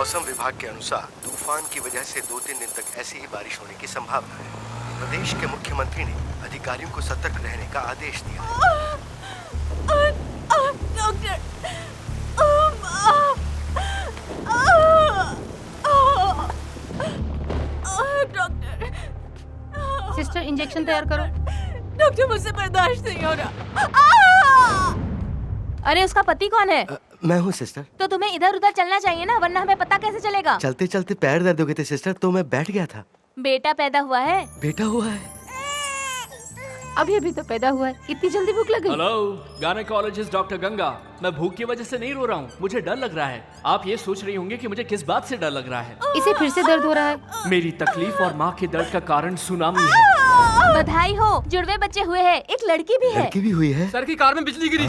मौसम विभाग के अनुसार तूफान की वजह से 2-3 दिन तक ऐसी ही बारिश होने की संभावना है। प्रदेश के मुख्यमंत्री ने अधिकारियों को सतर्क रहने का आदेश दिया है। डॉक्टर, डॉक्टर, सिस्टर इंजेक्शन तैयार करो। डॉक्टर मुझसे बर्दाश्त नहीं हो रहा। अरे उसका पति कौन है? मैं हूँ सिस्टर। तो तुम्हें इधर उधर चलना चाहिए ना, वरना हमें पता कैसे चलेगा? चलते चलते पैर दर्द हो गए थे सिस्टर, तो मैं बैठ गया था। बेटा पैदा हुआ है? बेटा हुआ है। अभी तो पैदा हुआ है, इतनी जल्दी भूख लग गई? Hello, gynaecologist doctor Ganga. मैं भूख की वजह से नहीं रो रहा हूँ, मुझे डर लग रहा है। आप ये सोच रही होंगे कि मुझे किस बात से डर लग रहा है। इसे फिर से दर्द हो रहा है। मेरी तकलीफ और माँ के दर्द का कारण सुनामी है। बधाई हो, जुड़वे बच्चे हुए हैं, एक लड़की भी है। लड़की भी हुई है? सर की कार में बिजली गिरी।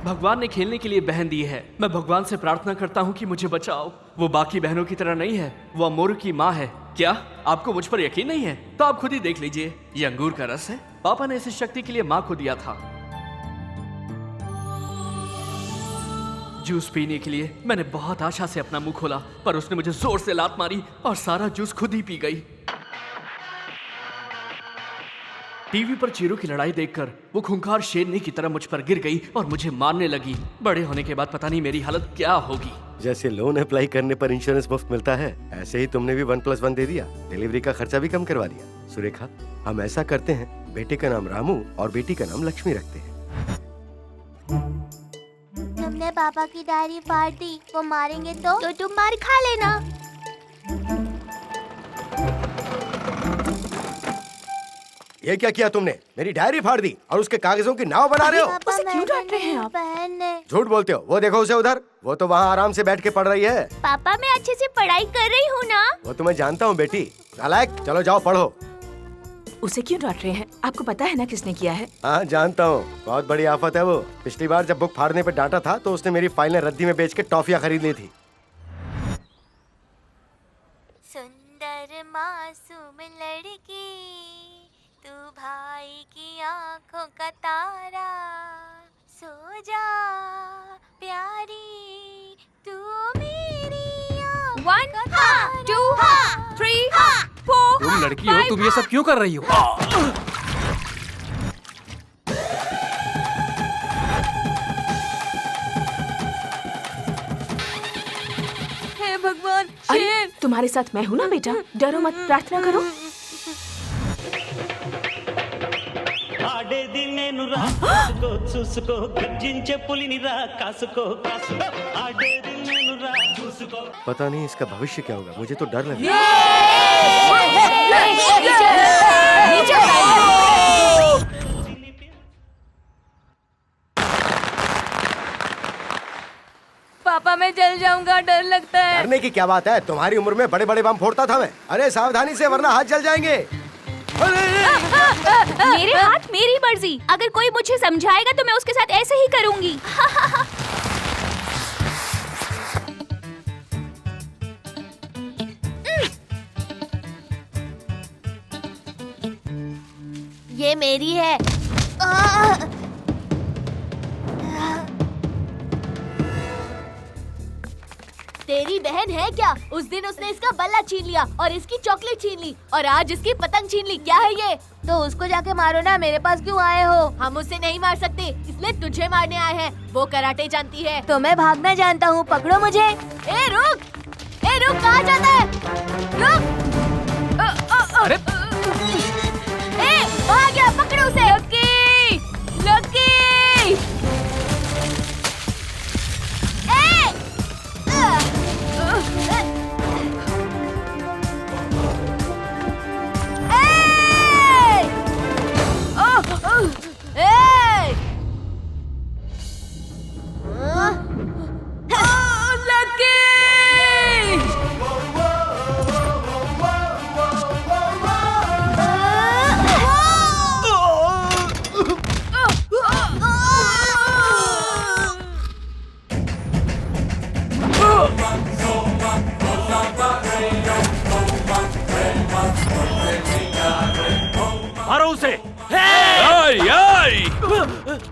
भगवान ने खेलने के लिए बहन दी है। मैं भगवान से प्रार्थना करता हूँ कि मुझे बचाओ। वो बाकी बहनों की तरह नहीं है, वो अमोरू की माँ है। क्या आपको मुझ पर यकीन नहीं है? तो आप खुद ही देख लीजिए, ये अंगूर का रस है। पापा ने इस शक्ति के लिए माँ को दिया था। जूस पीने के लिए मैंने बहुत आशा से अपना मुंह खोला, पर उसने मुझे जोर से लात मारी और सारा जूस खुद ही पी गई। टीवी पर चीरों की लड़ाई देखकर वो खूंखार शेरनी की तरह मुझ पर गिर गई और मुझे मारने लगी। बड़े होने के बाद पता नहीं मेरी हालत क्या होगी। जैसे लोन अप्लाई करने पर इंश्योरेंस मुफ्त मिलता है, ऐसे ही तुमने भी 1+1 दे दिया। डिलीवरी का खर्चा भी कम करवा दिया। सुरेखा, हम ऐसा करते हैं, बेटे का नाम रामू और बेटी का नाम लक्ष्मी रखते हैं। तुमने पापा की डायरी फाड़ दी, वो मारेंगे तो तुम मार खा लेना। ये क्या किया तुमने? मेरी डायरी फाड़ दी और उसके कागजों की नाव बना रहे हो। उसे क्यों डांट रहे हैं आप? बहन ने। झूठ बोलते हो। वो देखो उसे उधर, वो तो वहाँ आराम से बैठ के पढ़ रही है। पापा मैं अच्छे से पढ़ाई कर रही हूँ ना। वो तो मैं जानता हूँ बेटी। नालायक, चलो जाओ पढ़ो। उसे क्यों डांट रहे हैं? आपको पता है ना किसने किया है? हाँ जानता हूँ, बहुत बड़ी आफत है वो। पिछली बार जब बुक फाड़ने पे डांटा था तो उसने मेरी फाइलें रद्दी में बेच के टॉफियाँ खरीद ली थी। सुंदर मासूम लड़की, तू भाई की आंखों का तारा, सो जा प्यारी, तू मेरी 1 2 3 4। तुम लड़की हो, तुम ये सब क्यों कर रही हो? हे भगवान, अरे तुम्हारे साथ मैं हूँ ना बेटा, डरो मत, प्रार्थना करो। ఆడేది నేను రా చూసుకో చూసుకో గర్జించే పులిని రా కాసుకో కాసుకో ఆడేది నేను రా చూసుకో। पता नहीं इसका भविष्य क्या होगा, मुझे तो डर लग रहा है। पापा मैं जल जाऊंगा, डर लगता है। डरने की क्या बात है, तुम्हारी उम्र में बड़े बड़े बम फोड़ता था मैं। अरे सावधानी से वरना हाथ जल जाएंगे। मेरे हाथ मेरी मर्जी, अगर कोई मुझे समझाएगा तो मैं उसके साथ ऐसे ही करूंगी। ये मेरी है। तेरी बहन है क्या? उस दिन उसने इसका बल्ला छीन लिया और इसकी चॉकलेट छीन ली और आज इसकी पतंग छीन ली। क्या है ये? तो उसको जाके मारो ना, मेरे पास क्यों आए हो? हम उसे नहीं मार सकते, इसलिए तुझे मारने आए हैं। वो कराटे जानती है। तो मैं भागना जानता हूँ, पकड़ो मुझे। ए रुक, कहाँ जाता है? रुक। अरे ए भाग गया, पकड़ो उसे। लकी।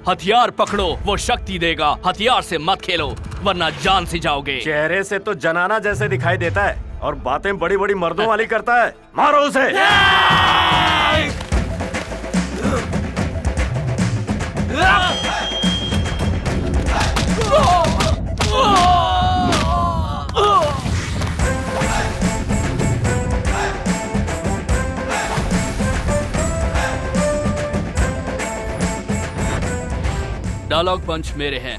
हथियार पकड़ो, वो शक्ति देगा। हथियार से मत खेलो वरना जान से जाओगे। चेहरे से तो जनाना जैसे दिखाई देता है और बातें बड़ी बड़ी मर्दों वाली करता है। मारो उसे। डायलॉग पंच मेरे हैं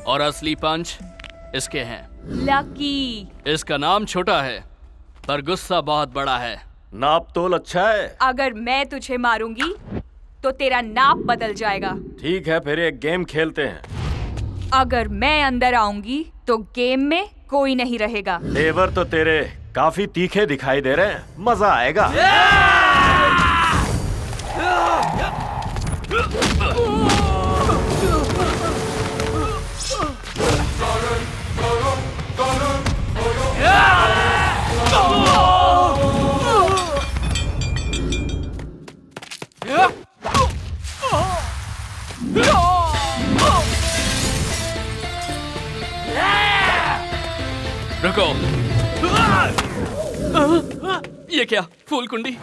और असली पंच इसके हैं। लकी। इसका नाम छोटा है पर गुस्सा बहुत बड़ा है। नाप तोल अच्छा है। अगर मैं तुझे मारूंगी तो तेरा नाप बदल जाएगा। ठीक है, फिर एक गेम खेलते हैं। अगर मैं अंदर आऊंगी तो गेम में कोई नहीं रहेगा। तेवर तो तेरे काफी तीखे दिखाई दे रहे हैं, मजा आएगा। रुको। ये क्या? फूल कुंडी?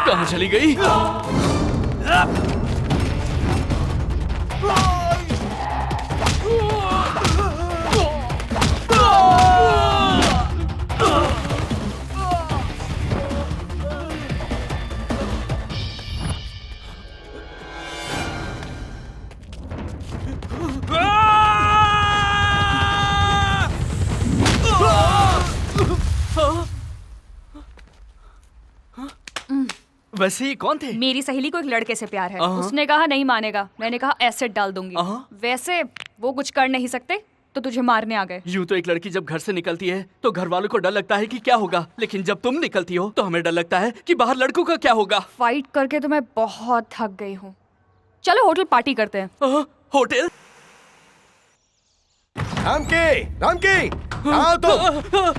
कहाँ चली गई? वैसे ही कौन थे? मेरी सहेली को एक लड़के से प्यार है। उसने कहा नहीं मानेगा। मैंने कहा एसिड डाल दूंगी। वैसे वो कुछ कर नहीं सकते तो तुझे मारने आ गए। यूं तो एक लड़की जब घर से निकलती है तो घर वालों को डर लगता है कि क्या होगा, लेकिन जब तुम निकलती हो तो हमें डर लगता है कि बाहर लड़कों का क्या होगा। फाइट करके तो मैं बहुत थक गई हूँ। चलो होटल पार्टी करते हैं। होटल? रामकी, आओ तो।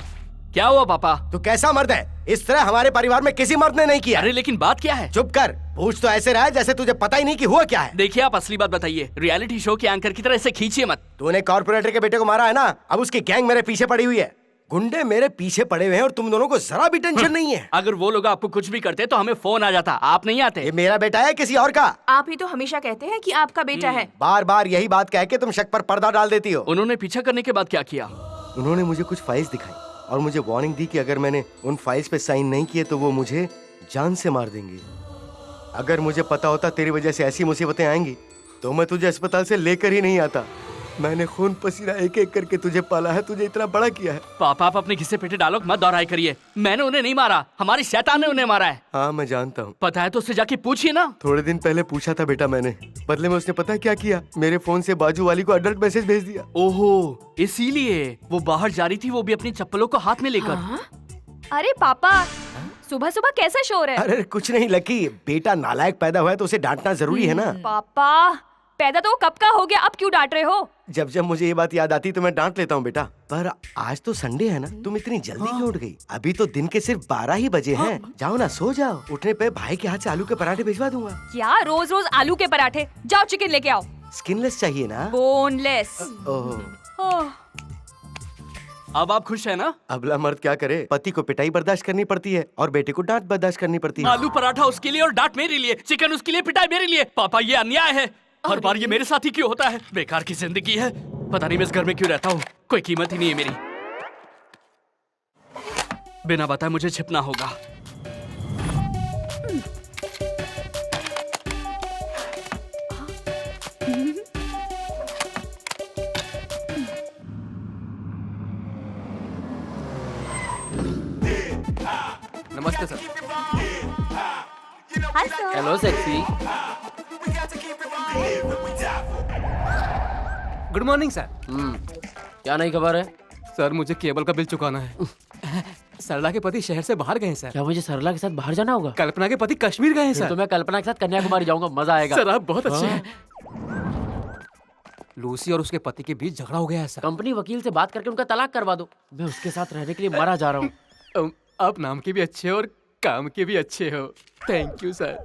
क्या हुआ पापा? तू कैसा मर्द है? इस तरह हमारे परिवार में किसी मर्द ने नहीं किया। अरे लेकिन बात क्या है? चुप कर। पूछ तो ऐसे रहा है जैसे तुझे पता ही नहीं कि हुआ क्या है। देखिए आप असली बात बताइए। रियलिटी शो के एंकर की तरह इसे खींचिए मत। तूने कॉर्पोरेटर के बेटे को मारा है ना, अब उसकी गैंग मेरे पीछे पड़ी हुई है। गुंडे मेरे पीछे पड़े हुए हैं और तुम दोनों को जरा भी टेंशन नहीं है। अगर वो लोग आपको कुछ भी करते तो हमें फोन आ जाता, आप नहीं आते। ये मेरा बेटा है किसी और का? आप ही तो हमेशा कहते हैं कि आपका बेटा है। बार बार यही बात कह के तुम शक पर पर्दा डाल देती हो। उन्होंने पीछा करने के बाद क्या किया? उन्होंने मुझे कुछ फाइल्स दिखाई और मुझे वार्निंग दी कि अगर मैंने उन फाइल्स पे साइन नहीं किए तो वो मुझे जान से मार देंगे। अगर मुझे पता होता तेरी वजह से ऐसी मुसीबतें आएंगी तो मैं तुझे अस्पताल से लेकर ही नहीं आता। मैंने खून पसीना एक एक करके तुझे पाला है, तुझे इतना बड़ा किया है। पापा आप अपने घिसे पेटे डायलॉग मत दोहराया करिए। मैंने उन्हें नहीं मारा, हमारी शैतान ने उन्हें मारा है। हाँ मैं जानता हूँ। पता है तो उससे जाके पूछिए ना। थोड़े दिन पहले पूछा था बेटा मैंने, बदले में उसने पता है क्या किया? मेरे फोन से बाजू वाली को अडल्ट मैसेज भेज दिया। ओहो, इसीलिए वो बाहर जा रही थी, वो भी अपनी चप्पलों को हाथ में लेकर। अरे पापा, सुबह सुबह कैसा शोर है? अरे कुछ नहीं लकी, बेटा नालायक पैदा हुआ है तो उसे डांटना जरूरी है ना। पापा पैदा तो कब का हो गया, अब क्यों डांट रहे हो? जब जब मुझे ये बात याद आती तो मैं डांट लेता हूँ बेटा। पर आज तो संडे है ना, तुम इतनी जल्दी क्यों उठ गई? अभी तो दिन के सिर्फ 12 ही बजे हैं। जाओ ना, सो जाओ। उठने पे भाई के हाथ से आलू के पराठे भिजवा दूंगा। क्या रोज रोज आलू के पराठे? जाओ चिकन लेके आओ। स्किनलेस चाहिए ना? बोनलेस। ओह, अब आप खुश है ना? अबला मर्द क्या करे, पति को पिटाई बर्दाश्त करनी पड़ती है और बेटे को डांट बर्दाश्त करनी पड़ती है। आलू पराठा उसके लिए और डांट मेरे लिए, चिकन उसके लिए, पिटाई मेरे लिए। पापा ये अन्याय है। हर बार ये मेरे साथ ही क्यों होता है? बेकार की जिंदगी है। पता नहीं मैं इस घर में क्यों रहता हूँ, कोई कीमत ही नहीं है मेरी। बिना बताए मुझे छिपना होगा। नमस्ते sir. Hi sir. Hello sexy. Good morning sir. क्या नई खबर है? सर मुझे केबल का बिल चुकाना है। सरला के पति शहर से बाहर गए हैं सर। क्या मुझे सरला के साथ बाहर जाना होगा? कल्पना के पति कश्मीर गए हैं फिर सर। तो मैं कल्पना के साथ कन्याकुमारी जाऊंगा, मजा आएगा। सर आप बहुत अच्छे हैं। लूसी और उसके पति के बीच झगड़ा हो गया है सर। कंपनी वकील से बात करके उनका तलाक करवा दो। मैं उसके साथ रहने के लिए मरा जा रहा हूँ। आप नाम के भी अच्छे हो और काम के भी अच्छे हो। Thank you sir.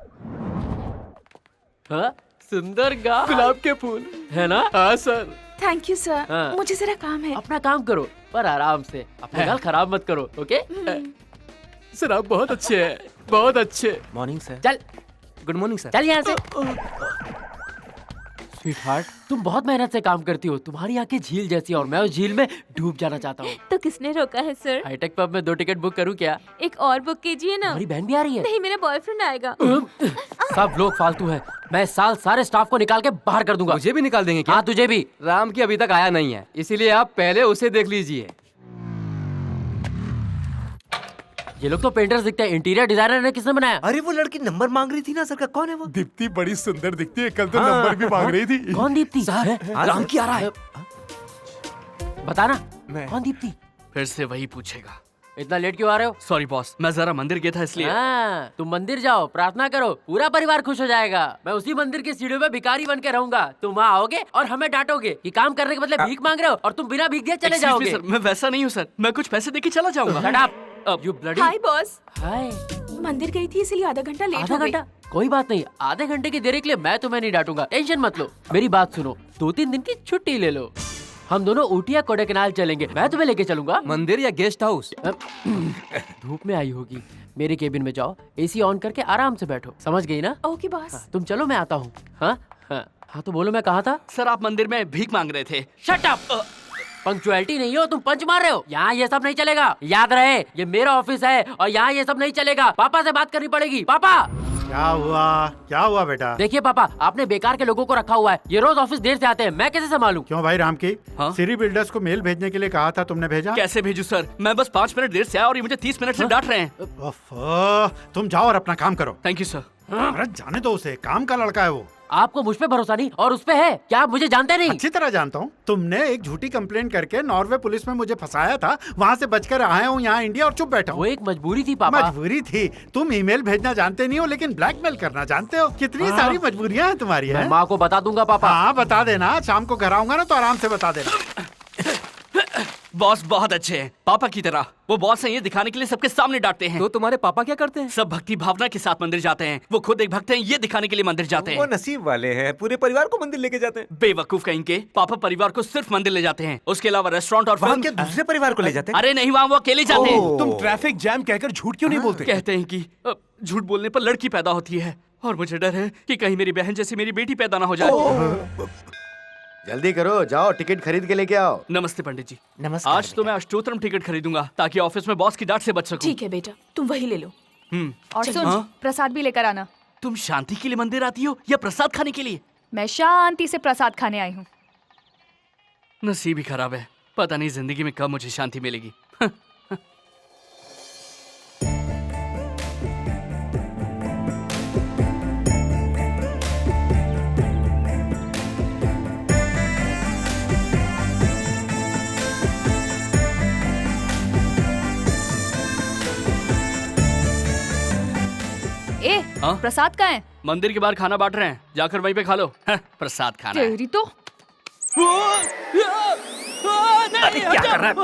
हाँ, सुंदर गाल, गुलाब के फूल है ना? हाँ सर। Thank you sir. हाँ। मुझे जरा काम है। अपना काम करो पर आराम से, अपने गाल खराब मत करो। ओके? सर आप बहुत अच्छे हैं, बहुत अच्छे। Morning sir. चल गुड मॉर्निंग सर। चल यहाँ से। स्वीटहार्ट, तुम बहुत मेहनत से काम करती हो। तुम्हारी आंखें झील जैसी और मैं उस झील में डूब जाना चाहता हूँ। तो किसने रोका है सर? हाईटेक पब में 2 टिकट बुक करूँ क्या? एक और बुक कीजिए ना। हमारी बहन भी आ रही है। नहीं, मेरा बॉयफ्रेंड आएगा। सब लोग फालतू हैं। मैं इस साल सारे स्टाफ को निकाल के बाहर कर दूंगा। मुझे भी निकाल देंगे क्या? हाँ, तुझे भी। राम की अभी तक आया नहीं है, इसीलिए आप पहले उसे देख लीजिए। ये लोग तो पेंटर्स दिखते हैं। इंटीरियर डिजाइनर ने किसने बनाया? अरे वो लड़की नंबर मांग रही थी ना सर का, कौन है वो? दीप्ति बड़ी सुंदर दिखती है, कल तो नंबर भी मांग रही थी। कौन दीप्ति? राम की आ रहा है। बताना कौन दीप्ति? फिर से वही पूछेगा। इतना लेट क्यों आ रहे हो? सॉरी बॉस, मैं जरा मंदिर गया था इसलिए। हाँ, तुम मंदिर जाओ, प्रार्थना करो, पूरा परिवार खुश हो जाएगा। मैं उसी मंदिर की सीढ़ियों में भिखारी बन के रहूंगा। तुम वहाँ आओगे और हमें डांटोगे कि काम करने के बदले भीख मांग रहे हो और तुम बिना भीख दिए चले जाओगे। सर, मैं वैसा नहीं हूँ सर, मैं कुछ पैसे देके चला जाऊंगा। Shut up! You bloody- hi boss. Hi. मंदिर गई थी इसलिए आधा घंटा लेट आधा हो गई। घंटा? कोई बात नहीं, आधे घंटे की देरी के लिए मैं तुम्हें नहीं डांटूंगा। टेंशन मत लो। मेरी बात सुनो, 2-3 दिन की छुट्टी ले लो। हम दोनों ऊटी या कोडाईकनाल चलेंगे। मैं तुम्हें लेके चलूंगा। मंदिर या गेस्ट हाउस? धूप में आई होगी। मेरे केबिन में जाओ, एसी ऑन करके आराम से बैठो। समझ गई ना? Okay boss. तुम चलो, मैं आता हूँ। हाँ तो बोलो, मैं कहा था? सर आप मंदिर में भीख मांग रहे थे। Shut up! पंक्चुअलिटी नहीं हो, तुम पंच मार रहे हो। यहाँ ये सब नहीं चलेगा, याद रहे। ये मेरा ऑफिस है और यहाँ ये सब नहीं चलेगा। पापा से बात करनी पड़ेगी। पापा! क्या हुआ बेटा? देखिए पापा, आपने बेकार के लोगों को रखा हुआ है। ये रोज ऑफिस देर से आते हैं, मैं कैसे संभालूं? क्यों भाई राम की? हाँ? सिरी बिल्डर्स को मेल भेजने के लिए कहा था, तुमने भेजा? कैसे भेजू सर? मैं बस 5 मिनट देर से आया और ये मुझे 30 मिनट से डांट रहे हैं। तुम जाओ और अपना काम करो। Thank you sir. अरे जाने दो उसे, काम का लड़का है वो। आपको मुझ पे भरोसा नहीं और उस पे है? क्या आप मुझे जानते नहीं? अच्छी तरह जानता हूँ। तुमने एक झूठी कंप्लेंट करके नॉर्वे पुलिस में मुझे फंसाया था, वहाँ से बचकर आया हूँ यहाँ इंडिया और चुप बैठा हूँ। वो एक मजबूरी थी पापा। मजबूरी थी? तुम ईमेल भेजना जानते नहीं हो लेकिन ब्लैकमेल करना जानते हो। कितनी सारी मजबूरियाँ हैं तुम्हारी। मैं माँ को बता दूंगा पापा। हाँ बता देना, शाम को घर आऊंगा ना तो आराम से बता देना। बॉस बहुत अच्छे हैं, पापा की तरह। वो बॉस हैं ये दिखाने के लिए सबके सामने डांटते हैं। तो तुम्हारे पापा क्या करते हैं? सब भक्ति भावना के साथ मंदिर जाते हैं। वो खुद एक भक्त हैं, ये दिखाने के लिए मंदिर जाते हैं। वो नसीब वाले हैं, पूरे परिवार को मंदिर लेके जाते हैं। बेवकूफ कहीं के। पापा परिवार को सिर्फ मंदिर ले जाते हैं, उसके अलावा रेस्टोरेंट और वहाँ के दूसरे परिवार को ले जाते हैं? अरे नहीं, वहाँ वो अकेले जाते हैं। तुम ट्रैफिक जैम कहकर झूठ क्यों नहीं बोलते? कहते हैं कि झूठ बोलने पर लड़की पैदा होती है और मुझे डर है कि कहीं मेरी बहन जैसी मेरी बेटी पैदा ना हो जाए। जल्दी करो, जाओ टिकट खरीद के लेके आओ। नमस्ते पंडित जी। नमस्कार। आज तो मैं अष्टोत्तरम टिकट खरीदूंगा ताकि ऑफिस में बॉस की डांट से बच सकूं। ठीक है बेटा, तुम वही ले लो। और सुन, हाँ? प्रसाद भी लेकर आना। तुम शांति के लिए मंदिर आती हो या प्रसाद खाने के लिए? मैं शांति से प्रसाद खाने आई हूँ। नसीब ही खराब है, पता नहीं जिंदगी में कब मुझे शांति मिलेगी। हाँ? प्रसाद कहाँ है? मंदिर के बाहर खाना बांट रहे हैं, जाकर वहीं पे खा लो। प्रसाद खाना है। तेरी तो अरे क्या कर रहा है?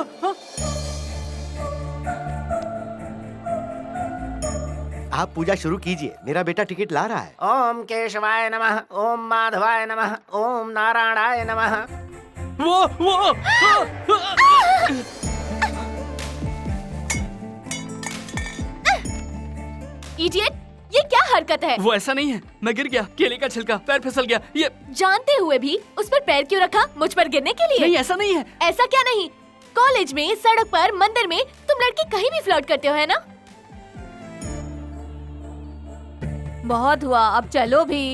आप पूजा शुरू कीजिए, मेरा बेटा टिकट ला रहा है। ओम केशवाय नमः, ओम माधवाय नमः, ओम नारायणाय नमः। वो इडियट, ये क्या हरकत है? वो ऐसा नहीं है, मैं गिर गया, केले का छिलका, पैर फिसल गया। ये जानते हुए भी उस पर पैर क्यों रखा? मुझ पर गिरने के लिए? नहीं, ऐसा नहीं है। ऐसा क्या नहीं? कॉलेज में, सड़क पर, मंदिर में तुम लड़के कहीं भी फ्लर्ट करते हो, है ना? बहुत हुआ, अब चलो भी।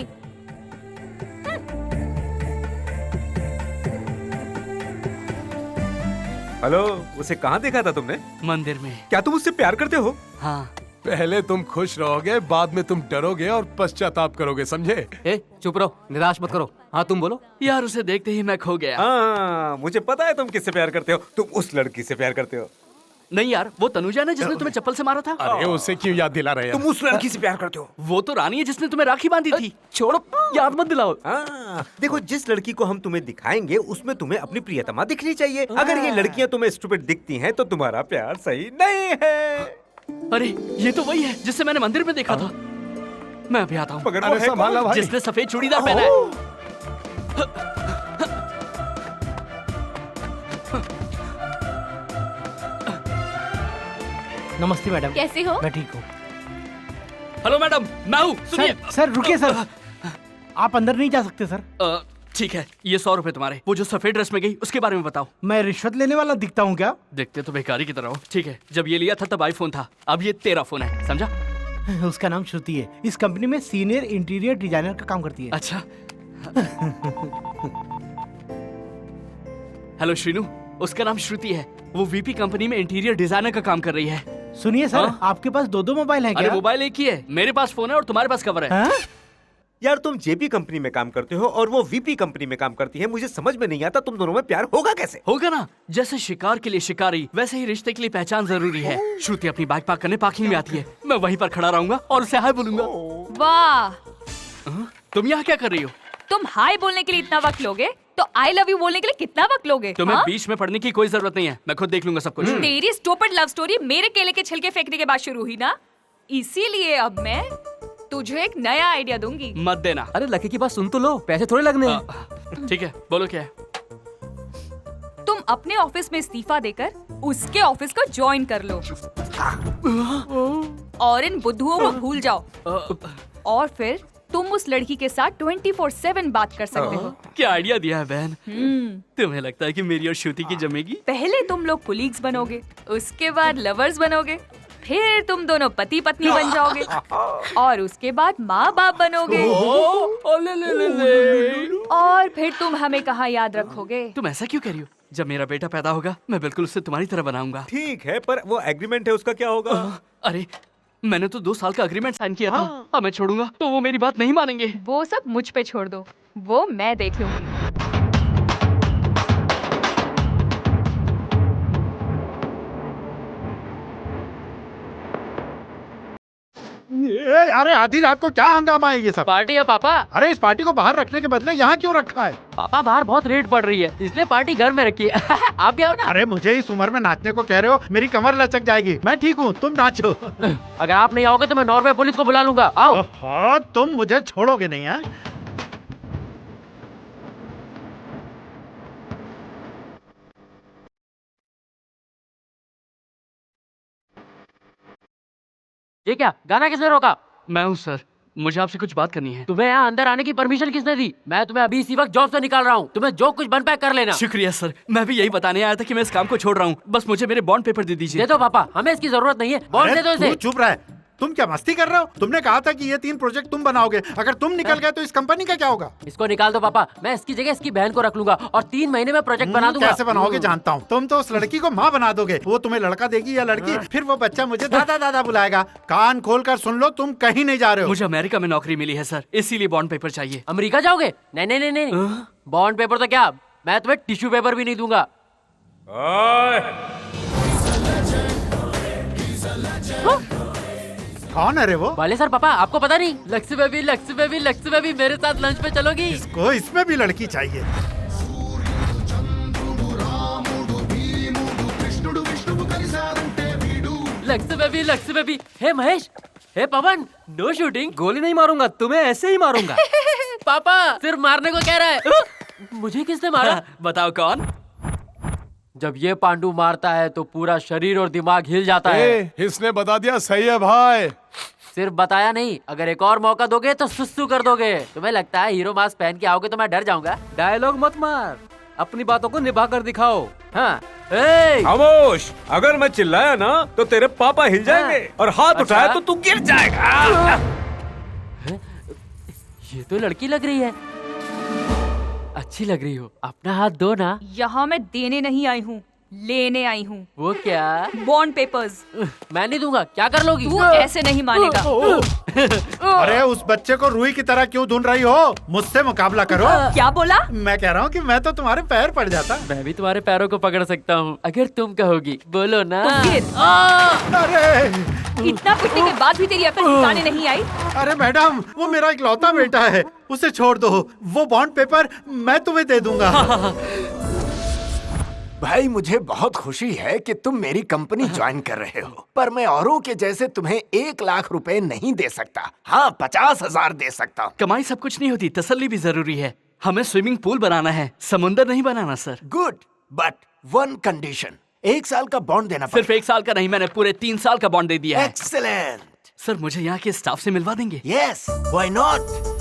हेलो, उसे कहाँ देखा था तुमने? मंदिर में। क्या तुम उससे प्यार करते हो? हाँ। पहले तुम खुश रहोगे, बाद में तुम डरोगे और पश्चाताप करोगे, समझे? ए, चुप रहो, निराश मत करो। हाँ तुम बोलो। यार उसे देखते ही मैं खो गया। हाँ, मुझे पता है तुम किससे प्यार करते हो। तुम उस लड़की से प्यार करते हो। नहीं यार, वो तनुजा ने जिसने तुम्हें चप्पल से मारा था। अरे उसे क्यों याद दिला रहे हैं? तुम उस लड़की से प्यार करते हो। वो तो रानी है जिसने तुम्हें राखी बांधी थी। छोड़ो, याद मत दिलाओ। हाँ, देखो, जिस लड़की को हम तुम्हें दिखाएंगे उसमें तुम्हें अपनी प्रियतमा दिखनी चाहिए। अगर ये लड़कियां तुम्हें स्टूपिड दिखती हैं तो तुम्हारा प्यार सही नहीं है। अरे ये तो वही है जिससे मैंने मंदिर में देखा था। मैं अभी आता हूँ। मगर वो है कौन? जिसने सफेद चूड़ीदार पहना है। नमस्ते मैडम। कैसे हो? मैं ठीक हूँ। हेलो मैडम, मैं हूँ। सुनिए। सर रुकिए सर, आप अंदर नहीं जा सकते सर। ठीक है, ये 100 रुपए तुम्हारे। वो जो सफेद ड्रेस में गई उसके बारे में बताओ। मैं रिश्वत लेने वाला दिखता हूँ क्या? देखते तो भिखारी की तरह हो। ठीक है, जब ये लिया था तब आईफोन था, अब ये तेरा फोन है, समझा? उसका नाम श्रुति है, इस कंपनी में सीनियर इंटीरियर डिजाइनर का काम करती है। अच्छा। हेलो श्रीनू, उसका नाम श्रुति है, वो वीपी कंपनी में इंटीरियर डिजाइनर का काम कर रही है। सुनिए सर, आपके पास दो मोबाइल हैं क्या? अरे मोबाइल एक ही है, मेरे पास फोन है और तुम्हारे पास कवर है। यार तुम जेपी कंपनी में काम करते हो और वो वीपी कंपनी में काम करती है, मुझे समझ में नहीं आता तुम दोनों में प्यार होगा कैसे? होगा ना, जैसे शिकार के लिए शिकारी वैसे ही रिश्ते के लिए पहचान जरूरी है। श्रुति अपनी बाइक पार्क करने पार्किंग में आती है, मैं वहीं पर खड़ा रहूंगा और उसे हाय बोलूंगा। वाह, तुम यहाँ क्या कर रही हो? तुम हाय बोलने के लिए इतना वक्त लोगे तो आई लव यू बोलने के लिए कितना वक्त लोगे? तुम्हें बीच में पढ़ने की कोई जरूरत नहीं है, मैं खुद देख लूंगा सब कुछ। तेरी स्टूपिड लव स्टोरी मेरे केले के छिलके फेंकने के बाद शुरू हुई ना, इसीलिए अब मैं तुझे एक नया आइडिया दूंगी। मत देना। अरे लकी की बात सुन तो लो, पैसे थोड़े लगने हैं। ठीक है, बोलो क्या है? तुम अपने ऑफिस में इस्तीफा देकर उसके ऑफिस को ज्वाइन कर लो और इन बुद्धुओं को भूल जाओ और फिर तुम उस लड़की के साथ 24/7 बात कर सकते हो। क्या आइडिया दिया है बहन। तुम्हें लगता है कि मेरी और श्रुति की जमेगी? पहले तुम लोग कुलीग्स बनोगे, उसके बाद लवर्स बनोगे, फिर तुम दोनों पति पत्नी बन जाओगे और उसके बाद माँ बाप बनोगे और फिर तुम हमें कहाँ याद रखोगे? तुम ऐसा क्यों कह रही हो? जब मेरा बेटा पैदा होगा मैं बिल्कुल उससे तुम्हारी तरह बनाऊंगा। ठीक है, पर वो एग्रीमेंट है उसका क्या होगा? अरे मैंने तो 2 साल का एग्रीमेंट साइन किया था। अब मैं छोड़ूंगा तो वो मेरी बात नहीं मानेंगे। वो सब मुझ पे छोड़ दो, वो मैं देख लूंगी। अरे आधी रात को क्या हंगामा है ये सब? पार्टी है पापा। अरे इस पार्टी को बाहर रखने के बदले यहाँ क्यों रखा है? पापा बाहर बहुत रेट पड़ रही है, इसलिए पार्टी घर में रखी है। आप भी आओ ना। अरे मुझे इस उम्र में नाचने को कह रहे हो? मेरी कमर लचक जाएगी। मैं ठीक हूँ, तुम नाचो। अगर आप नहीं आओगे तो मैं नॉर्वे पुलिस को बुला लूंगा। आओ। हाँ, तुम मुझे छोड़ोगे नहीं है? ये क्या गाना किसने रोका? मैं हूँ सर, मुझे आपसे कुछ बात करनी है। तुम्हें यहाँ अंदर आने की परमिशन किसने दी? मैं तुम्हें अभी इसी वक्त जॉब से निकाल रहा हूँ, तुम्हें जो कुछ बन पाए कर लेना। शुक्रिया सर, मैं भी यही बताने आया था कि मैं इस काम को छोड़ रहा हूँ, बस मुझे मेरे बॉन्ड पेपर दे दीजिए। दे दो पापा, हमें इसकी जरूरत नहीं है, बॉन्ड दे दो इसे। चुप रहे। तुम क्या मस्ती कर रहे हो? तुमने कहा था कि ये 3 प्रोजेक्ट तुम बनाओगे, अगर तुम निकल गए तो इस कंपनी का क्या होगा? इसको निकाल दो पापा, मैं इसकी जगह इसकी बहन को रख लूंगा और 3 महीने में प्रोजेक्ट बना दूंगा। कैसे बनाओगे जानता हूँ। तुम तो उस लड़की को माँ बना दोगे, वो तुम्हें लड़का देगी या लड़की, फिर वो बच्चा मुझे दादा दादा बुलाएगा। कान खोल कर सुन लो, तुम कहीं नहीं जा रहे हो। मुझे अमेरिका में नौकरी मिली है सर, इसीलिए बॉन्ड पेपर चाहिए। अमेरिका जाओगे? नहीं नहीं नहीं नहीं, बॉन्ड पेपर तो क्या, मैं तुम्हें टिश्यू पेपर भी नहीं दूंगा। कौन है रे वो? वाले सर पापा, आपको पता नहीं? लक्ष्मी बेबी मेरे साथ लंच पे चलोगी? इसको इसमें भी लड़की चाहिए। लक्ष्मी बेबी। हे महेश, हे पवन, नो शूटिंग। गोली नहीं मारूंगा, तुम्हें ऐसे ही मारूंगा। पापा सिर्फ मारने को कह रहा है। मुझे किसने मारा? बताओ कौन? जब ये पांडु मारता है तो पूरा शरीर और दिमाग हिल जाता है। इसने बता दिया, सही है भाई। सिर्फ बताया नहीं, अगर एक और मौका दोगे तो सुस्सू कर दोगे। तुम्हें लगता है हीरो मास्क पहन के आओगे तो मैं डर जाऊंगा? डायलॉग मत मार, अपनी बातों को निभा कर दिखाओ। हाँ। खामोश, अगर मैं चिल्लाया ना तो तेरे पापा हिल जाएंगे और हाथ उठाया तो तू गिर जाएगा। ये तो लड़की लग रही है, अच्छी लग रही हो, अपना हाथ दो ना। यहाँ मैं देने नहीं आई हूँ, लेने आई हूँ। वो क्या? Bond papers. मैं नहीं दूंगा। क्या कर लोगी? तू ऐसे नहीं मानेगा। अरे उस बच्चे को रुई की तरह क्यों ढूंढ रही हो? मुझसे मुकाबला करो। क्या बोला? मैं कह रहा हूँ कि मैं तो तुम्हारे पैर पड़ जाता। मैं भी तुम्हारे पैरों को पकड़ सकता हूँ अगर तुम कहोगी। बोलो ना। अरे इतना पिटने के बाद भी तेरी अकल ठिकाने नहीं आई? अरे मैडम, वो मेरा इकलौता बेटा है, उसे छोड़ दो। वो बॉन्ड पेपर मैं तुम्हें दे दूंगा। भाई मुझे बहुत खुशी है कि तुम मेरी कंपनी ज्वाइन कर रहे हो, पर मैं औरों के जैसे तुम्हें 1 लाख रुपए नहीं दे सकता। हाँ, 50,000 दे सकता हूँ। कमाई सब कुछ नहीं होती, तसल्ली भी जरूरी है। हमें स्विमिंग पूल बनाना है, समुंदर नहीं बनाना सर। गुड, बट 1 कंडीशन, 1 साल का बॉन्ड देना। सिर्फ 1 साल का नहीं, मैंने पूरे 3 साल का बॉन्ड दे दिया है। एक्सीलेंट। सर मुझे यहाँ के स्टाफ से मिलवा देंगे? Yes, why not.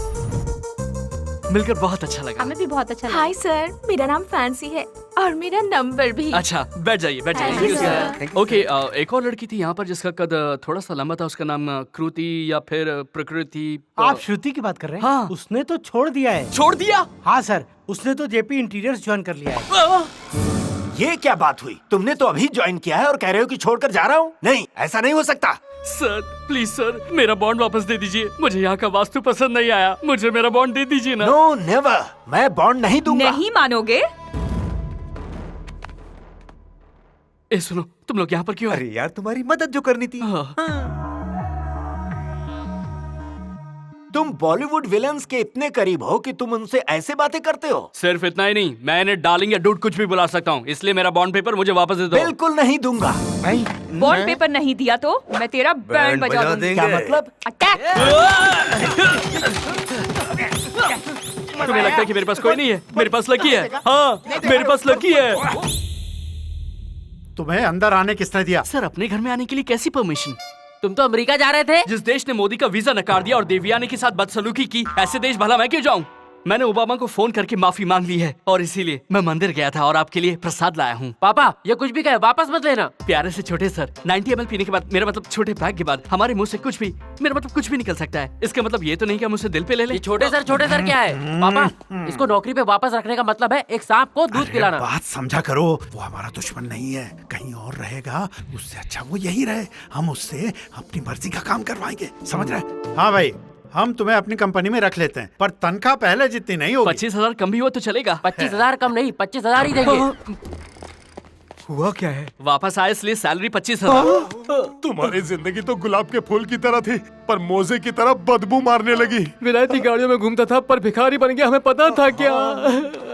मिलकर बहुत अच्छा लगा। हमें भी बहुत अच्छा लगा। हाय सर, मेरा नाम फैंसी है और मेरा नंबर भी। अच्छा, बैठ जाइए बैठ Thank you, जाइए। ओके, एक और लड़की थी यहाँ पर जिसका कद थोड़ा सा लंबा था, उसका नाम कृति या फिर प्रकृति। आप श्रुति की बात कर रहे हैं? हाँ। उसने तो छोड़ दिया है। छोड़ दिया? हाँ सर, उसने तो जेपी इंटीरियर्स ज्वाइन कर लिया है। ये क्या बात हुई? तुमने तो अभी ज्वाइन किया है और कह रहे हो कि छोड़कर जा रहा हूँ? नहीं, ऐसा नहीं हो सकता। सर प्लीज सर, मेरा बॉन्ड वापस दे दीजिए। मुझे यहाँ का वास्तु पसंद नहीं आया, मुझे मेरा बॉन्ड दे दीजिए ना। नो नेवर, मैं बॉन्ड नहीं दूंगा। नहीं मानोगे? ए सुनो, तुम लोग यहाँ पर क्यों? अरे यार, तुम्हारी मदद जो करनी थी। तुम बॉलीवुड विलन्स के इतने करीब हो कि तुम उनसे ऐसे बातें करते हो। सिर्फ इतना ही नहीं, मैं इन्हें डार्लिंग या डूड कुछ भी बुला सकता हूँ, इसलिए मेरा बॉन्ड पेपर मुझे वापस दे दो। बिल्कुल नहीं दूंगा। बॉन्ड पेपर नहीं दिया तो मैं तेरा बैंड बजा दूंगी। क्या मतलब? अटैक! तुम्हें लगता है कि मेरे पास कोई नहीं है? मेरे पास लकी है। हाँ, मेरे पास लकी है। तुम्हें अंदर आने किसने दिया? सर, अपने घर में आने के लिए कैसी परमिशन? तुम तो अमेरिका जा रहे थे। जिस देश ने मोदी का वीजा नकार दिया और देवयानी के साथ बदसलूकी की, ऐसे देश भला मैं क्यों जाऊं? मैंने ओबामा को फोन करके माफी मांग ली है और इसीलिए मैं मंदिर गया था और आपके लिए प्रसाद लाया हूँ। पापा, ये कुछ भी कहे वापस मत लेना। प्यारे से छोटे सर, 90 ml पीने के बाद, मेरा मतलब छोटे पैक के बाद हमारे मुंह से कुछ भी, मेरा मतलब कुछ भी निकल सकता है। इसका मतलब ये तो नहीं कि हम उसे दिल पे ले लें। छोटे सर क्या है? पापा, इसको नौकरी पे वापस रखने का मतलब है एक सांप को दूध पिलाना। बात समझा करो, वो हमारा दुश्मन नहीं है, कहीं और रहेगा, उससे अच्छा वो यही रहे। हम उससे अपनी मर्जी का काम करवाएंगे, समझ रहे? हाँ भाई, हम तुम्हें अपनी कंपनी में रख लेते हैं, पर तनख्वाह पहले जितनी नहीं होगी। 25,000 कम भी हो तो चलेगा। 25,000 कम नहीं, 25,000 ही देंगे। हुआ क्या है? वापस आए इसलिए सैलरी 25,000। तुम्हारी जिंदगी तो गुलाब के फूल की तरह थी, पर मोजे की तरह बदबू मारने लगी। विलायती गाड़ियों में घूमता था पर भिखारी बन गया, हमें पता था क्या?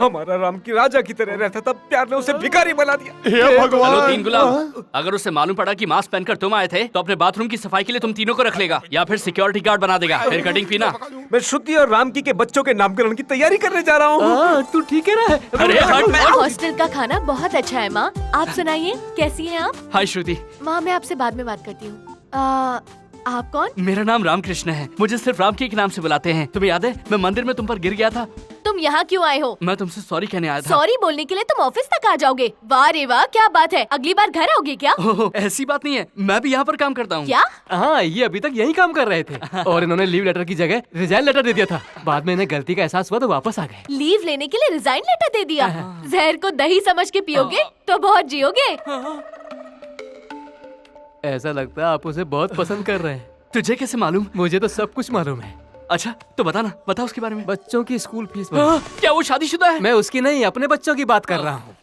हमारा राम की राजा की तरह रहता था, प्यार ने उसे भिखारी बना दिया। हे भगवान! हेलो 3 गुलाब, अगर उसे मालूम पड़ा कि मास्क पहनकर तुम आए थे तो अपने बाथरूम की सफाई के लिए तुम तीनों को रख लेगा या फिर सिक्योरिटी गार्ड बना देगा। फिर कटिंग पीना। मैं श्रुति और रामकी के बच्चों के नामकरण की तैयारी करने जा रहा हूँ। तू ठीक है ना? हॉस्टल का खाना बहुत अच्छा है माँ। आप सुनाइए, कैसी हैं आप? हाय श्रुति। माँ, मैं आपसे बाद में बात करती हूँ। आप कौन? मेरा नाम रामकृष्ण है, मुझे सिर्फ राम के नाम से बुलाते हैं। तुम्हें याद है मैं मंदिर में तुम पर गिर गया था? तुम यहाँ क्यों आए हो? मैं तुमसे सॉरी कहने आया था। सॉरी बोलने के लिए तुम ऑफिस तक आ जाओगे? वाह रे वाह, क्या बात है। अगली बार घर आओगे क्या? ऐसी बात नहीं है, मैं भी यहाँ पर काम करता हूँ। क्या? हाँ, ये अभी तक यही काम कर रहे थे और इन्होंने लीव लेटर की जगह रिजाइन लेटर दे दिया था। बाद में इन्हें गलती का एहसास हुआ तो वापस आ गए। लीव लेने के लिए रिजाइन लेटर दे दिया? जहर को दही समझ के पियोगे तो बहुत जियोगे। ऐसा लगता है आप उसे बहुत पसंद कर रहे हैं। तुझे कैसे मालूम? मुझे तो सब कुछ मालूम है। अच्छा तो बता ना, बता उसके बारे में। बच्चों की स्कूल फीस। क्या वो शादीशुदा है? मैं उसकी नहीं, अपने बच्चों की बात कर रहा हूँ।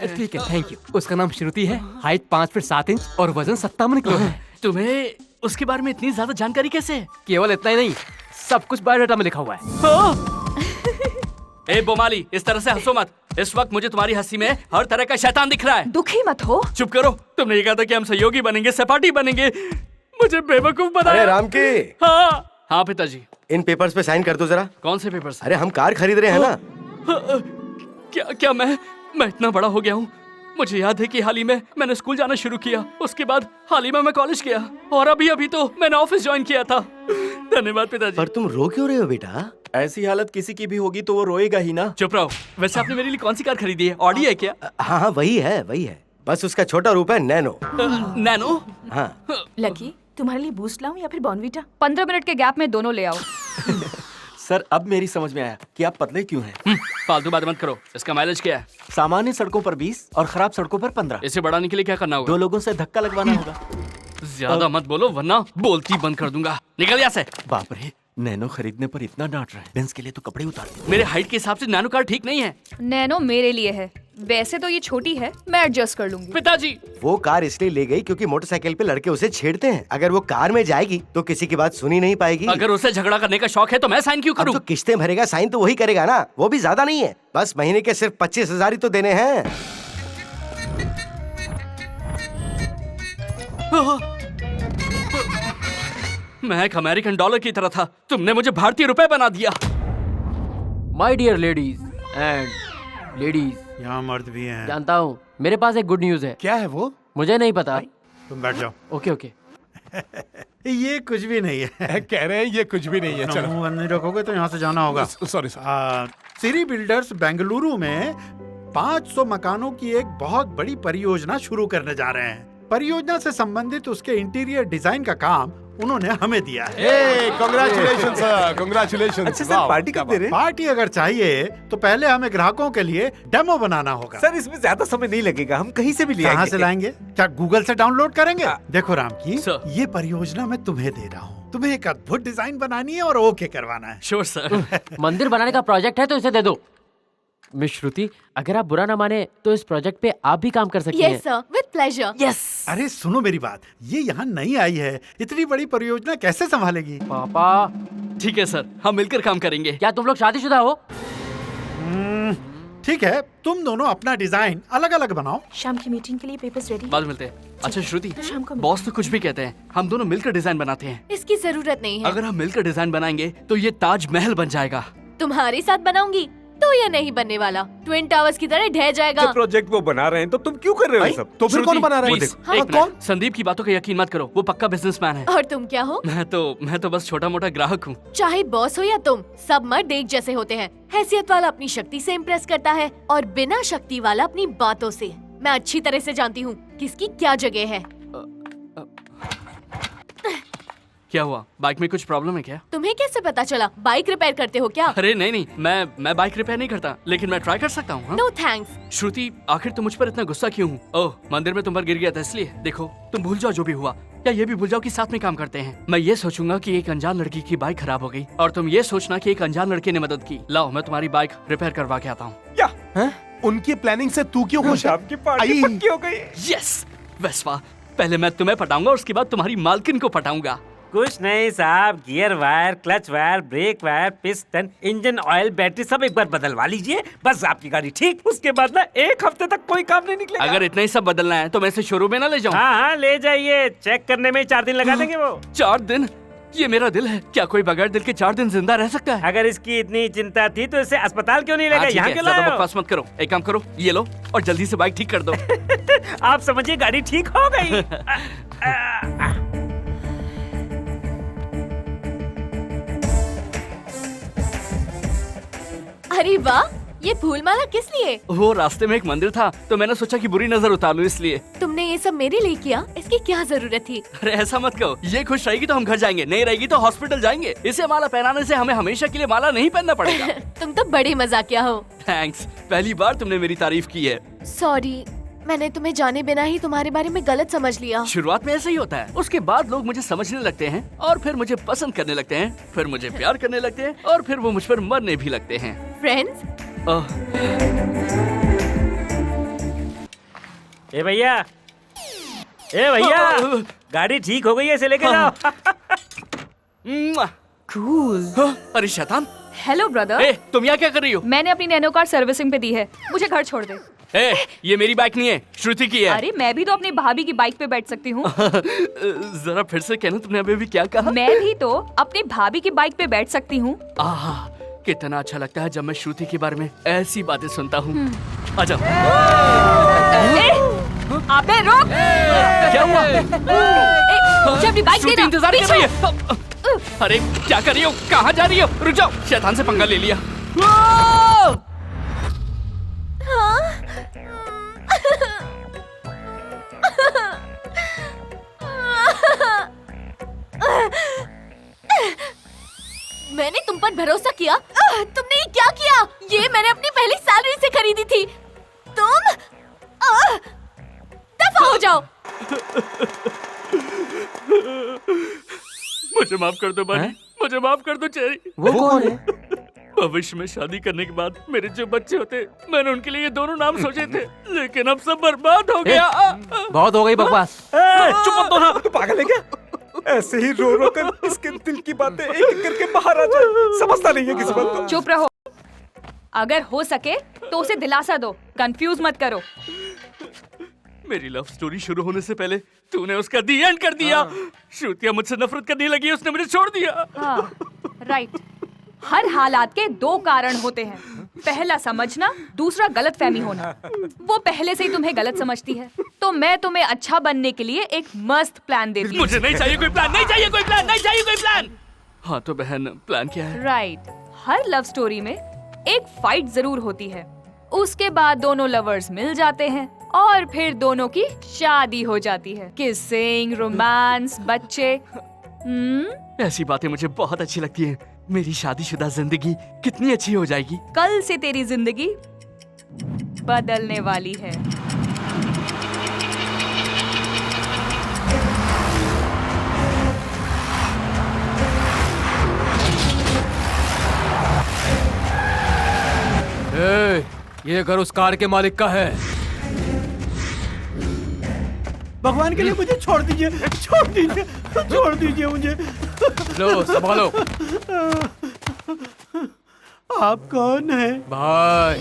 ठीक है, थैंक यू। उसका नाम श्रुति है, हाइट 5 फीट 7 इंच और वजन 57 किलो है। तुम्हें उसके बारे में इतनी ज्यादा जानकारी कैसे है? केवल इतना ही नहीं, सब कुछ बायोडाटा में लिखा हुआ है। ए बोमाली, इस तरह से हंसो मत। इस वक्त मुझे तुम्हारी हंसी में हर तरह का शैतान दिख रहा है। दुखी मत हो। चुप करो। तुमने ये कहा था कि हम सहयोगी बनेंगे, सहपाठी बनेंगे। मुझे बेवकूफ बनाया। अरे राम की। हाँ पिताजी। इन पेपर्स पे साइन कर दो जरा। कौन से पेपर्स? अरे हम कार खरीद रहे हैं ना। क्या मैं इतना बड़ा हो गया हूँ? मुझे याद है कि हाल ही में मैंने स्कूल जाना शुरू किया, उसके बाद हाल ही में मैं कॉलेज गया और अभी तो मैंने ऑफिस ज्वाइन किया था। धन्यवाद पिताजी। पर तुम रो क्यों रहे हो बेटा? ऐसी हालत किसी की भी होगी तो वो रोएगा ही ना। चुप रहो। वैसे आपने मेरे लिए कौन सी कार खरीदी है? ऑडी है क्या? हाँ वही है। बस उसका छोटा रूप है नैनो। नैनो? हाँ। लकी, तुम्हारे लिए बूस्ट लाऊं या फिर बॉर्नवीटा? 15 मिनट के गैप में दोनों ले आओ। सर अब मेरी समझ में आया कि आप पतले क्यों हैं। फालतू बात मत करो। इसका माइलेज क्या है? सामान्य सड़कों पर 20 और खराब सड़कों पर 15। इसे बढ़ाने के लिए क्या करना होगा? 2 लोगों से धक्का लगवाना होगा। ज्यादा मत बोलो वरना बोलती बंद कर दूंगा। निकल यहाँ से। बाप रे, नैनो खरीदने पर इतना डांट रहा है। बेंस के लिए तो कपड़े उतार दे। मेरे हाइट के हिसाब से नैनो कार ठीक नहीं है। नैनो मेरे लिए है। वैसे तो ये छोटी है, मैं एडजस्ट कर लूंगी। पिताजी, वो कार इसलिए ले गई क्योंकि मोटरसाइकिल पे लड़के उसे छेड़ते हैं। अगर वो कार में जाएगी तो किसी की बात सुनी नहीं पाएगी। अगर उसे झगड़ा करने का शौक है तो मैं साइन क्यों करूं? अब तो किस्तें भरेगा, साइन तो वही करेगा ना। वो भी ज्यादा नहीं है, बस महीने के सिर्फ 25,000 ही तो देने हैं। मैं एक अमेरिकन डॉलर की तरह था, तुमने मुझे भारतीय रुपए बना दिया। My dear ladies and ladies, यहाँ मर्द भी हैं। जानता हूँ। मेरे पास एक गुड न्यूज है। क्या है वो? मुझे नहीं पता। तुम बैठ जाओ। Okay okay. ये कुछ भी नहीं है। कह रहे हैं ये कुछ भी नहीं है। चलो मुंह बंद नहीं रखोगे तो यहाँ से जाना होगा। सॉरी सिरी बिल्डर्स बेंगलुरु में 500 मकानों की एक बहुत बड़ी परियोजना शुरू करने जा रहे हैं। परियोजना से संबंधित उसके इंटीरियर डिजाइन का काम उन्होंने हमें दिया है। Congratulation sir, congratulation. अच्छा सर, पार्टी कब दे रहे हैं? पार्टी अगर चाहिए तो पहले हमें ग्राहकों के लिए डेमो बनाना होगा। सर इसमें ज्यादा समय नहीं लगेगा, हम कहीं से भी ले आएंगे। कहाँ से लाएंगे? क्या गूगल से डाउनलोड करेंगे? देखो राम की, सर। ये परियोजना मैं तुम्हें दे रहा हूँ। तुम्हें एक अद्भुत डिजाइन बनानी है और ओके करवाना है। Sure sir. मंदिर बनाने का प्रोजेक्ट है तो इसे दे दो। मिस श्रुति, अगर आप बुरा ना माने तो इस प्रोजेक्ट पे आप भी काम कर सकती हैं। Yes sir, with pleasure. Yes. अरे सुनो मेरी बात, ये यहाँ नई आई है, इतनी बड़ी परियोजना कैसे संभालेगी? पापा। ठीक है सर, हम मिलकर काम करेंगे। क्या तुम लोग शादीशुदा हो? ठीक है, तुम दोनों अपना डिजाइन अलग अलग बनाओ। शाम की मीटिंग के लिए पेपर्स रेडी। बाद में मिलते हैं। अच्छा श्रुति, शाम को बॉस तो कुछ भी कहते हैं, हम दोनों मिलकर डिजाइन बनाते हैं। इसकी जरूरत नहीं है। अगर हम मिलकर डिजाइन बनाएंगे तो ये ताजमहल बन जाएगा। तुम्हारे साथ बनाऊंगी तो ये नहीं बनने वाला, ट्विन टावर्स की तरह ढह जाएगा। जो प्रोजेक्ट वो बना रहे हैं तो तुम क्यों कर रहे हो ये सब? तो फिर कौन बना रहा है? हाँ, एक मिनट, संदीप की बातों का यकीन मत करो, वो पक्का बिजनेसमैन है। और तुम क्या हो? मैं तो बस छोटा मोटा ग्राहक हूँ। चाहे बॉस हो या तुम, सब मर्द एक जैसे होते हैं। हैसियत वाला अपनी शक्ति से इम्प्रेस करता है और बिना शक्ति वाला अपनी बातों से। मैं अच्छी तरह से जानती हूँ किसकी क्या जगह है। क्या हुआ? बाइक में कुछ प्रॉब्लम है क्या? तुम्हें कैसे पता चला? बाइक रिपेयर करते हो क्या? अरे नहीं, मैं बाइक रिपेयर नहीं करता, लेकिन मैं ट्राई कर सकता हूँ। No thanks. श्रुति, आखिर तुम मुझ पर इतना गुस्सा क्यों हूँ? ओह, मंदिर में तुम पर गिर गया था इसलिए। देखो, तुम भूल जाओ जो भी हुआ, या ये भी भूल जाओ कि साथ में काम करते हैं। मैं ये सोचूंगा कि एक अनजान लड़की की बाइक खराब हो गई और तुम ये सोचना कि एक अनजान लड़के ने मदद की। लाओ, मैं तुम्हारी बाइक रिपेयर करवा के आता हूँ। उनकी प्लानिंग से तू क्यों खुश है? आपकी पार्टी पक्की हो गई। यस वेस्पा, पहले मैं तुम्हें पटाऊंगा, उसके बाद तुम्हारी मालकिन को पटाऊंगा। कुछ नहीं साहब, gear wire, clutch wire, brake wire, piston, engine oil, battery सब एक बार बदलवा लीजिए, बस आपकी गाड़ी ठीक। उसके बाद ना 1 हफ्ते तक कोई काम नहीं निकलेगा। अगर इतना ही सब बदलना है तो मैं इसे शोरूम में ना ले जाऊं? हाँ ले जाइए, चेक करने में 4 दिन लगा देंगे वो। 4 दिन? ये मेरा दिल है, क्या कोई बगैर दिल के 4 दिन जिंदा रह सकता है? अगर इसकी इतनी चिंता थी तो इसे अस्पताल क्यों नहीं लगा? यहाँ क्यों लाए हो? बकवास मत करो, एक काम करो, ये लो और जल्दी से बाइक ठीक कर दो। आप समझिए गाड़ी ठीक हो गई। अरे वाह, ये फूल माला किस लिए? वो रास्ते में एक मंदिर था तो मैंने सोचा कि बुरी नजर उतार लूं इसलिए। तुमने ये सब मेरे लिए किया? इसकी क्या जरूरत थी? अरे ऐसा मत कहो, ये खुश रहेगी तो हम घर जाएंगे, नहीं रहेगी तो हॉस्पिटल जाएंगे। इसे माला पहनाने से हमें हमेशा के लिए माला नहीं पहनना पड़ेगा। तुम तो बड़े मजाकिया हो। थैंक्स, पहली बार तुमने मेरी तारीफ की है। सॉरी, मैंने तुम्हें जाने बिना ही तुम्हारे बारे में गलत समझ लिया। शुरुआत में ऐसा ही होता है, उसके बाद लोग मुझे समझने लगते हैं और फिर मुझे पसंद करने लगते हैं, फिर मुझे प्यार करने लगते हैं और फिर वो मुझ पर मरने भी लगते हैं। फ्रेंड्स? ए भैया, गाड़ी ठीक हो गई है, इसे लेके जाओ। कूल। अरे शैतान। Hello brother. तुम यहाँ क्या कर रही हो? मैंने अपनी नैनो कार सर्विसिंग पे दी है, मुझे घर छोड़ दे। ये मेरी बाइक नहीं है, श्रुति की है। अरे मैं भी तो अपनी भाभी की बाइक पे बैठ सकती हूँ। जरा फिर से कहना, तुमने अभी भी क्या कहा? मैं भी तो अपनी भाभी की बाइक पे बैठ सकती हूँ। कितना अच्छा लगता है जब मैं श्रुति के बारे में ऐसी बातें सुनता हूँ। आजा। अबे रुक! क्या हुआ? मुझे अपनी बाइक श्रुति देना। इंतजार कर रही है। अरे क्या कर रही हो? कहाँ जा रही हो? रुक जाओ, शैतान से पंगा ले लिया। मैंने तुम पर पर भरोसा किया? तुमने ये क्या किया? ये मैंने अपनी पहली सैलरी से खरीदी थी। तुम दफा हो जाओ। मुझे माफ कर दो बानी, मुझे माफ कर दो चेरी। वो कौन है? भविष्य में शादी करने के बाद मेरे जो बच्चे होते, मैंने उनके लिए ये दोनों नाम सोचे थे, लेकिन अब सब बर्बाद हो गया। बहुत हो गई बकवास। चुप मत होना, तू पागल है क्या? ऐसे ही रो रो कर इसके दिल की बातें एक एक करके बाहर आ जाए। समझता नहीं है किसी बात को। चुप रहो। अगर हो सके तो उसे दिलासा दो, कंफ्यूज मत करो। मेरी लव स्टोरी शुरू होने से पहले तूने उसका दी एंड कर दिया। श्रुतिया मुझसे नफरत करने लगी, उसने मुझे छोड़ दिया। हाँ, राइट। हर हालात के दो कारण होते हैं, पहला समझना, दूसरा गलतफहमी होना। वो पहले से ही तुम्हें गलत समझती है, तो मैं तुम्हें अच्छा बनने के लिए एक मस्त प्लान देती हूँ। मुझे नहीं चाहिए कोई प्लान, नहीं चाहिए कोई प्लान, नहीं चाहिए कोई प्लान। हाँ तो बहन, प्लान क्या है? राइट। हर लव स्टोरी में एक फाइट जरूर होती है, उसके बाद दोनों लवर्स मिल जाते हैं और फिर दोनों की शादी हो जाती है। किसिंग, रोमांस, बच्चे। ऐसी बातें मुझे बहुत अच्छी लगती हैं। मेरी शादीशुदा जिंदगी कितनी अच्छी हो जाएगी। कल से तेरी जिंदगी बदलने वाली है। ये घर उस कार के मालिक का है। भगवान के लिए मुझे छोड़ दीजिए, छोड़ दीजिए, छोड़ दीजिए मुझे। लो संभालो। आप कौन है? भाई।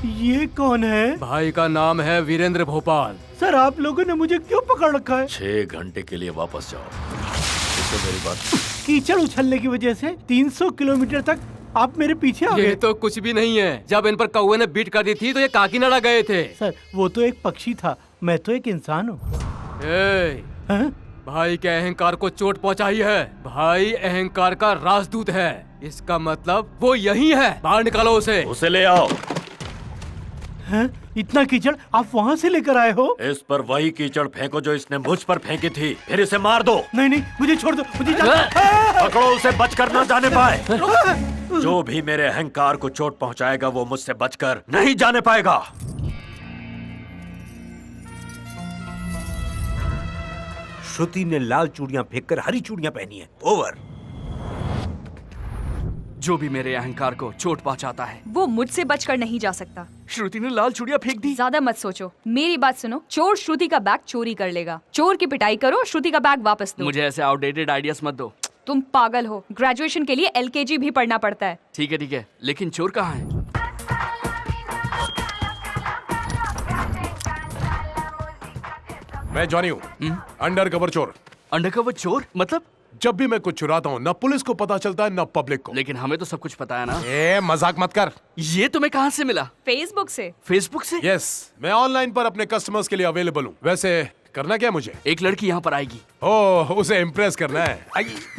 ये कौन है? भाई का नाम है वीरेंद्र भोपाल। सर आप लोगों ने मुझे क्यों पकड़ रखा है? 6 घंटे के लिए वापस जाओ। इससे मेरी बात। कीचड़ उछलने की वजह से 300 किलोमीटर तक आप मेरे पीछे आ गए। ये तो कुछ भी नहीं है। जब इन पर कौवे ने बीट कर दी थी तो ये काकीनाडा गए थे। सर वो तो एक पक्षी था, मैं तो एक इंसान हूँ। भाई के अहंकार को चोट पहुंचाई है। भाई अहंकार का राजदूत है, इसका मतलब वो यही है। बाहर निकालो उसे। उसे ले आओ। हैं? इतना कीचड़ आप वहाँ से लेकर आए हो? इस पर वही कीचड़ फेंको जो इसने मुझ पर फेंकी थी, फिर इसे मार दो। नहीं नहीं, मुझे छोड़ दो, मुझे पकड़ो उसे, बचकर न जाने पाए। जो भी मेरे अहंकार को चोट पहुंचाएगा वो मुझसे बचकर नहीं जाने पाएगा। श्रुति ने लाल चूड़ियां फेंककर हरी चूड़ियां पहनी है। ओवर। जो भी मेरे अहंकार को चोट पहुंचाता है वो मुझसे बचकर नहीं जा सकता। श्रुति ने लाल चूड़ियां फेंक दी। ज्यादा मत सोचो, मेरी बात सुनो। चोर श्रुति का बैग चोरी कर लेगा, चोर की पिटाई करो, श्रुति का बैग वापस दो। मुझे ऐसे आउटडेटेड आइडियाज मत दो। तुम पागल हो, ग्रेजुएशन के लिए LKG भी पढ़ना पड़ता है। ठीक है, लेकिन चोर कहाँ है? मैं जॉनी हूँ, अंडरकवर चोर। अंडरकवर चोर मतलब? जब भी मैं कुछ चुराता हूँ, न पुलिस को पता चलता है न पब्लिक को। लेकिन हमें तो सब कुछ पता है ना। मजाक मत कर। ये तुम्हें कहाँ से मिला? फेसबुक से। फेसबुक से? यस, मैं ऑनलाइन पर अपने कस्टमर्स के लिए अवेलेबल हूँ। वैसे करना क्या मुझे? एक लड़की यहाँ पर आएगी। ओह, उसे इम्प्रेस करना है।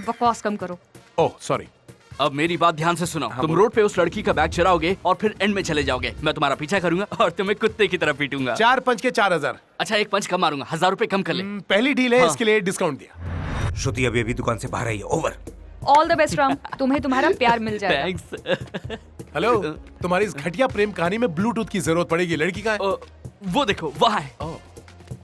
बकवास कम करो। Oh sorry. अब मेरी बात ध्यान से सुनो। तुम रोड पे उस लड़की का बैग चुराओगे और फिर एंड में चले जाओगे। मैं तुम्हारा पीछा करूंगा और तुम्हें कुत्ते की तरह पीटूंगा। 4 पंच के 4000। अच्छा, एक पंच कम मारूंगा, 1000 रुपए कम कर ले। पहली डील है, इसके लिए डिस्काउंट दिया। श्रुति अभी अभी दुकान से बाहर आई है। Over. All the best Ram, तुम्हें तुम्हारा प्यार मिल जाएगा। थैंक्स। हेलो, तुम्हारी इस घटिया प्रेम कहानी में ब्लूटूथ की जरूरत पड़ेगी। लड़की कहाँ है? वो देखो, वहाँ है।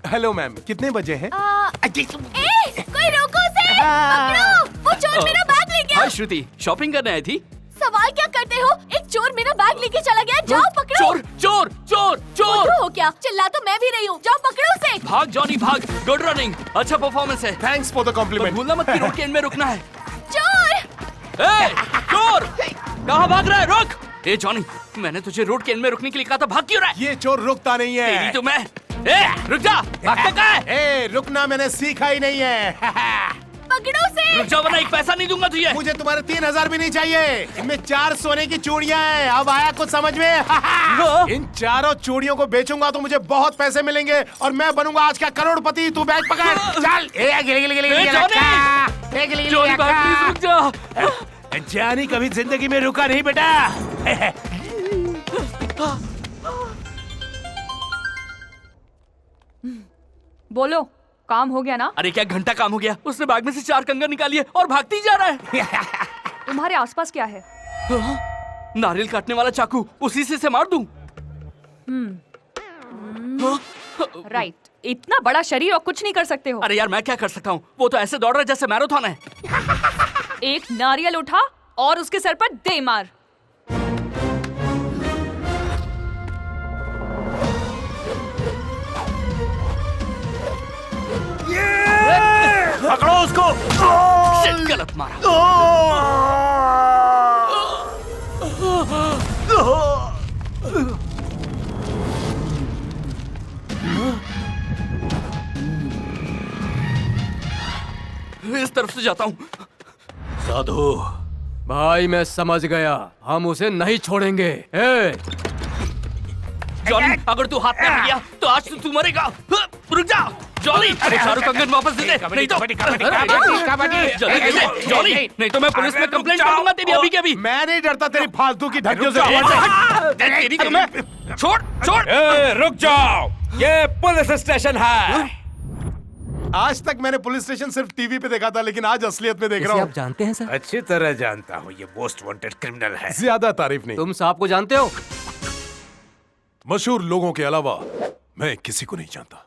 हेलो मैम, कितने बजे हैं? कोई रोको उसे! पकड़ो! वो चोर मेरा बैग ले गया। हाय श्रुति, शॉपिंग करने आई थी? सवाल क्या करते हो? एक चोर मेरा बैग लेके चला गया। जाओ पकड़ो। चोर चोर चोर चोर हो क्या? चिल्ला तो मैं भी रही हूँ। जाओ पकड़ो उसे। भाग जॉनी भाग। गुड रनिंग, अच्छा परफॉर्मेंस है। Thanks for the compliment. भूलना मत कि रोड के एंड में रुकना है। चोर! चोर कहाँ भाग रहा है? रुक। ए जॉनी, मैंने तुझे रोड के एंड में रुकने के लिए कहा था, भाग क्यों रहा है? ये चोर रुकता नहीं है। तेरी तो मैं। रुक जा, भागता कहाँ है? रुकना मैंने सीखा ही नहीं है। पकड़ो उसे। रुक जा वरना एक पैसा नहीं दूंगा तुझे। मुझे तुम्हारे 3000 भी नहीं चाहिए। इनमें 4 सोने की चूड़ियां हैं। अब आया कुछ समझ में? इन 4 चूड़ियों को बेचूंगा तो मुझे बहुत पैसे मिलेंगे और मैं बनूंगा आज का करोड़पति। तू बैग पकड़, चल। जानी कभी जिंदगी में रुका नहीं बेटा। बोलो, काम हो गया ना? अरे क्या घंटा काम हो गया? उसने बैग में से 4 कंगन निकाली है और भागती जा रहा है। तुम्हारे आसपास क्या है? नारियल काटने वाला चाकू, उसी से मार दूं? राइट, इतना बड़ा शरीर और कुछ नहीं कर सकते हो। अरे यार मैं क्या कर सकता हूँ? वो तो ऐसे दौड़ रहा है जैसे मैराथन है। एक नारियल उठा और उसके सर पर दे मार। पकड़ो उसको। शिट, गलत मारा। इस तरफ से जाता हूँ। साधु भाई मैं समझ गया, हम उसे नहीं छोड़ेंगे। जॉनी, अगर तू हाथ में आ गया तो आज तू मरेगा। रुक जा जॉनी, अरे चारों कंगन वापस दे दे, नहीं तो जॉनी, नहीं तो मैं पुलिस में कंप्लेंट कर दूंगा तेरी अभी के अभी। मैं नहीं डरता तेरी फालतू की धमकियों से। तेरी तो मैं छोड़ छोड़। रुक जाओ, ये पुलिस स्टेशन है। आज तक मैंने पुलिस स्टेशन सिर्फ टीवी पे देखा था, लेकिन आज असलियत में देख रहा हूँ। आप जानते हैं सर? अच्छी तरह जानता हूँ, ये मोस्ट वांटेड क्रिमिनल है। ज्यादा तारीफ नहीं। तुम साहब को जानते हो? मशहूर लोगों के अलावा मैं किसी को नहीं जानता।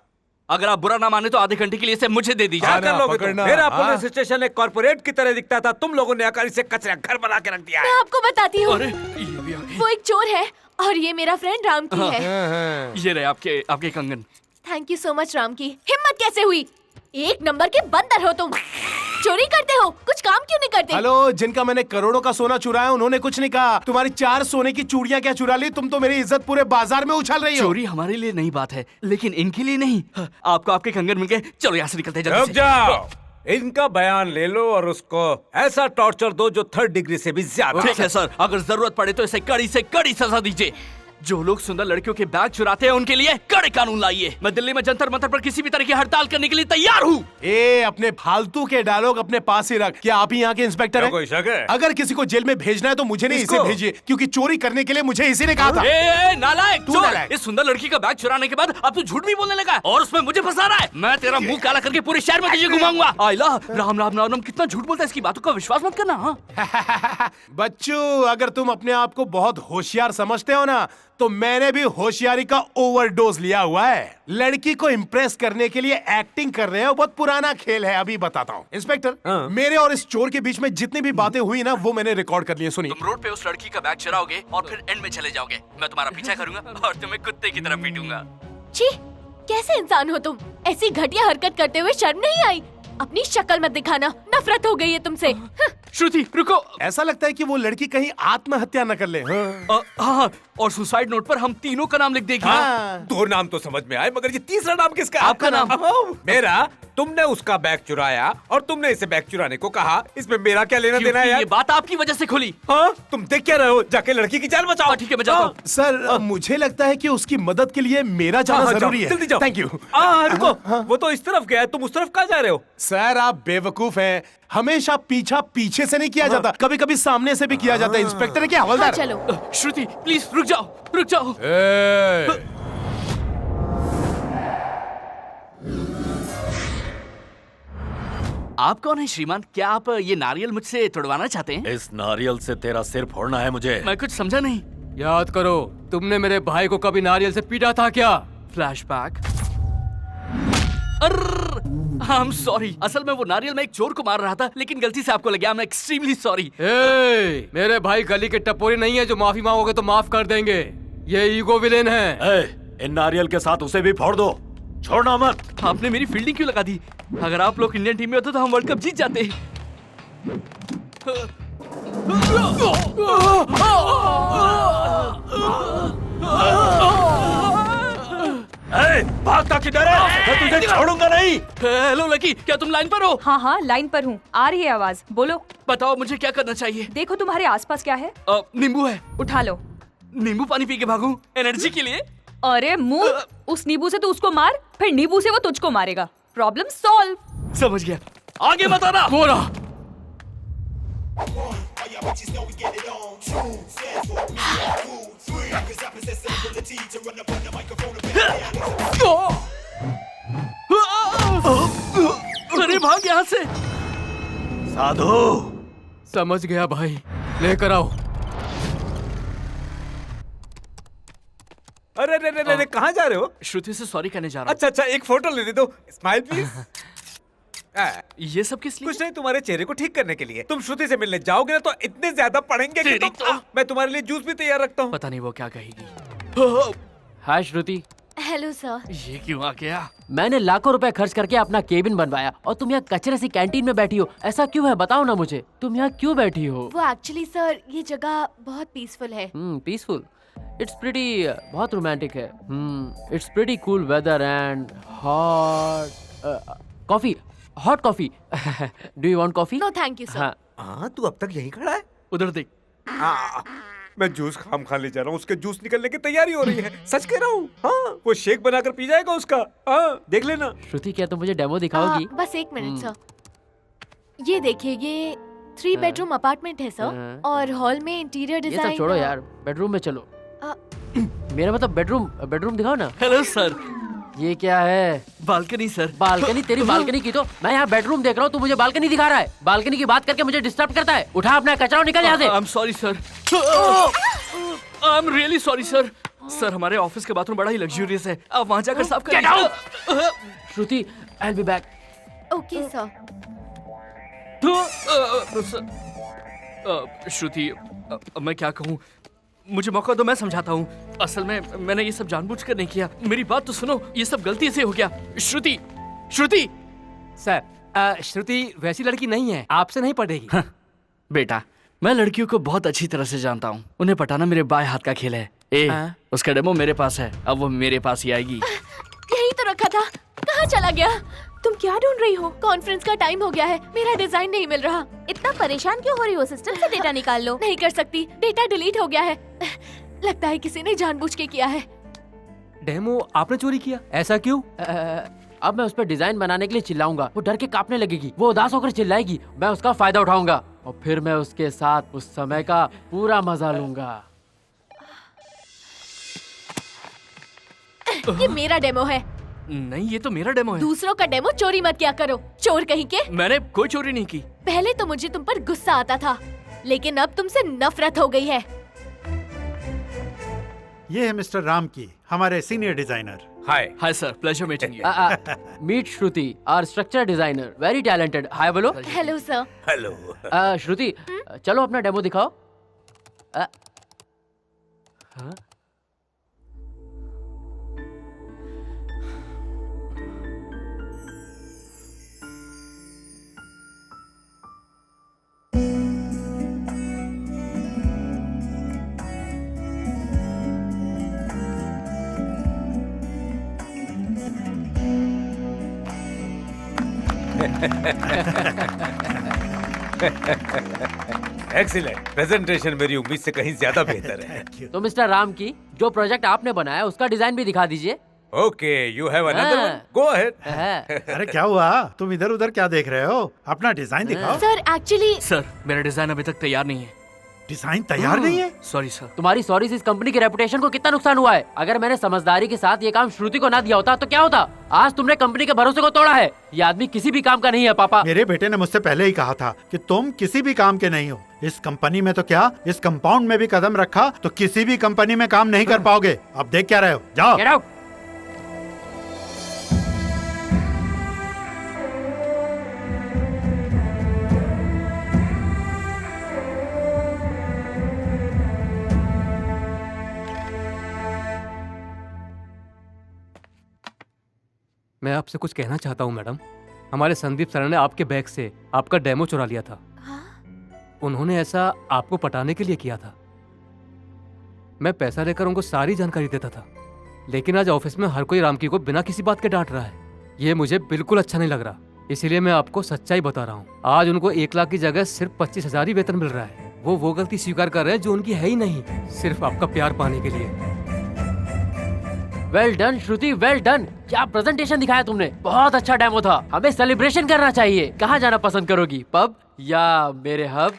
अगर आप बुरा ना माने तो आधे घंटे के लिए इसे मुझे दे दीजिए। क्या कर लोगे तुम? मेरा पुलिस स्टेशन एक कॉर्पोरेट की तरह दिखता था, तुम लोगों ने आकर इसे कचरा घर बना के रख दिया है। मैं आपको बताती हूँ, अरे ये भी आ गई। वो एक चोर है और ये मेरा फ्रेंड राम की है। ये रहे आपके कंगन। Thank you so much Ram की। हिम्मत कैसे हुई? एक नंबर के बंदर हो तुम, चोरी करते हो, कुछ काम क्यों नहीं करते? हेलो, जिनका मैंने करोड़ों का सोना चुराया उन्होंने कुछ नहीं कहा। तुम्हारी 4 सोने की चूड़ियां क्या चुरा ली? तुम तो मेरी इज्जत पूरे बाजार में उछाल रही हो। चोरी हमारे लिए नई बात है, लेकिन इनके लिए नहीं। आपको आपके कंगन मिल गए, चलो यहाँ से निकलते हैं। रुक जाओ, इनका बयान ले लो और उसको ऐसा टॉर्चर दो जो 3rd डिग्री से भी ज्यादा। ठीक है सर, अगर जरूरत पड़े तो इसे कड़ी से कड़ी सजा दीजिए। जो लोग सुंदर लड़कियों के बैग चुराते हैं उनके लिए कड़े कानून लाइए। मैं दिल्ली में जंतर मंतर पर किसी भी तरह की हड़ताल करने के लिए तैयार हूँ। अपने फालतू के डायलॉग अपने पास ही रख। क्या आप ही यहाँ के इंस्पेक्टर हैं? कोई शक है? अगर किसी को जेल में भेजना है तो मुझे नहीं, इसे भेजिए, क्योंकि चोरी करने के लिए मुझे इसी ने कहा था। नालायक, तू नालायक। इस सुंदर लड़की का बैग चुराने के बाद अब तू झूठ भी बोलने लगा और उसमें मुझे फंसा रहा है। मैं तेरा मुंह काला करके पूरे शहर में तुझे घुमाऊंगा। आइला, राम राम राम, कितना झूठ बोलता है, इसकी बातों का विश्वास मत करना। बच्चू, अगर तुम अपने आप को बहुत होशियार समझते हो ना, तो मैंने भी होशियारी का ओवरडोज लिया हुआ है। लड़की को इम्प्रेस करने के लिए एक्टिंग कर रहे हैं, बहुत पुराना खेल है। अभी बताता हूँ इंस्पेक्टर, मेरे और इस चोर के बीच में जितनी भी बातें हुई ना, वो मैंने रिकॉर्ड कर ली। सुनिए। तुम रोड पे उस लड़की का बैग चुराओगे और फिर एंड में चले जाओगे। मैं तुम्हारा पीछा करूंगा और तुम्हें कुत्ते की तरह पीटूंगा। छी, कैसे इंसान हो तुम? ऐसी घटिया हरकत करते हुए शर्म नहीं आई? अपनी शक्ल मत दिखाना, नफरत हो गई है तुमसे। श्रुति रुको, ऐसा लगता है कि वो लड़की कहीं आत्महत्या न कर ले। हाँ, और सुसाइड नोट पर हम तीनों का नाम लिख देंगे। दो नाम तो समझ में आए, मगर ये तीसरा नाम किसका? आपका नाम। मेरा। तुमने उसका बैग चुराया और तुमने इसे बैग चुराने को कहा, इसमें मेरा क्या लेना देना है यार? ये बात आपकी वजह से खुली। हाँ, तुम देख क्या रहे हो? जाके लड़की की जान बचाओ। ठीक है, मैं जाता हूँ। सर, मुझे लगता है कि उसकी मदद के लिए मेरा जाना जरूरी है। जल्दी जाओ। Thank you. रुको, वो तो इस तरफ गया है, तुम उस तरफ कहाँ जा रहे हो? सर, आप बेवकूफ हैं। हमेशा पीछा पीछे से नहीं किया जाता, कभी कभी सामने से भी किया जाता है। इंस्पेक्टर है क्या हवलदार? चलो। श्रुति प्लीज रुक जाओ, रुक जाओ। आप कौन है श्रीमान? क्या आप ये नारियल मुझसे तोड़वाना चाहते हैं? इस नारियल से तेरा सिर फोड़ना है मुझे। मैं कुछ समझा नहीं। याद करो, तुमने मेरे भाई को कभी नारियल से पीटा था क्या? फ्लैशबैक। आई एम सॉरी, असल में वो नारियल में एक चोर को मार रहा था, लेकिन गलती से आपको लग गया। I am extremely sorry. मेरे भाई गली के टपोरी नहीं है जो माफी मांगोगे तो माफ कर देंगे। ये ईगो विलेन है। इन नारियल के साथ उसे भी फोड़ दो, छोड़ना मत। आपने मेरी फील्डिंग क्यों लगा दी? अगर आप लोग इंडियन टीम में होते तो हम वर्ल्ड कप जीत जाते। भागता किधर है? मैं तुझे छोड़ूंगा नहीं। हेलो लकी, क्या तुम लाइन पर हो? हाँ हाँ, लाइन पर हूँ। आ रही है आवाज, बोलो। बताओ मुझे क्या करना चाहिए? देखो तुम्हारे आसपास क्या है। नींबू है। उठा लो। नींबू पानी पी के भागूं एनर्जी के लिए? अरे मुंह, उस नींबू से तू उसको मार, फिर नींबू से वो तुझको मारेगा। Problem solve. समझ गया, आगे बताना। बोला। अरे भाग यहाँ से। साधु समझ गया भाई, लेकर आओ। अरे रे रे रे, कहाँ जा रहे हो? श्रुति से सॉरी कहने जा रहा हूँ। अच्छा अच्छा, एक फोटो लेने दो। Smile please. ये सब किस लिए? कुछ नहीं, तुम्हारे चेहरे को ठीक करने के लिए। तुम श्रुति से मिलने जाओगे ना तो इतने ज्यादा पढ़ेंगे कि मैं तुम्हारे लिए जूस भी तैयार रखता हूँ। पता नहीं वो क्या कहेगी। हाय श्रुति। Hello sir. ये क्यों आ गया? मैंने लाखों रुपए खर्च करके अपना केबिन बनवाया और तुम यहाँ कचरे सी कैंटीन में बैठी हो। ऐसा क्यों है, बताओ ना मुझे। तुम यहाँ क्यों बैठी हो? वो एक्चुअली सर, ये जगह बहुत पीसफुल है। पीसफुल, इट्स प्रीटी, बहुत रोमांटिक है। It's pretty cool weather and hot coffee. Hot coffee. Do you want coffee? No thank you sir. हाँ, तू अब तक यहीं खड़ा है? उधर देख। मैं जूस खाम खा ले जा रहा हूँ, उसके जूस निकलने की तैयारी हो रही है। सच कह रहा हूँ। हाँ, वो शेक बनाकर पी जाएगा उसका। हाँ, देख लेना। श्रुति, क्या तुम मुझे डेमो दिखाओगी? बस एक मिनट सर। ये देखिए, ये 3 बेडरूम अपार्टमेंट है सर, और हॉल में इंटीरियर डिजाइन। ये सब छोड़ो यार, बेडरूम में चलो। मेरा मतलब बेडरूम दिखाओ ना। Hello sir. ये क्या है? Balcony sir. बालकनी? तेरी बालकनी की तो मैं यहाँ बेडरूम देख रहा हूँ, तू मुझे बालकनी दिखा रहा है। बालकनी की बात करके मुझे डिस्टर्ब करता है। उठा अपना कचरा और निकल यहाँ से। I am sorry sir. I am really sorry sir. Sir, हमारे ऑफिस के बाथरूम बड़ा ही लग्जूरियस है, आप वहाँ जाकर साफ कर। Get out. Shruti, I will be back. Okay sir. Shruti, मैं क्या कहूँ, मुझे मौका दो, मैं समझाता हूँ। असल में मैंने ये सब जानबूझकर नहीं किया। मेरी बात तो सुनो, ये सब गलती से हो गया। श्रुति, श्रुति। सर, श्रुति वैसी लड़की नहीं है, आपसे नहीं पढ़ेगी। हाँ, बेटा, मैं लड़कियों को बहुत अच्छी तरह से जानता हूँ। उन्हें पटाना मेरे बाएं हाथ का खेल है। उसका डेमो मेरे पास है, अब वो मेरे पास ही आएगी। यही तो रखा था, कहाँ चला गया? तुम क्या ढूंढ रही हो? कॉन्फ्रेंस का टाइम हो गया है, मेरा डिजाइन नहीं मिल रहा। इतना परेशान क्यों हो रही हो? सिस्टम से डेटा निकाल लो। नहीं कर सकती, डेटा डिलीट हो गया है। लगता है किसी ने जानबूझ के किया है। डेमो आपने चोरी किया? ऐसा क्यों? अब मैं उस पर डिजाइन बनाने के लिए चिल्लाऊंगा, वो डर के कांपने लगेगी, वो उदास होकर चिल्लाएगी, मैं उसका फायदा उठाऊंगा और फिर मैं उसके साथ उस समय का पूरा मजा लूंगा। ये मेरा डेमो है। नहीं, ये तो मेरा डेमो है। दूसरों का डेमो चोरी मत किया करो, चोर कहीं के। मैंने कोई चोरी नहीं की। पहले तो मुझे तुम पर गुस्सा आता था, लेकिन अब तुमसे नफरत हो गई है। ये है मिस्टर राम की, हमारे senior designer. Hi sir, pleasure meeting you. Meet Shruti, our structure designer, very talented. Hi बोलो। Hello sir. हेलो। श्रुति, चलो अपना डेमो दिखाओ। एक्सीलेंट प्रेजेंटेशन, मेरी उम्मीद से कहीं ज्यादा बेहतर है। तो मिस्टर राम की, जो प्रोजेक्ट आपने बनाया उसका डिजाइन भी दिखा दीजिए। Okay, you have another one, go ahead. अरे क्या हुआ, तुम इधर उधर क्या देख रहे हो? अपना डिजाइन दिखाओ। सर एक्चुअली सर, मेरा डिजाइन अभी तक तैयार नहीं है। डिजाइन तैयार नहीं है? Sorry sir. तुम्हारी सॉरी से इस कंपनी की रेपुटेशन को कितना नुकसान हुआ है। अगर मैंने समझदारी के साथ ये काम श्रुति को ना दिया होता तो क्या होता? आज तुमने कंपनी के भरोसे को तोड़ा है। ये आदमी किसी भी काम का नहीं है पापा। मेरे बेटे ने मुझसे पहले ही कहा था कि तुम किसी भी काम के नहीं हो। इस कंपनी में तो क्या, इस कंपाउंड में भी कदम रखा तो किसी भी कंपनी में काम नहीं कर पाओगे। अब देख क्या रहे हो, जाओ। Get out. मैं आपसे कुछ कहना चाहता हूँ मैडम। हमारे संदीप सर ने आपके बैग से आपका डेमो चुरा लिया था। उन्होंने ऐसा आपको पटाने के लिए किया था। मैं पैसा लेकर उनको सारी जानकारी देता था, लेकिन आज ऑफिस में हर कोई रामकी को बिना किसी बात के डांट रहा है। ये मुझे बिल्कुल अच्छा नहीं लग रहा, इसीलिए मैं आपको सच्चाई बता रहा हूँ। आज उनको 1 लाख की जगह सिर्फ 25,000 ही वेतन मिल रहा है। वो गलती स्वीकार कर रहे हैं जो उनकी है ही नहीं, सिर्फ आपका प्यार पाने के लिए। वेल डन श्रुति, वेल डन। क्या प्रेजेंटेशन दिखाया तुमने, बहुत अच्छा डेमो था। हमें सेलिब्रेशन करना चाहिए। कहाँ जाना पसंद करोगी, पब या मेरे हब?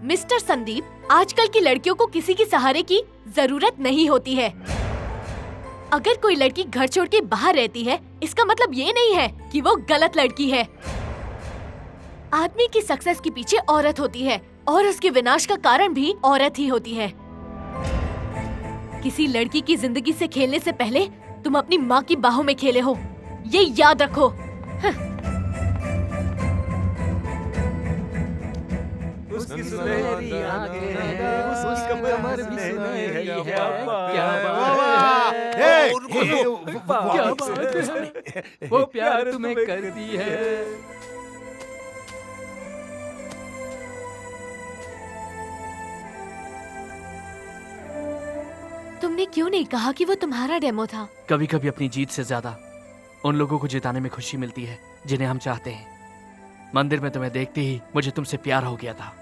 मिस्टर संदीप, आजकल की लड़कियों को किसी के सहारे की जरूरत नहीं होती है। अगर कोई लड़की घर छोड़ के बाहर रहती है, इसका मतलब ये नहीं है कि वो गलत लड़की है। आदमी की सक्सेस के पीछे औरत होती है और उसके विनाश का कारण भी औरत ही होती है। किसी लड़की की जिंदगी से खेलने से पहले तुम अपनी माँ की बाहों में खेले हो, ये याद रखो। उसकी सुनहरी आंखें हैं, उसकी कमर भी सुनहरी है, क्या बात है, वो प्यार तुम्हें करती है। तुमने क्यों नहीं कहा कि वो तुम्हारा डेमो था? कभी कभी अपनी जीत से ज्यादा उन लोगों को जिताने में खुशी मिलती है जिन्हें हम चाहते हैं। मंदिर में तुम्हें देखते ही मुझे तुमसे प्यार हो गया था।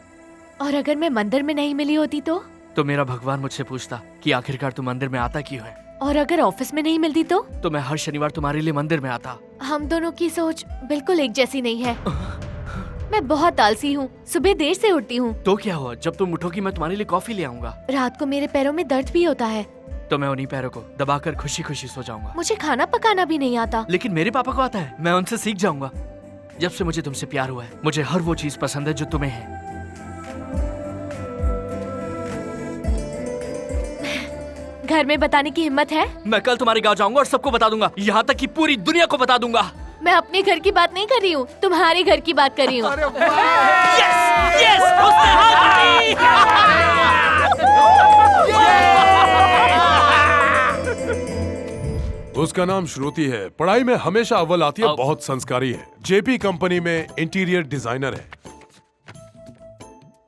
और अगर मैं मंदिर में नहीं मिली होती तो मेरा भगवान मुझसे पूछता कि आखिरकार तुम मंदिर में आता क्यों है। और अगर ऑफिस में नहीं मिलती तो मैं हर शनिवार तुम्हारे लिए मंदिर में आता। हम दोनों की सोच बिल्कुल एक जैसी नहीं है। मैं बहुत आलसी हूँ, सुबह देर से उठती हूँ। तो क्या हुआ, जब तुम उठोगी मैं तुम्हारे लिए कॉफी ले आऊंगा। रात को मेरे पैरों में दर्द भी होता है तो मैं उन्हीं पैरों को दबाकर खुशी खुशी सो जाऊंगा। मुझे खाना पकाना भी नहीं आता। लेकिन मेरे पापा को आता है, मैं उनसे सीख जाऊंगा। जब से मुझे तुमसे प्यार हुआ है, मुझे हर वो चीज पसंद है जो तुम्हें है। घर में बताने की हिम्मत है? मैं कल तुम्हारे गाँव जाऊंगा और सबको बता दूंगा, यहाँ तक कि पूरी दुनिया को बता दूंगा। मैं अपने घर की बात नहीं कर रही हूँ, तुम्हारे घर की बात कर रही हूँ। उसका नाम श्रुति है, पढ़ाई में हमेशा अव्वल आती है, बहुत संस्कारी है। जेपी कंपनी में इंटीरियर डिजाइनर है।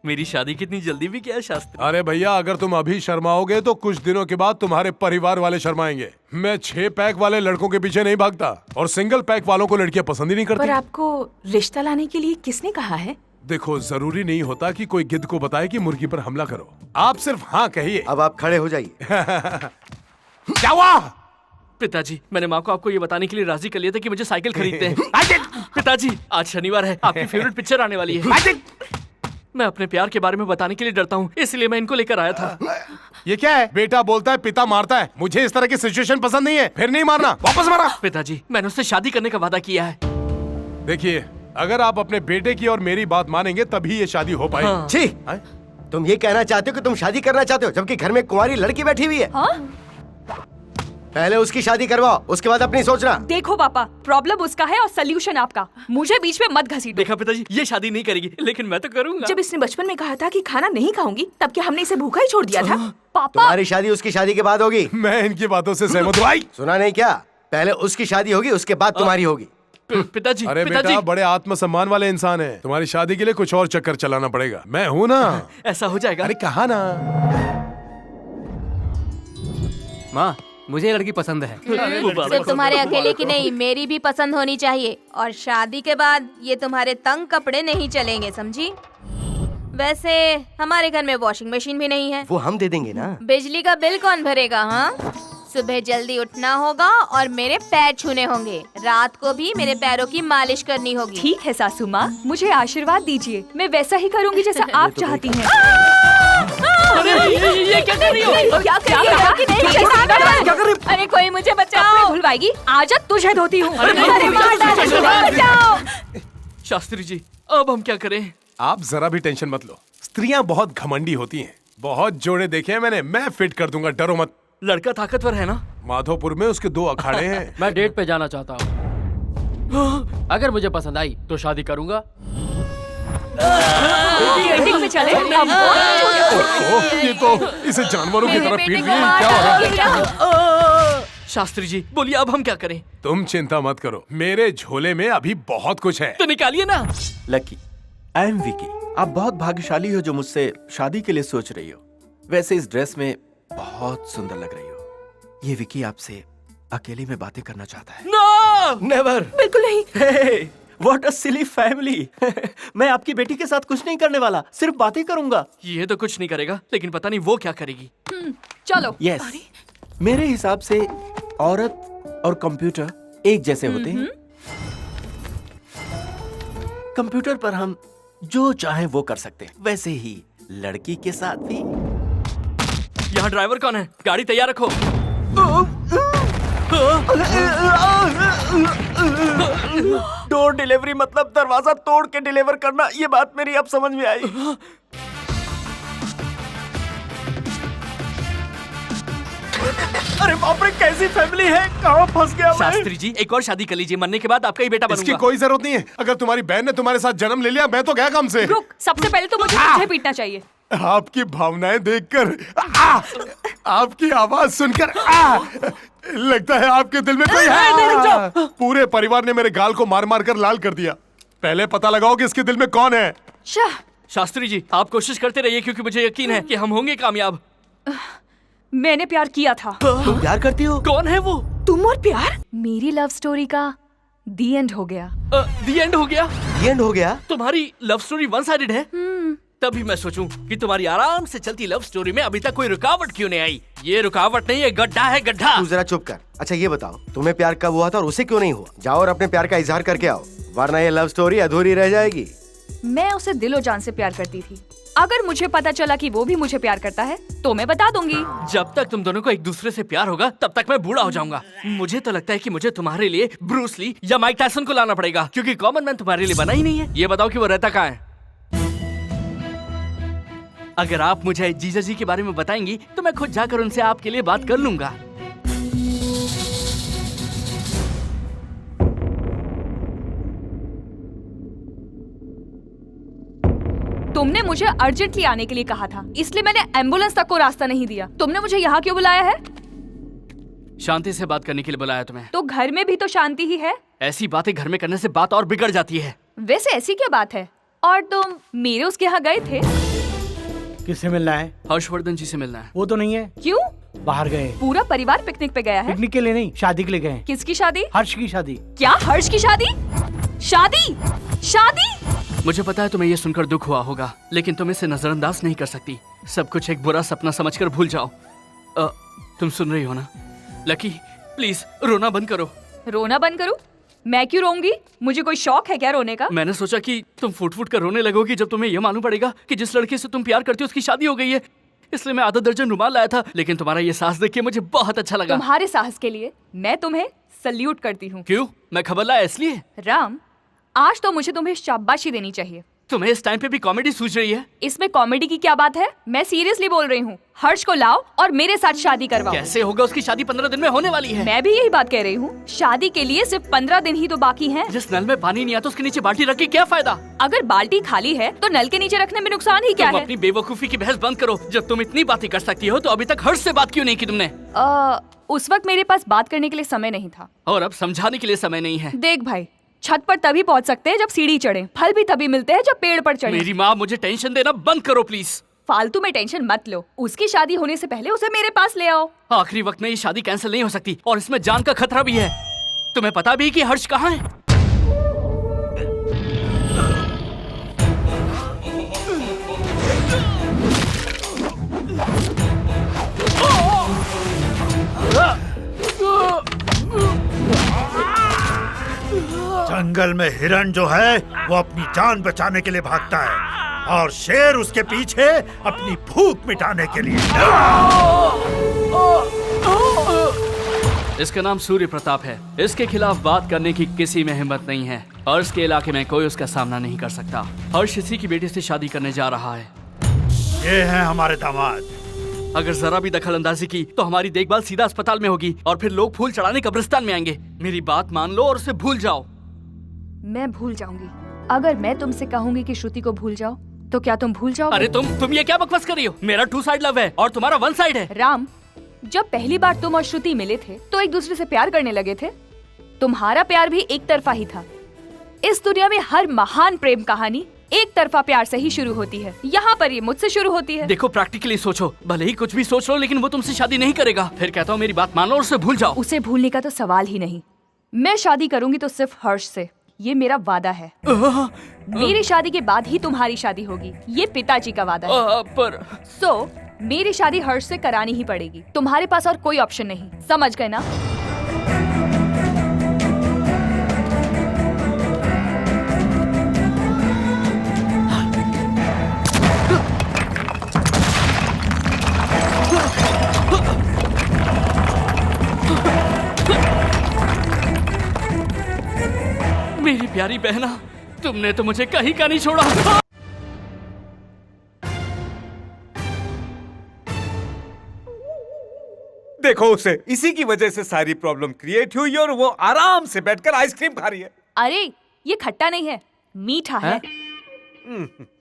मेरी शादी कितनी जल्दी भी क्या है शास्त्री? अरे भैया, अगर तुम अभी शर्माओगे तो कुछ दिनों के बाद तुम्हारे परिवार वाले शर्माएंगे। मैं 6 पैक वाले लड़कों के पीछे नहीं भागता और सिंगल पैक वालों को लड़कियां पसंद ही नहीं करती। पर आपको रिश्ता लाने के लिए किसने कहा है? देखो, जरूरी नहीं होता कि कोई गिद्ध को बताए कि मुर्गी पर हमला करो। आप सिर्फ हाँ कहिए। अब आप खड़े हो जाइए। क्या हुआ? पिताजी, मैंने माँ को आपको ये बताने के लिए राजी कर लिया था कि मुझे साइकिल खरीदते हैं। पिताजी, आज शनिवार है, आपकी फेवरेट पिक्चर आने वाली है। मैं अपने प्यार के बारे में बताने के लिए डरता हूँ, इसलिए मैं इनको लेकर आया था। ये क्या है? बेटा बोलता है, पिता मारता है। मुझे इस तरह की सिचुएशन पसंद नहीं है। फिर नहीं मारना, वापस मारा। पिताजी, मैंने उससे शादी करने का वादा किया है। देखिए, अगर आप अपने बेटे की और मेरी बात मानेंगे तभी ये शादी हो पाएगी। हाँ। छी, तुम ये कहना चाहते हो कि तुम शादी करना चाहते हो जबकि घर में कुंवारी लड़की बैठी हुई है? हाँ? पहले उसकी शादी करवाओ, उसके बाद अपनी सोचना। देखो पापा, प्रॉब्लम उसका है और सल्यूशन आपका। मुझे बीच में मत घसीटो। देखा पिताजी, ये शादी नहीं करेगी, लेकिन मैं तो करूंगा। जब इसने बचपन में कहा था कि खाना नहीं खाऊंगी, तब क्या हमने इसे भूखा ही छोड़ दिया था? पापा, तुम्हारी शादी उसकी शादी के बाद होगी। मैं इनकी बातों से सहमत हूँ। सुना नहीं क्या? पहले उसकी शादी होगी, उसके बाद तुम्हारी होगी। पिताजी, अरे बेटा, बड़े आत्मसम्मान वाले इंसान हैं। तुम्हारी शादी के लिए कुछ और चक्कर चलाना पड़ेगा। मैं हूँ ना। ऐसा हो जाएगा। अरे कहा ना। माँ, मुझे ये लड़की पसंद है। सिर्फ तुम्हारे अकेले की नहीं, मेरी भी पसंद होनी चाहिए। और शादी के बाद ये तुम्हारे तंग कपड़े नहीं चलेंगे, समझी? वैसे हमारे घर में वॉशिंग मशीन भी नहीं है। वो हम दे देंगे ना। बिजली का बिल कौन भरेगा? हाँ, सुबह जल्दी उठना होगा और मेरे पैर छूने होंगे। रात को भी मेरे पैरों की मालिश करनी होगी। ठीक है सासू माँ, मुझे आशीर्वाद दीजिए। मैं वैसा ही करूँगी जैसा आप चाहती हैं। ये क्या कर रही हो? क्या कर रही हो? अरे कोई मुझे बचाओ। भुलवाएगी, आजा तुझे धोती हूँ। शास्त्री जी, अब हम क्या करें? आप जरा भी टेंशन मत लो। स्त्रियां बहुत घमंडी होती हैं। बहुत जोड़े देखे हैं मैंने। मैं फिट कर दूंगा, डरो मत। लड़का ताकतवर है ना? माधोपुर में उसके 2 अखाड़े हैं। मैं डेट पे जाना चाहता हूँ। अगर मुझे पसंद आई तो शादी करूंगा। में चले। ये तो इसे जानवरों की तरह पीट रही है। क्या हो रहा है? शास्त्री जी, बोलिए अब हम क्या करें? तुम चिंता मत करो, मेरे झोले में अभी बहुत कुछ है। तो निकालिए ना। Lucky, I am Vicky. आप बहुत भाग्यशाली हो जो मुझसे शादी के लिए सोच रही हो। वैसे इस ड्रेस में बहुत सुंदर लग रही हो। ये विकी आपसे अकेले में बातें करना चाहता है। नो! नेवर। बिल्कुल नहीं। Hey, what a silly family। मैं आपकी बेटी के साथ कुछ नहीं करने वाला, सिर्फ बातें करूंगा। ये तो कुछ नहीं करेगा, लेकिन पता नहीं वो क्या करेगी। चलो। यस, मेरे हिसाब से औरत और कंप्यूटर एक जैसे होते हैं। कंप्यूटर पर हम जो चाहें वो कर सकते हैं, वैसे ही लड़की के साथ भी। यहाँ ड्राइवर कौन है? गाड़ी तैयार रखो। डोर डिलीवरी मतलब दरवाजा तोड़ के डिलीवर करना, ये बात मेरी अब समझ में आई। अरे बाप रे, कैसी फैमिली है, कहाँ फंस गया मैं? शास्त्री जी, एक और शादी कर लीजिए, मरने के बाद आपका ही बेटा बनूंगा। इसकी कोई जरूरत नहीं है। अगर तुम्हारी बहन ने तुम्हारे साथ जन्म ले लिया, मैं तो गया काम से। रुक, सबसे पहले तो मुझे तुझे पीटना चाहिए। आपकी भावनाएं देखकर, आपकी आवाज सुनकर लगता है आपके दिल में कोई है। पूरे परिवार ने मेरे गाल को मार मार कर लाल कर दिया। पहले पता लगाओ कि इसके दिल में कौन है। शास्त्री जी, आप कोशिश करते रहिए, क्योंकि मुझे यकीन है कि हम होंगे कामयाब। मैंने प्यार किया था। तुम प्यार करती हो? कौन है वो? तुम और प्यार? मेरी लव स्टोरी का दी एंड हो गया। दी एंड हो गया? दी एंड हो गया? तुम्हारी लव स्टोरी वन साइडेड है? तभी मैं सोचूं कि तुम्हारी आराम से चलती लव स्टोरी में अभी तक कोई रुकावट क्यों नहीं आई। ये रुकावट नहीं है, गड्ढा है, गड्ढा। तू जरा चुप कर। अच्छा ये बताओ, तुम्हें प्यार कब हुआ था और उसे क्यों नहीं हुआ? जाओ और अपने प्यार का इजहार करके आओ, वरना ये लव स्टोरी अधूरी रह जाएगी। मैं उसे दिलो जान से प्यार करती थी। अगर मुझे पता चला कि वो भी मुझे प्यार करता है तो मैं बता दूंगी। जब तक तुम दोनों को एक दूसरे से प्यार होगा तब तक मैं बूढ़ा हो जाऊंगा। मुझे तो लगता है कि मुझे तुम्हारे लिए ब्रूस ली या माइक टायसन को लाना पड़ेगा, क्योंकि कॉमन मैन तुम्हारे लिए बना ही नहीं है। ये बताओ कि वो रहता कहाँ है? अगर आप मुझे जीजा जी के बारे में बताएंगी तो मैं खुद जाकर उनसे आपके लिए बात कर लूंगा। तुमने मुझे अर्जेंटली आने के लिए कहा था, इसलिए मैंने एम्बुलेंस तक को रास्ता नहीं दिया। तुमने मुझे यहाँ क्यों बुलाया है? शांति से बात करने के लिए बुलाया तुम्हें। तो घर में भी तो शांति ही है। ऐसी बातें घर में करने से बात और बिगड़ जाती है। वैसे ऐसी क्या बात है? और तुम मेरे उसके यहाँ गए थे? किससे मिलना है? हर्षवर्धन जी से मिलना है। वो तो नहीं है। क्यों? बाहर गए। पूरा परिवार पिकनिक पे गया है। पिकनिक के लिए नहीं, शादी के लिए गए। किसकी शादी? हर्ष की शादी। क्या हर्ष की शादी? शादी? शादी? मुझे पता है तुम्हें ये सुनकर दुख हुआ होगा, लेकिन तुम इसे नजरअंदाज नहीं कर सकती। सब कुछ एक बुरा सपना समझकर भूल जाओ। तुम सुन रही हो ना? लकी प्लीज रोना बंद करो। रोना बंद करूं? मैं क्यों रोऊंगी? मुझे कोई शौक है क्या रोने का? मैंने सोचा कि तुम फुट फुट कर रोने लगोगी जब तुम्हें यह मालूम पड़ेगा कि जिस लड़के से तुम प्यार करती हो उसकी शादी हो गई है। इसलिए मैं आधा दर्जन रुमाल लाया था, लेकिन तुम्हारा ये साहस देख के मुझे बहुत अच्छा लगा। तुम्हारे साहस के लिए मैं तुम्हें सल्यूट करती हूँ। क्यों? मैं खबर लाया इसलिए? राम, आज तो मुझे तुम्हें शाबाशी देनी चाहिए। तुम्हें इस टाइम पे भी कॉमेडी सूझ रही है? इसमें कॉमेडी की क्या बात है? मैं सीरियसली बोल रही हूँ। हर्ष को लाओ और मेरे साथ शादी करवाओ। कैसे होगा? उसकी शादी 15 दिन में होने वाली है। मैं भी यही बात कह रही हूँ। शादी के लिए सिर्फ 15 दिन ही तो बाकी हैं। जिस नल में पानी नहीं आता उसके नीचे बाल्टी रख के क्या फायदा? अगर बाल्टी खाली है तो नल के नीचे रखने में नुकसान ही क्या है? तुम अपनी बेवकूफी की बहस बंद करो। जब तुम इतनी बातें कर सकती हो तो अभी तक हर्ष से बात क्यों नहीं की तुमने? उस वक्त मेरे पास बात करने के लिए समय नहीं था, और अब समझाने के लिए समय नहीं है। देख भाई, छत पर तभी पहुंच सकते हैं जब सीढ़ी चढ़े, फल भी तभी मिलते हैं जब पेड़ पर चढ़े। मेरी माँ, मुझे टेंशन देना बंद करो प्लीज। फालतू में टेंशन मत लो। उसकी शादी होने से पहले उसे मेरे पास ले आओ। आखिरी वक्त में ये शादी कैंसिल नहीं हो सकती, और इसमें जान का खतरा भी है। तुम्हें पता भी कि हर्ष कहाँ है? जंगल में हिरण जो है वो अपनी जान बचाने के लिए भागता है, और शेर उसके पीछे अपनी भूख मिटाने के लिए। इसका नाम सूर्य प्रताप है। इसके खिलाफ बात करने की किसी में हिम्मत नहीं है। हर्ष के इलाके में कोई उसका सामना नहीं कर सकता। हर्ष इसी की बेटी से शादी करने जा रहा है। ये हैं हमारे दामाद। अगर जरा भी दखल अंदाजी की तो हमारी देखभाल सीधा अस्पताल में होगी, और फिर लोग फूल चढ़ाने कब्रिस्तान में आएंगे। मेरी बात मान लो और उसे भूल जाओ। मैं भूल जाऊंगी। अगर मैं तुमसे कहूंगी कि श्रुति को भूल जाओ तो क्या तुम भूल जाओगे? अरे तुम ये क्या बकवास कर रही हो? मेरा 2 साइड लव है और तुम्हारा 1 साइड है। राम, जब पहली बार तुम और श्रुति मिले थे तो एक दूसरे से प्यार करने लगे थे। तुम्हारा प्यार भी एक तरफा ही था। इस दुनिया में हर महान प्रेम कहानी एक तरफा प्यार से ही शुरू होती है। यहाँ पर ये मुझसे शुरू होती है। देखो, प्रैक्टिकली सोचो, भले ही कुछ भी सोच लो, लेकिन वो तुमसे शादी नहीं करेगा। फिर कहता हूँ मेरी बात मान लो और उसे भूल जाओ। उसे भूलने का तो सवाल ही नहीं। मैं शादी करूंगी तो सिर्फ हर्ष से, ये मेरा वादा है। मेरी शादी के बाद ही तुम्हारी शादी होगी, ये पिताजी का वादा है। पर मेरी शादी हर्ष से करानी ही पड़ेगी। तुम्हारे पास और कोई ऑप्शन नहीं, समझ गए ना? मेरी प्यारी बहना, तुमने तो मुझे कहीं का नहीं छोड़ा। देखो उसे, इसी की वजह से सारी प्रॉब्लम क्रिएट हुई और वो आराम से बैठकर आइसक्रीम खा रही है। अरे ये खट्टा नहीं है, मीठा है।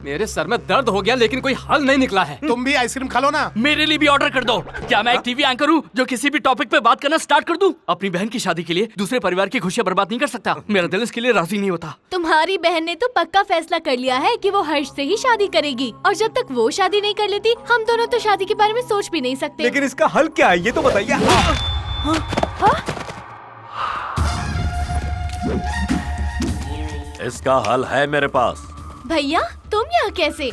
मेरे सर में दर्द हो गया लेकिन कोई हल नहीं निकला है। तुम भी आइसक्रीम खा लो ना। मेरे लिए भी ऑर्डर कर दो। क्या मैं एक टीवी एंकर हूँ जो किसी भी टॉपिक पे बात करना स्टार्ट कर दूं? अपनी बहन की शादी के लिए दूसरे परिवार की खुशियाँ बर्बाद नहीं कर सकता। मेरा दिल इसके लिए राजी नहीं होता। तुम्हारी बहन ने तो पक्का फैसला कर लिया है कि वो हर्ष से ही शादी करेगी, और जब तक वो शादी नहीं कर लेती हम दोनों तो शादी के बारे में सोच भी नहीं सकते। लेकिन इसका हल क्या है ये तो बताइए। इसका हल है मेरे पास। भैया तुम यहाँ कैसे?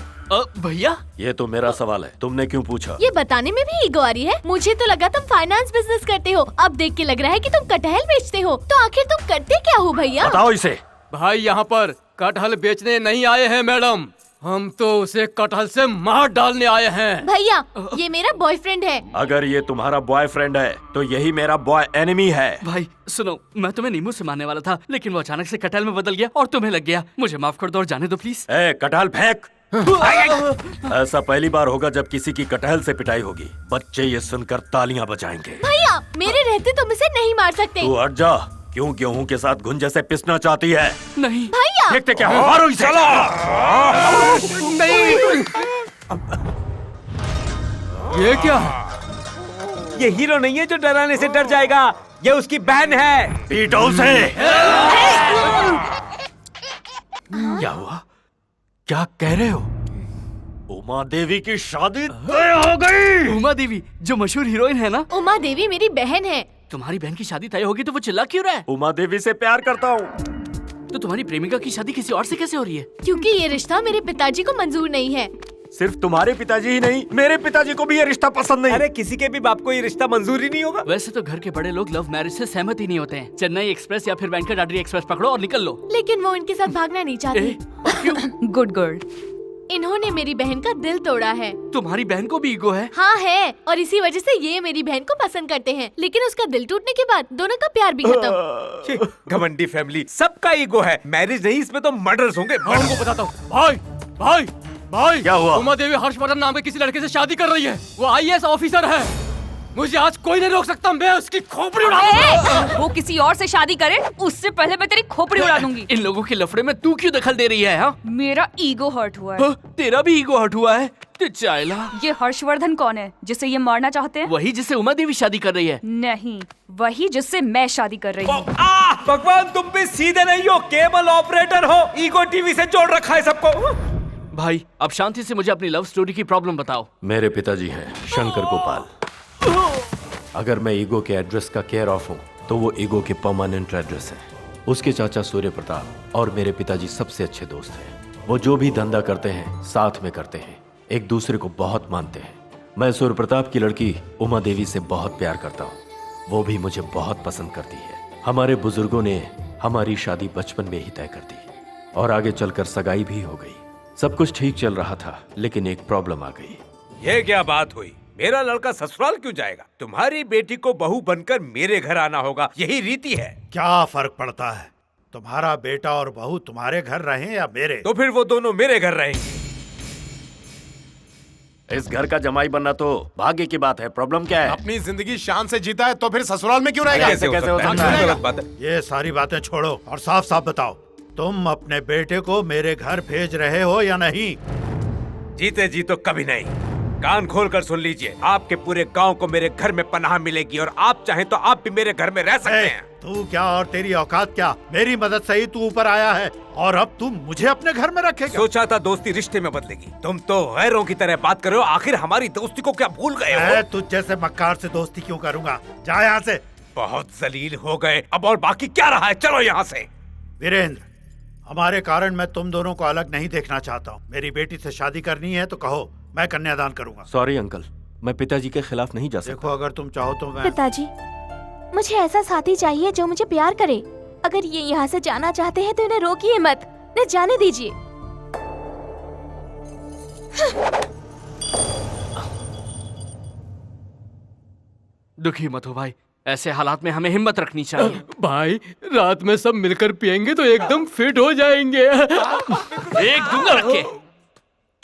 भैया ये तो मेरा सवाल है, तुमने क्यों पूछा? ये बताने में भी ईगो आ रही है। मुझे तो लगा तुम फाइनेंस बिजनेस करते हो, अब देख के लग रहा है कि तुम कटहल बेचते हो। तो आखिर तुम करते क्या हो भैया? बताओ इसे। भाई यहाँ पर कटहल बेचने नहीं आए हैं मैडम, हम तो उसे कटहल से मार डालने आए हैं। भैया ये मेरा बॉयफ्रेंड है। अगर ये तुम्हारा बॉयफ्रेंड है तो यही मेरा बॉय एनिमी है। भाई सुनो, मैं तुम्हें नींबू से मारने वाला था लेकिन वो अचानक से कटहल में बदल गया और तुम्हें लग गया। मुझे माफ कर दो और जाने दो प्लीज। कटहल फेंक। ऐसा पहली बार होगा जब किसी की कटहल से पिटाई होगी। बच्चे ये सुनकर तालियां बजाएंगे। भैया मेरे रहते तुम इसे नहीं मार सकते। तू हट जा। क्यों गेहूं के साथ घुंजे से पिसना चाहती है? नहीं भैया। देखते क्या हो, मारो इसे। नहीं। ये क्या? ये हीरो नहीं है जो डराने से डर जाएगा, ये उसकी बहन है। पीटो उसे। क्या हुआ? क्या कह रहे हो? उमा देवी की शादी तय हो गई। उमा देवी जो मशहूर हीरोइन है ना? उमा देवी मेरी बहन है। तुम्हारी बहन की शादी तय होगी तो वो चिल्ला क्यों रहा है? उमा देवी से प्यार करता हूँ। तो तुम्हारी प्रेमिका की शादी किसी और से कैसे हो रही है? क्योंकि ये रिश्ता मेरे पिताजी को मंजूर नहीं है। सिर्फ तुम्हारे पिताजी ही नहीं, मेरे पिताजी को भी ये रिश्ता पसंद नहीं। अरे किसी के भी बाप को ये रिश्ता मंजूर ही नहीं होगा। वैसे तो घर के बड़े लोग लव मैरिज से सहमत ही नहीं होते हैं। चेन्नई एक्सप्रेस या फिर वेंकटाद्रि एक्सप्रेस पकड़ो और निकल लो। लेकिन वो इनके साथ भागना नहीं चाहती। Good girl. इन्होंने मेरी बहन का दिल तोड़ा है। तुम्हारी बहन को भी ईगो है? हाँ है, और इसी वजह से ये मेरी बहन को पसंद करते हैं। लेकिन उसका दिल टूटने के बाद दोनों का प्यार भी खत्म। घमंडी फैमिली, सबका ईगो है। मैरिज नहीं, इसमें तो मर्डर्स होंगे। मैं उनको बताता हूँ। भाई भाई भाई, क्या हुआ? उमा देवी हर्षवर्धन नाम के किसी लड़के से शादी कर रही है। वो IAS ऑफिसर है। मुझे आज कोई नहीं रोक सकता। मैं उसकी खोपड़ी उड़ा दूंगा। वो किसी और से शादी करे उससे पहले मैं तेरी खोपड़ी उड़ा दूंगी। इन लोगों के लफड़े में तू क्यों दखल दे रही है? हाँ? मेरा ईगो हर्ट हुआ है। तेरा भी ईगो हर्ट हुआ है? चाइला। ये हर्षवर्धन कौन है जिसे ये मारना चाहते हैं? वही जिससे उमा देवी शादी कर रही है। नहीं, वही जिससे मैं शादी कर रही हूँ। भगवान तुम भी सीधे नहीं हो, केबल ऑपरेटर हो। ईगो टीवी से जोड़ रखा है सबको। भाई अब शांति से मुझे अपनी लव स्टोरी की प्रॉब्लम बताओ। मेरे पिताजी हैं शंकर गोपाल। अगर मैं ईगो के एड्रेस का केयर ऑफ हूँ तो वो ईगो के परमानेंट एड्रेस है। उसके चाचा सूर्य प्रताप और मेरे पिताजी सबसे अच्छे दोस्त हैं। वो जो भी धंधा करते हैं साथ में करते हैं, एक दूसरे को बहुत मानते हैं। मैं सूर्य प्रताप की लड़की उमा देवी से बहुत प्यार करता हूँ, वो भी मुझे बहुत पसंद करती है। हमारे बुजुर्गों ने हमारी शादी बचपन में ही तय कर दी और आगे चलकर सगाई भी हो गई। सब कुछ ठीक चल रहा था, लेकिन एक प्रॉब्लम आ गई। ये क्या बात हुई? मेरा लड़का ससुराल क्यों जाएगा? तुम्हारी बेटी को बहू बनकर मेरे घर आना होगा, यही रीति है। क्या फर्क पड़ता है? तुम्हारा बेटा और बहू तुम्हारे घर रहें या मेरे? तो फिर वो दोनों मेरे घर रहेंगे। इस घर का जमाई बनना तो भाग्य की बात है। प्रॉब्लम क्या है? अपनी जिंदगी शान से जीता है तो फिर ससुराल में क्यों रहेगा? कैसे हो सकता है? गलत बात है। ये सारी बातें छोड़ो और साफ साफ बताओ, तुम अपने बेटे को मेरे घर भेज रहे हो या नहीं? जीते जी तो कभी नहीं। कान खोल कर सुन लीजिए, आपके पूरे गांव को मेरे घर में पनाह मिलेगी और आप चाहें तो आप भी मेरे घर में रह सकते हैं। तू क्या और तेरी औकात क्या? मेरी मदद से ही तू ऊपर आया है और अब तू मुझे अपने घर में रखेगा? सोचा था दोस्ती रिश्ते में बदलेगी, तुम तो गैरों की तरह बात कर रहे हो। आखिर हमारी दोस्ती को क्या भूल गए हो? तुझ जैसे मक्कार से दोस्ती क्यों करूंगा? जा यहाँ से। बहुत जलील हो गए, अब और बाकी क्या रहा है? चलो यहाँ से। वीरेंद्र, हमारे कारण मैं तुम दोनों को अलग नहीं देखना चाहता हूँ। मेरी बेटी से शादी करनी है तो कहो, मैं कन्यादान करूंगा। सॉरी अंकल, मैं पिताजी के खिलाफ नहीं जा सकता। देखो अगर तुम चाहो तो मैं। पिताजी, मुझे ऐसा साथी चाहिए जो मुझे प्यार करे। अगर ये यहाँ से जाना चाहते हैं तो इन्हें रोकिए मत, इन्हें जाने दीजिए। दुखी मत हो भाई, ऐसे हालात में हमें हिम्मत रखनी चाहिए। भाई रात में सब मिलकर पियेंगे तो एकदम फिट हो जाएंगे। एक दूंगा रख के।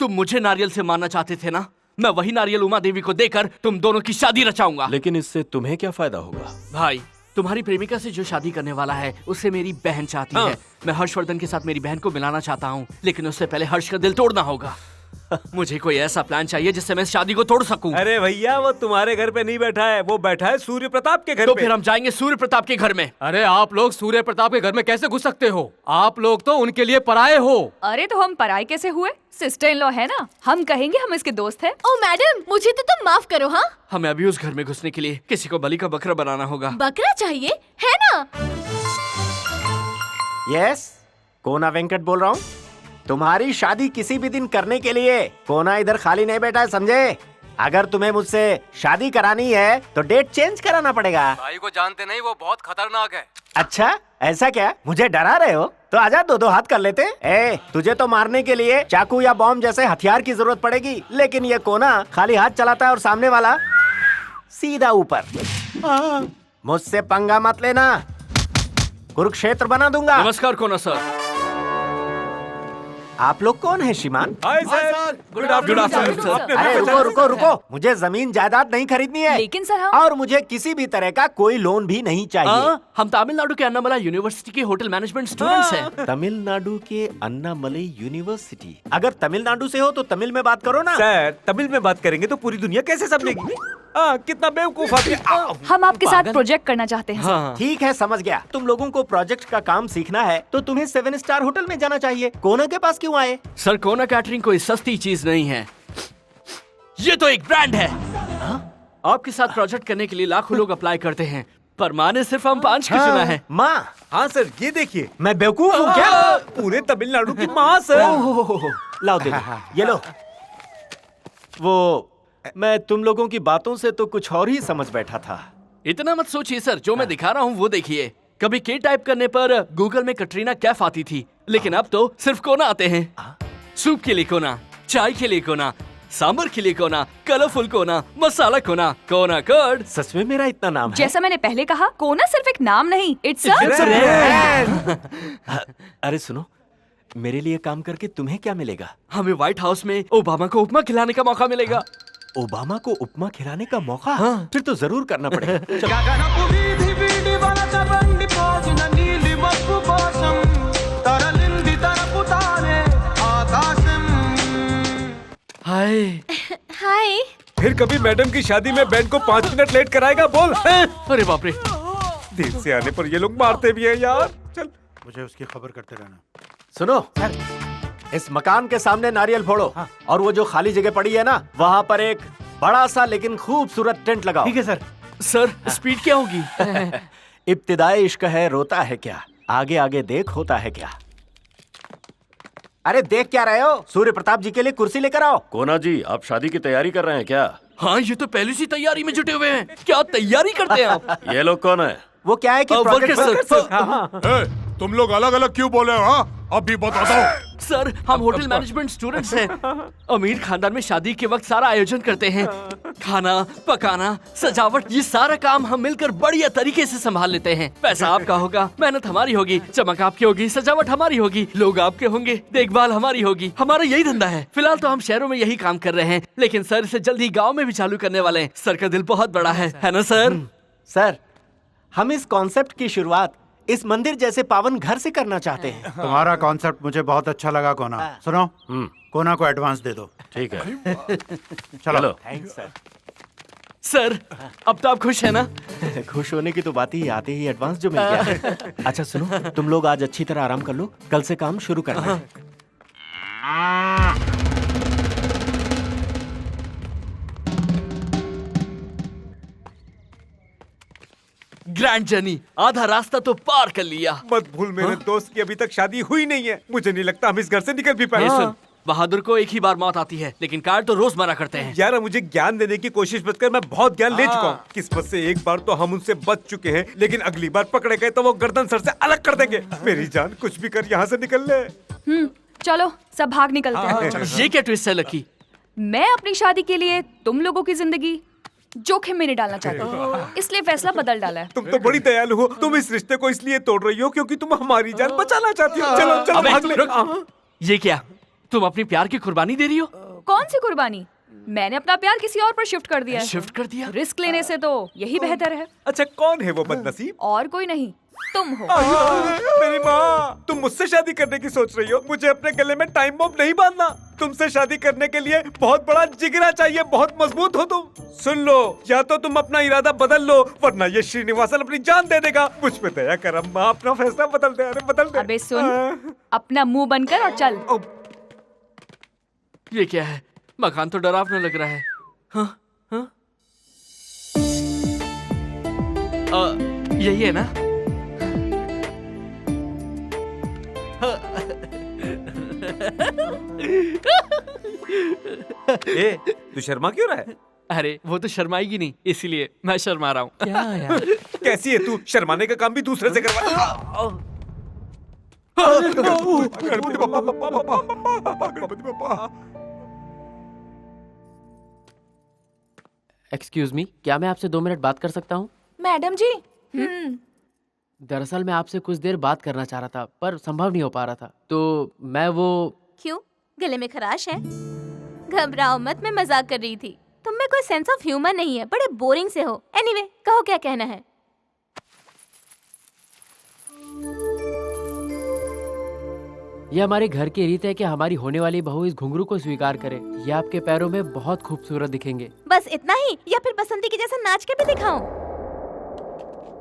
तुम मुझे नारियल से मारना चाहते थे ना, मैं वही नारियल उमा देवी को देकर तुम दोनों की शादी रचाऊंगा। लेकिन इससे तुम्हें क्या फायदा होगा? भाई तुम्हारी प्रेमिका से जो शादी करने वाला है उससे मेरी बहन चाहती है। मैं हर्षवर्धन के साथ मेरी बहन को मिलाना चाहता हूँ, लेकिन उससे पहले हर्ष का दिल तोड़ना होगा। मुझे कोई ऐसा प्लान चाहिए जिससे मैं इस शादी को तोड़ सकूं। अरे भैया वो तुम्हारे घर पे नहीं बैठा है, वो बैठा है सूर्य प्रताप के घर तो पे। फिर हम जाएंगे सूर्य प्रताप के घर में। अरे आप लोग सूर्य प्रताप के घर में कैसे घुस सकते हो? आप लोग तो उनके लिए पराये हो। अरे तो हम पराये कैसे हुए? सिस्टर इन लॉ है ना, हम कहेंगे हम इसके दोस्त हैं। ओ मैडम, मुझे तो तुम माफ करो। हाँ, हमें अभी उस घर में घुसने के लिए किसी को बलि का बकरा बनाना होगा। बकरा चाहिए है ना? यस, कोना वेंकट बोल रहा हूँ। तुम्हारी शादी किसी भी दिन करने के लिए कोना इधर खाली नहीं बैठा है, समझे? अगर तुम्हें मुझसे शादी करानी है तो डेट चेंज कराना पड़ेगा। भाई को जानते नहीं, वो बहुत खतरनाक है। अच्छा, ऐसा क्या? मुझे डरा रहे हो? तो आजा, दो दो हाथ कर लेते। ए, तुझे तो मारने के लिए चाकू या बॉम्ब जैसे हथियार की जरूरत पड़ेगी, लेकिन ये कोना खाली हाथ चलाता है और सामने वाला सीधा ऊपर। मुझसे पंगा मत लेना, कुरुक्षेत्र बना दूंगा। नमस्कार कोना सर। आप लोग कौन है श्रीमान? Hi sir, good afternoon sir. अरे रुको रुको रुको, मुझे जमीन जायदाद नहीं खरीदनी है। लेकिन सर और मुझे किसी भी तरह का कोई लोन भी नहीं चाहिए। हम तमिलनाडु के अन्नामला यूनिवर्सिटी के होटल मैनेजमेंट स्टूडेंट्स हैं। तमिलनाडु के अन्नामलई यूनिवर्सिटी? अगर तमिलनाडु से हो तो तमिल में बात करो ना। सर, तमिल में बात करेंगे तो पूरी दुनिया कैसे समझेगी? कितना बेवकूफ आदमी। हम आपके साथ प्रोजेक्ट करना चाहते हैं। हाँ। ठीक है, समझ गया। तुम लोगों को प्रोजेक्ट का काम सीखना है तो तुम्हें 7 स्टार होटल में जाना चाहिए। कोना के पास क्यों आए? सर, कोना कैटरिंग कोई सस्ती चीज नहीं है, ये तो एक ब्रांड है। आपके साथ प्रोजेक्ट करने के लिए लाखों लोग अप्लाई करते हैं, पर माँ ने सिर्फ हम 5 की चुना है। माँ? हाँ सर, ये देखिए, मैं बेवकूफ हूँ क्या? पूरे तमिलनाडु की माँ सर। लाओ दे, ये लो। वो मैं तुम लोगों की बातों से तो कुछ और ही समझ बैठा था। इतना मत सोचिए सर, जो मैं दिखा रहा हूँ वो देखिए। कभी के टाइप करने पर गूगल में कटरीना कैफ आती थी, लेकिन अब तो सिर्फ कोना आते हैं। सूप के लिए कोना, चाय के लिए कोना, सांबर के लिए कोना, कलरफुल कोना, मसाला कोना, कोना कर्ड। सच में मेरा इतना नाम है? जैसा मैंने पहले कहा, कोना सिर्फ एक नाम नहीं, इट्स अरे सुनो, मेरे लिए काम करके तुम्हें क्या मिलेगा? हमें व्हाइट हाउस में ओबामा को उपमा खिलाने का मौका मिलेगा। ओबामा को उपमा खिलाने का मौका? हाँ। फिर तो जरूर करना पड़ेगा। हाय हाय। फिर कभी मैडम की शादी में बैंड को 5 मिनट लेट कराएगा? बोल। अरे बाप रे, देर से आने पर ये लोग मारते भी हैं यार। चल, मुझे उसकी खबर करते रहना। सुनो सर, इस मकान के सामने नारियल फोड़ो। हाँ। और वो जो खाली जगह पड़ी है ना, वहाँ पर एक बड़ा सा लेकिन खूबसूरत टेंट लगाओ। ठीक है सर। सर, स्पीड क्या होगी? इब्तिदाई इश्क है, रोता है क्या, आगे आगे देख होता है क्या। अरे देख क्या रहे हो? सूर्य प्रताप जी के लिए कुर्सी लेकर आओ। कोना जी, आप शादी की तैयारी कर रहे हैं क्या? हाँ, ये तो पहले से तैयारी में जुटे हुए हैं। क्या तैयारी करते हैं आप? ये लोग कौन है? वो क्या है कि तुम लोग अलग अलग क्यों बोले हो? हाँ, अभी बताता हूँ। सर, हम होटल मैनेजमेंट स्टूडेंट्स हैं। अमीर खानदान में शादी के वक्त सारा आयोजन करते हैं। खाना पकाना, सजावट, ये सारा काम हम मिलकर बढ़िया तरीके से संभाल लेते हैं। पैसा आपका होगा, मेहनत हमारी होगी, चमक आपकी होगी, सजावट हमारी होगी, लोग आपके होंगे, देखभाल हमारी होगी। हमारा यही धंधा है। फिलहाल तो हम शहरों में यही काम कर रहे हैं, लेकिन सर इसे जल्दी गाँव में भी चालू करने वाले हैं। सर का दिल बहुत बड़ा है ना सर? सर, हम इस कॉन्सेप्ट की शुरुआत इस मंदिर जैसे पावन घर से करना चाहते हैं। तुम्हारा कॉन्सेप्ट मुझे बहुत अच्छा लगा कोना। सुनो, कोना को एडवांस दे दो। ठीक है। चलो। Thanks sir. सर, अब तो आप खुश है ना? खुश होने की तो बात ही आते ही एडवांस जो मिल गया। अच्छा सुनो, तुम लोग आज अच्छी तरह आराम कर लो, कल से काम शुरू करना है। ग्रैंड जर्नी, आधा रास्ता तो पार कर लिया। मत भूल मेरे दोस्त की अभी तक शादी हुई नहीं है। मुझे नहीं लगता हम इस घर से निकल भी पाए। बहादुर को एक ही बार मौत आती है, लेकिन कार तो रोज मरा करते हैं। यार, मुझे ज्ञान देने की कोशिश मत कर, मैं बहुत ज्ञान ले चुका हूँ। किस्मत से एक बार तो हम उनसे बच चुके हैं, लेकिन अगली बार पकड़े गए तो वो गर्दन सर से अलग कर देंगे। मेरी जान, कुछ भी कर यहाँ से निकल ले। चलो सब भाग निकलते हैं। ये क्या ट्विस्ट है लकी? मैं अपनी शादी के लिए तुम लोगों की जिंदगी जोखिम में नहीं डालना चाहती, इसलिए फैसला बदल डाला है। तुम तो बड़ी दयालु हो। तुम इस रिश्ते को इसलिए तोड़ रही हो क्योंकि तुम हमारी जान बचाना चाहती हो। चलो चलो अबे, भाग ले। रुक। ये क्या, तुम अपनी प्यार की कुर्बानी दे रही हो? कौन सी कुर्बानी? मैंने अपना प्यार किसी और पर शिफ्ट कर दिया है। शिफ्ट कर दिया? रिस्क लेने से तो यही बेहतर है। अच्छा, कौन है वो बदनसीब? और कोई नहीं, तुम हो। मेरी माँ, तुम मुझसे शादी करने की सोच रही हो? मुझे अपने गले में टाइम बम नहीं बांधना। तुमसे शादी करने के लिए बहुत बड़ा जिगरा चाहिए, बहुत मजबूत हो तुम। सुन लो, या तो तुम अपना इरादा बदल लो, वरना ये श्रीनिवासन अपनी जान दे देगा। मुझ पे दया कर अम्मा, अपना फैसला बदल दे। अरे बदल दे। अबे सुन, अपना मुंह बंद कर और चल। ये क्या है? मकान तो डरावना लग रहा है। हाँ हाँ, यही है ना? ए, तू शर्मा क्यों रहा है? अरे वो तो शर्माएगी नहीं, इसीलिए मैं शर्मा रहा हूँ। क्या यार? कैसी है तू? शर्माने का काम भी दूसरे से करवा। एक्सक्यूज मी, क्या मैं आपसे 2 मिनट बात कर सकता हूँ? मैडम जी। दरअसल मैं आपसे कुछ देर बात करना चाह रहा था, पर संभव नहीं हो पा रहा था, तो मैं वो। क्यों, गले में खराश है? घबराओ मत, मैं मजाक कर रही थी। तुम में कोई सेंस ऑफ ह्यूमर नहीं है, बड़े बोरिंग से हो। एनीवे, कहो क्या कहना है। ये हमारे घर की रीत है कि हमारी होने वाली बहू इस घुंघरू को स्वीकार करे। ये आपके पैरों में बहुत खूबसूरत दिखेंगे। बस इतना ही, या फिर बसंती की जैसा नाच के भी दिखाऊं?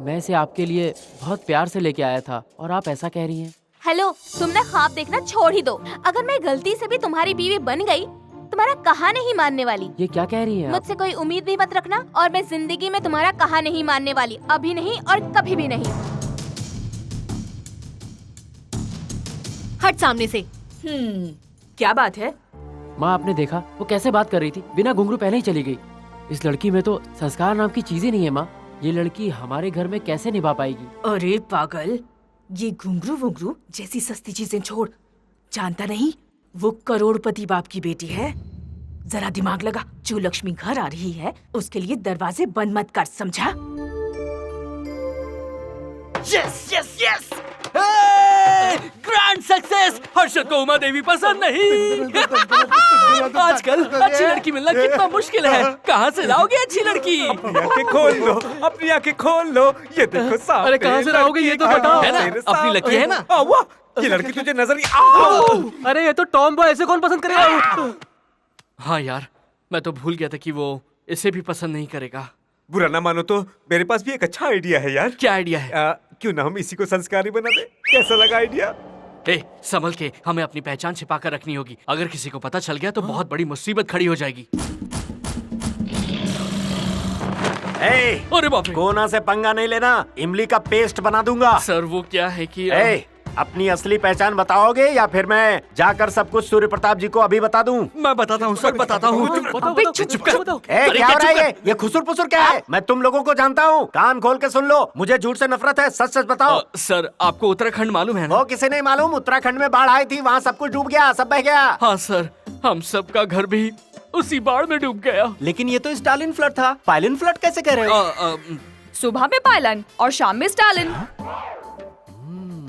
मैं इसे आपके लिए बहुत प्यार से लेके आया था और आप ऐसा कह रही हैं। हेलो, तुम ना ख्वाब देखना छोड़ ही दो। अगर मैं गलती से भी तुम्हारी बीवी बन गई, तुम्हारा कहा नहीं मानने वाली। ये क्या कह रही हैं आप? मुझसे कोई उम्मीद भी मत रखना, और मैं जिंदगी में तुम्हारा कहा नहीं मानने वाली, अभी नहीं और कभी भी नहीं। हट सामने से। क्या बात है? माँ, आपने देखा वो कैसे बात कर रही थी? बिना घुंघरू पहले ही चली गई। इस लड़की में तो संस्कार नाम की चीज ही नहीं है माँ। ये लड़की हमारे घर में कैसे निभा पाएगी? अरे पागल, ये घुंघरू वुंघरू जैसी सस्ती चीजें छोड़। जानता नहीं, वो करोड़पति बाप की बेटी है। जरा दिमाग लगा, जो लक्ष्मी घर आ रही है उसके लिए दरवाजे बंद मत कर, समझा? Yes yes yes, grand success. Harshad को उमा देवी पसंद नहीं। आजकल अच्छी लड़की मिलना कितना मुश्किल है। कहाँ से लाओगे अच्छी लड़की? अपनी आंखें खोल लो, अपनी आंखें खोल लो। ये देखो सामने। अरे कहाँ से लाओगे ये तो बताओ। है ना, अपनी लकी है ना? ये लड़की तुझे नजर नहीं। अरे ये तो टॉम बॉय, ऐसे कौन पसंद करेगा? हाँ यार, मैं तो भूल गया था कि वो इसे भी पसंद नहीं करेगा। बुरा ना मानो तो मेरे पास भी एक अच्छा आइडिया है यार। क्या आइडिया है? क्यों ना हम इसी को संस्कारी बना दे? कैसा लगा आइडिया? संभल के, हमें अपनी पहचान छिपा कर रखनी होगी। अगर किसी को पता चल गया तो बहुत बड़ी मुसीबत खड़ी हो जाएगी। अरे बाप रे, कोना से पंगा नहीं लेना, इमली का पेस्ट बना दूंगा। सर वो क्या है कि अपनी असली पहचान बताओगे या फिर मैं जाकर सब कुछ सूर्य प्रताप जी को अभी बता दूं? मैं बताता हूँ सर, बताता हूँ। चुप कर। क्या हो रहा है ये खुसुर पुसुर क्या है? मैं तुम लोगों को जानता हूँ, कान खोल के सुन लो। मुझे झूठ से नफरत है, सच सच बताओ। सर आपको उत्तराखंड मालूम है ना? वो किसे नहीं मालूम? उत्तराखंड में बाढ़ आई थी, वहाँ सब कुछ डूब गया, सब बह गया। हाँ सर, हम सबका घर भी उसी बाढ़ में डूब गया। लेकिन ये तो स्टालिन फ्लड था, पायलिन फ्लड कैसे कह रहे हो? सुबह में पायलन और शाम में स्टालिन।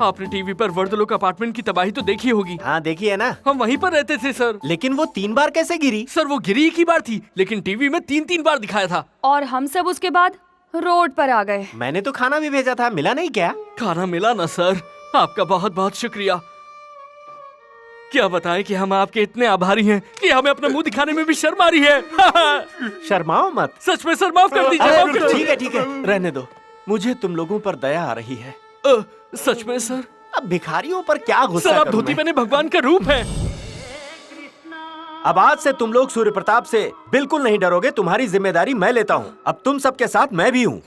आपने टीवी पर वर्दलोक अपार्टमेंट की तबाही तो देखी होगी। हाँ देखी है ना, हम वहीं पर रहते थे सर। लेकिन वो 3 बार कैसे गिरी? सर वो गिरी एक ही बार थी, लेकिन टीवी में 3-3 बार दिखाया था। और हम सब उसके बाद रोड पर आ गए। मैंने तो खाना भी भेजा था, मिला नहीं क्या? खाना मिला ना सर, आपका बहुत बहुत शुक्रिया। क्या बताएं कि हम आपके इतने आभारी हैं कि हमें अपना मुंह दिखाने में भी शर्म आ रही है। शर्माओ मत। सच में सर, माफ कर दीजिए। ठीक है, रहने दो। मुझे तुम लोगों पर दया आ रही है। सच में सर? अब भिखारियों पर क्या गुस्सा सर, आप करूं धोती मैं? पहने भगवान का रूप है। अब आज से तुम लोग सूर्य प्रताप से बिल्कुल नहीं डरोगे। तुम्हारी जिम्मेदारी मैं लेता हूँ। अब तुम सबके साथ मैं भी हूँ।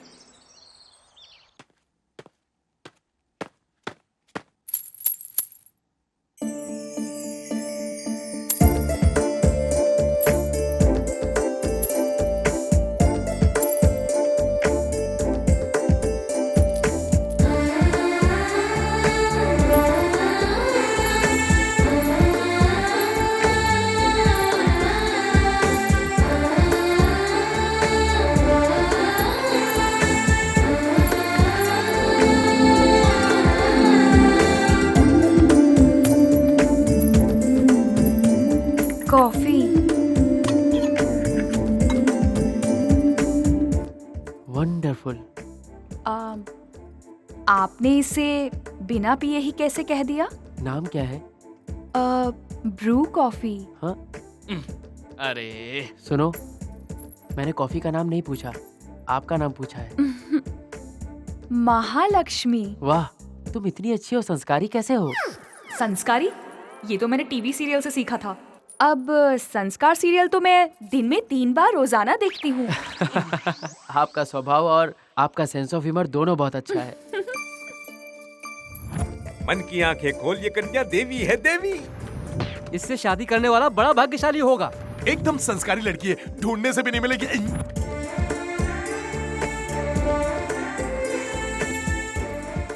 आपने इसे बिना पिए ही कैसे कह दिया? नाम क्या है? Bru coffee. हाँ? अरे सुनो, मैंने कॉफी का नाम नहीं पूछा, आपका नाम पूछा है। महालक्ष्मी। वाह, तुम इतनी अच्छी और संस्कारी कैसे हो? संस्कारी? ये तो मैंने टीवी सीरियल से सीखा था। अब संस्कार सीरियल तो मैं दिन में 3 बार रोजाना देखती हूँ। आपका स्वभाव और आपका सेंस ऑफ ह्यूमर दोनों बहुत अच्छा है। मन की आंखें खोल, ये कन्या देवी है, देवी। इससे शादी करने वाला बड़ा भाग्यशाली होगा। एकदम संस्कारी लड़की है, ढूंढने से भी नहीं मिलेगी।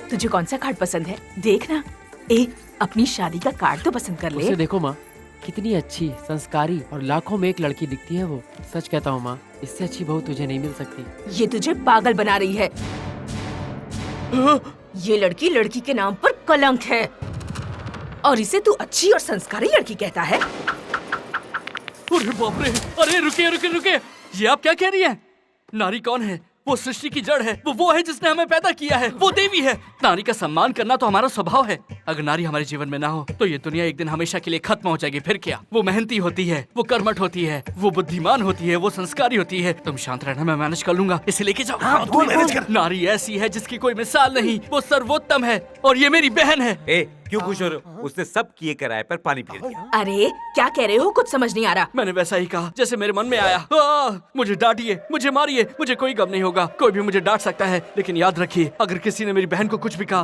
तुझे कौन सा कार्ड पसंद है? देख ना, अपनी शादी का कार्ड तो पसंद कर ले। उसे देखो माँ, कितनी अच्छी, संस्कारी और लाखों में एक लड़की दिखती है वो। सच कहता हूँ माँ, इससे अच्छी बहू तुझे नहीं मिल सकती। ये तुझे पागल बना रही है। ये लड़की लड़की के नाम पर कलंक है, और इसे तू अच्छी और संस्कारी लड़की कहता है? अरे बाप रे! अरे रुकिए रुकिए रुकिए! ये आप क्या कह रही हैं? नारी कौन है? वो सृष्टि की जड़ है। वो है जिसने हमें पैदा किया है। वो देवी है। नारी का सम्मान करना तो हमारा स्वभाव है। अगर नारी हमारे जीवन में ना हो तो ये दुनिया एक दिन हमेशा के लिए खत्म हो जाएगी। फिर क्या? वो मेहनती होती है, वो कर्मठ होती है, वो बुद्धिमान होती है, वो संस्कारी होती है। तुम शांत रहना, मैं मैनेज कर लूंगा। इसे लेके जाओ। हाँ, तू मैनेज कर। नारी ऐसी है जिसकी कोई मिसाल नहीं। वो सर्वोत्तम है और ये मेरी बहन है। क्यों खुश हो रहे हो? उसने सब किए कराए पर पानी फेर दिया। अरे क्या कह रहे हो? कुछ समझ नहीं आ रहा। मैंने वैसा ही कहा जैसे मेरे मन में आया। मुझे डांटिए, मुझे मारिए, मुझे कोई गम नहीं होगा। कोई भी मुझे डांट सकता है, लेकिन याद रखिए, अगर किसी ने मेरी बहन को कुछ भी कहा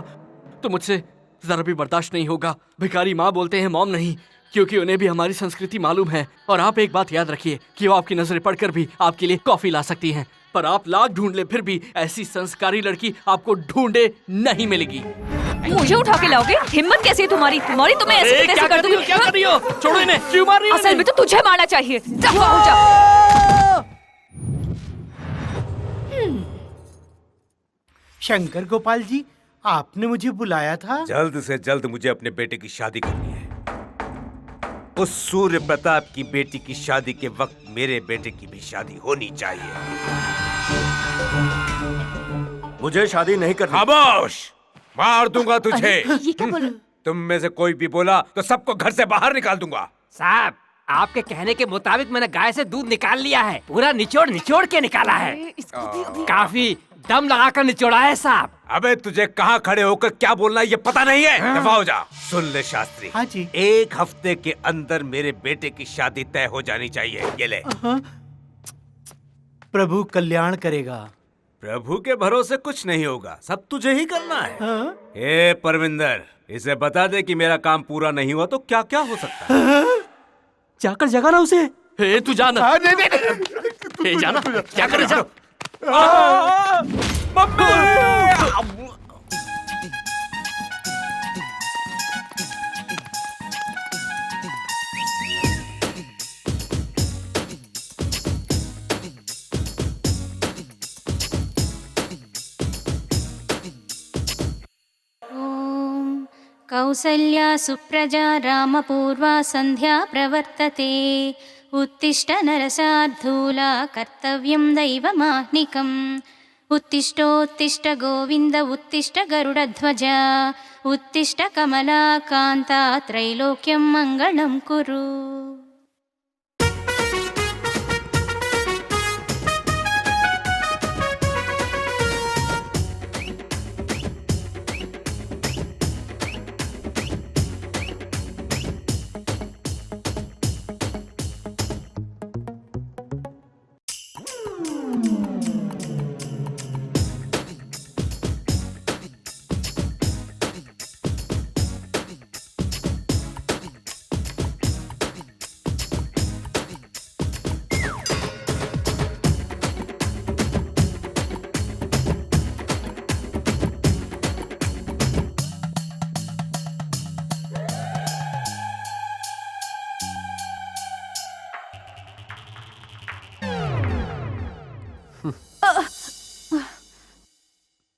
तो मुझसे जरा भी बर्दाश्त नहीं होगा। भिखारी माँ बोलते हैं, मॉम नहीं, क्योंकि उन्हें भी हमारी संस्कृति मालूम है। और आप एक बात याद रखिए कि वो आपकी नजरें पढ़कर भी आपके लिए कॉफी ला सकती हैं, पर आप लाख ढूंढ ले फिर भी ऐसी संस्कारी लड़की आपको ढूंढे नहीं मिलेगी। मुझे उठा के लाओगे? हिम्मत कैसी है तुम्हारी? तो मैं ऐसे कैसे कर दूंगी? क्या कर रही हो? छोड़ो इन्हें। क्यों मार रही हो? असल में तो तुझे मारना चाहिए। दफा हो जा। शंकर गोपाल जी, आपने मुझे बुलाया था? जल्द से जल्द मुझे अपने बेटे की शादी करनी है। उस सूर्य प्रताप की बेटी की शादी के वक्त मेरे बेटे की भी शादी होनी चाहिए। मुझे शादी नहीं करनी। खामोश! मार दूंगा तुझे। ये क्या बोला? तुम में से कोई भी बोला तो सबको घर से बाहर निकाल दूंगा। साहब, आपके कहने के मुताबिक मैंने गाय से दूध निकाल लिया है। पूरा निचोड़ निचोड़ के निकाला है। काफी दम लगाकर निचोड़ा है साहब। अबे तुझे कहाँ खड़े होकर क्या बोलना है ये पता नहीं है? दफा हो जा। सुन ले शास्त्री। हाँ जी। 1 हफ्ते के अंदर मेरे बेटे की शादी तय हो जानी चाहिए। ये ले। प्रभु कल्याण करेगा। प्रभु के भरोसे कुछ नहीं होगा, सब तुझे ही करना है। ए परविंदर, इसे बता दे कि मेरा काम पूरा नहीं हुआ तो क्या क्या हो सकता है। जाकर जगाना उसे। हे तू जाना। हे जाना। क्या कर रहा है? कौसल्या सुप्रजा रामपूर्वा सन्ध्या प्रवर्तते। उत्तिष्ठ नरसार्धूला कर्तव्यं दैवमाह्निकम्। उत्तिष्ठोत्तिष्ठ गोविन्द उत्तिष्ठ गरुडध्वजा। उत्तिष्ठ कमला कान्ता त्रैलोक्यं मङ्गलं कुरु।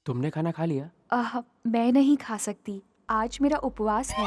तुमने खाना खा लिया? मैं नहीं खा सकती, आज मेरा उपवास है।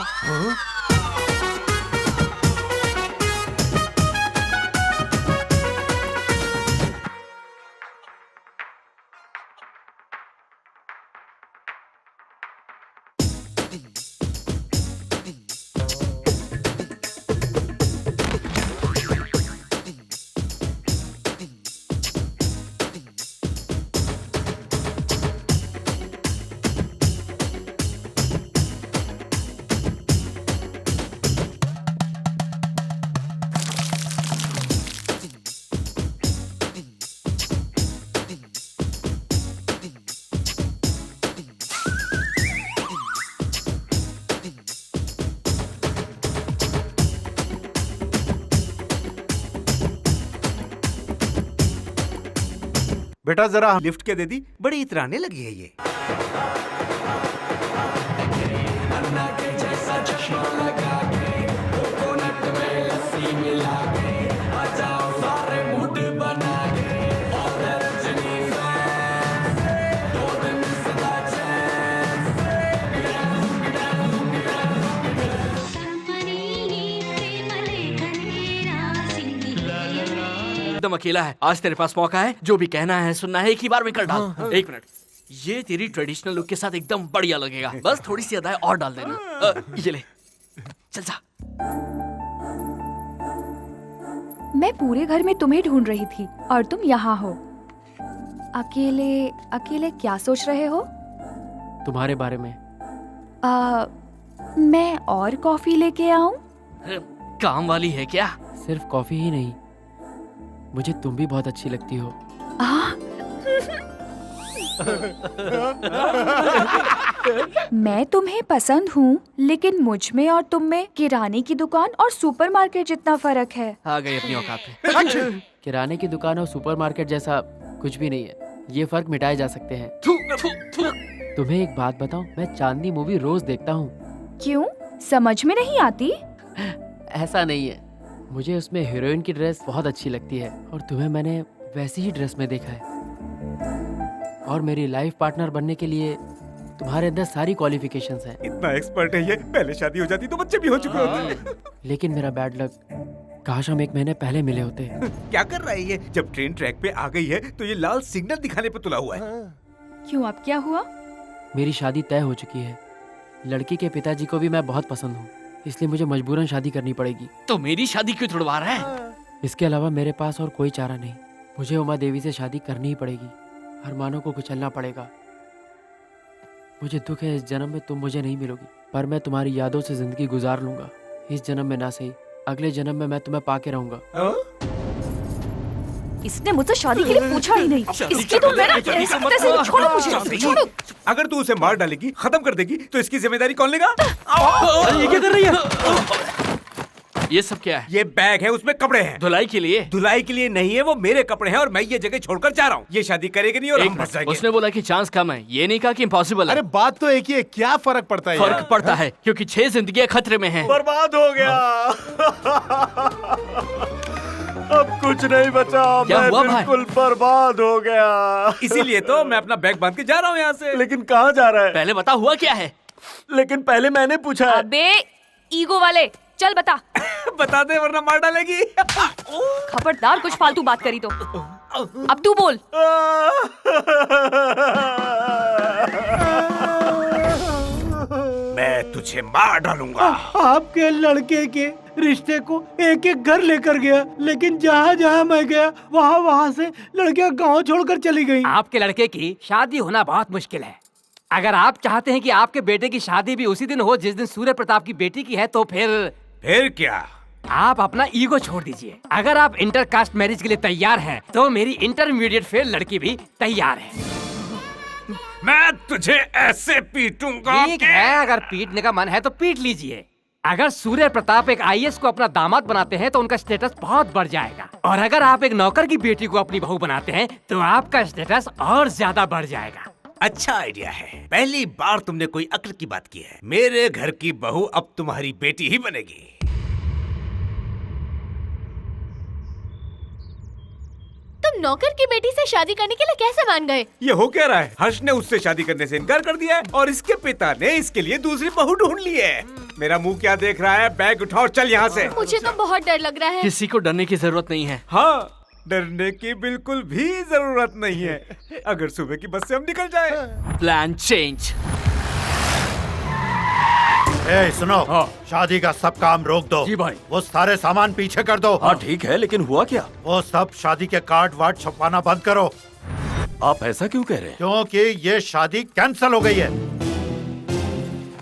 बेटा जरा लिफ्ट के दे दी, बड़ी इतराने लगी है ये। एकदम अकेला है। आज तेरे पास मौका है, जो भी कहना है सुनना है एक ही बार में कर डाल। एक मिनट, ये तेरी ट्रेडिशनल लुक के साथ एकदम बढ़िया लगेगा। बस थोड़ी सी अदाएं और डाल देना। ये ले, चल जा। मैं पूरे घर में तुम्हें ढूंढ रही थी और तुम यहाँ हो। अकेले अकेले क्या सोच रहे हो? तुम्हारे बारे में। मैं और कॉफी लेके आऊं? काम वाली है क्या? सिर्फ कॉफी ही नहीं, मुझे तुम भी बहुत अच्छी लगती हो। मैं तुम्हें पसंद हूँ, लेकिन मुझ में और तुम में किराने की दुकान और सुपरमार्केट जितना फर्क है। आ गई अपनी औकात पे। किराने की दुकान और सुपरमार्केट जैसा कुछ भी नहीं है, ये फर्क मिटाए जा सकते हैं। तुम्हें एक बात बताऊं, मैं चांदनी मूवी रोज देखता हूँ। क्यों? समझ में नहीं आती? ऐसा नहीं है, मुझे उसमें हीरोइन की ड्रेस बहुत अच्छी लगती है और तुम्हें मैंने वैसी ही ड्रेस में देखा है। और मेरी लाइफ पार्टनर बनने के लिए तुम्हारे अंदर सारी क्वालिफिकेशंस हैं। इतना एक्सपर्ट है ये, पहले शादी हो जाती तो बच्चे भी हो चुके होते। लेकिन मेरा बैड लक, काश हम 1 महीने पहले मिले होते। क्या कर रहा है ये? जब ट्रेन ट्रैक पे आ गई है तो ये लाल सिग्नल दिखाने पे तुला हुआ है। क्यों, अब क्या हुआ? मेरी शादी तय हो चुकी है। लड़की के पिताजी को भी मैं बहुत पसंद हूँ, इसलिए मुझे मजबूरन शादी करनी पड़ेगी। तो मेरी शादी क्यों तुड़वा रहा है? इसके अलावा मेरे पास और कोई चारा नहीं। मुझे उमा देवी से शादी करनी ही पड़ेगी। अरमानों को कुचलना पड़ेगा। मुझे दुख है इस जन्म में तुम मुझे नहीं मिलोगी, पर मैं तुम्हारी यादों से जिंदगी गुजार लूंगा। इस जन्म में ना सही, अगले जन्म में मैं तुम्हें पाके रहूंगा। इसने मुझसे शादी के लिए पूछा ही नहीं। इसकी तो मैं छोड़ो मुझे, छोड़ो। अगर तू उसे मार डालेगी, खत्म कर देगी, तो इसकी जिम्मेदारी कौन लेगा? ये क्या कर रही है? ये सब क्या है? ये बैग है, उसमें कपड़े हैं। धुलाई के लिए? धुलाई के लिए नहीं है, वो मेरे कपड़े हैं और मैं ये जगह छोड़कर जा रहा हूँ। ये शादी करेगी नहीं और हम फंस जाएंगे। उसने बोला कि चांस कम है, ये नहीं कहा कि इम्पॉसिबल है। अरे बात तो एक ही है, क्या फर्क पड़ता है? फर्क पड़ता है क्योंकि 6 जिंदगियां खतरे में हैं। बर्बाद हो गया। अब कुछ नहीं बचा। क्या हुआ भाई? बिल्कुल बर्बाद हो गया। इसीलिए तो मैं अपना बैग बांध के जा रहा हूँ यहाँ से। लेकिन कहाँ जा रहा है? पहले बता, हुआ क्या है? लेकिन पहले मैंने पूछा है। अबे ईगो वाले, चल बता। बता दे वरना मार डालेगी। खबरदार कुछ फालतू बात करी तो। अब तू बोल। मैं तुझे मार डालूंगा। आपके लड़के के रिश्ते को एक एक घर लेकर गया, लेकिन जहाँ जहाँ मैं गया वहाँ से लड़कियाँ गांव छोड़कर चली गई। आपके लड़के की शादी होना बहुत मुश्किल है। अगर आप चाहते हैं कि आपके बेटे की शादी भी उसी दिन हो जिस दिन सूर्य प्रताप की बेटी की है, तो फिर क्या? आप अपना ईगो छोड़ दीजिए। अगर आप इंटरकास्ट मैरिज के लिए तैयार हैं, तो मेरी इंटरमीडिएट फेल लड़की भी तैयार है। मैं तुझे ऐसे पीटूंगा। ठीक है, अगर पीटने का मन है तो पीट लीजिए। अगर सूर्य प्रताप एक IAS को अपना दामाद बनाते हैं तो उनका स्टेटस बहुत बढ़ जाएगा, और अगर आप एक नौकर की बेटी को अपनी बहू बनाते हैं तो आपका स्टेटस और ज्यादा बढ़ जाएगा। अच्छा आइडिया है। पहली बार तुमने कोई अक्ल की बात की है। मेरे घर की बहू अब तुम्हारी बेटी ही बनेगी। तुम नौकर की बेटी से शादी करने के लिए कैसे मान गए? ये हो क्या रहा है? हर्ष ने उससे शादी करने से इनकार कर दिया है और इसके पिता ने इसके लिए दूसरी बहू ढूंढ ली है। मेरा मुंह क्या देख रहा है? बैग उठाओ, चल यहाँ से। मुझे तो बहुत डर लग रहा है। किसी को डरने की जरूरत नहीं है। हाँ, डरने की बिल्कुल भी जरूरत नहीं है। अगर सुबह की बस से हम निकल जाए। Plan change. ए सुनो, शादी का सब काम रोक दो। जी भाई। वो सारे सामान पीछे कर दो। हाँ ठीक है, लेकिन हुआ क्या? वो सब शादी के कार्ड वार्ड छपवाना बंद करो। आप ऐसा क्यों कह रहे हैं? क्योंकि ये शादी कैंसिल हो गई है।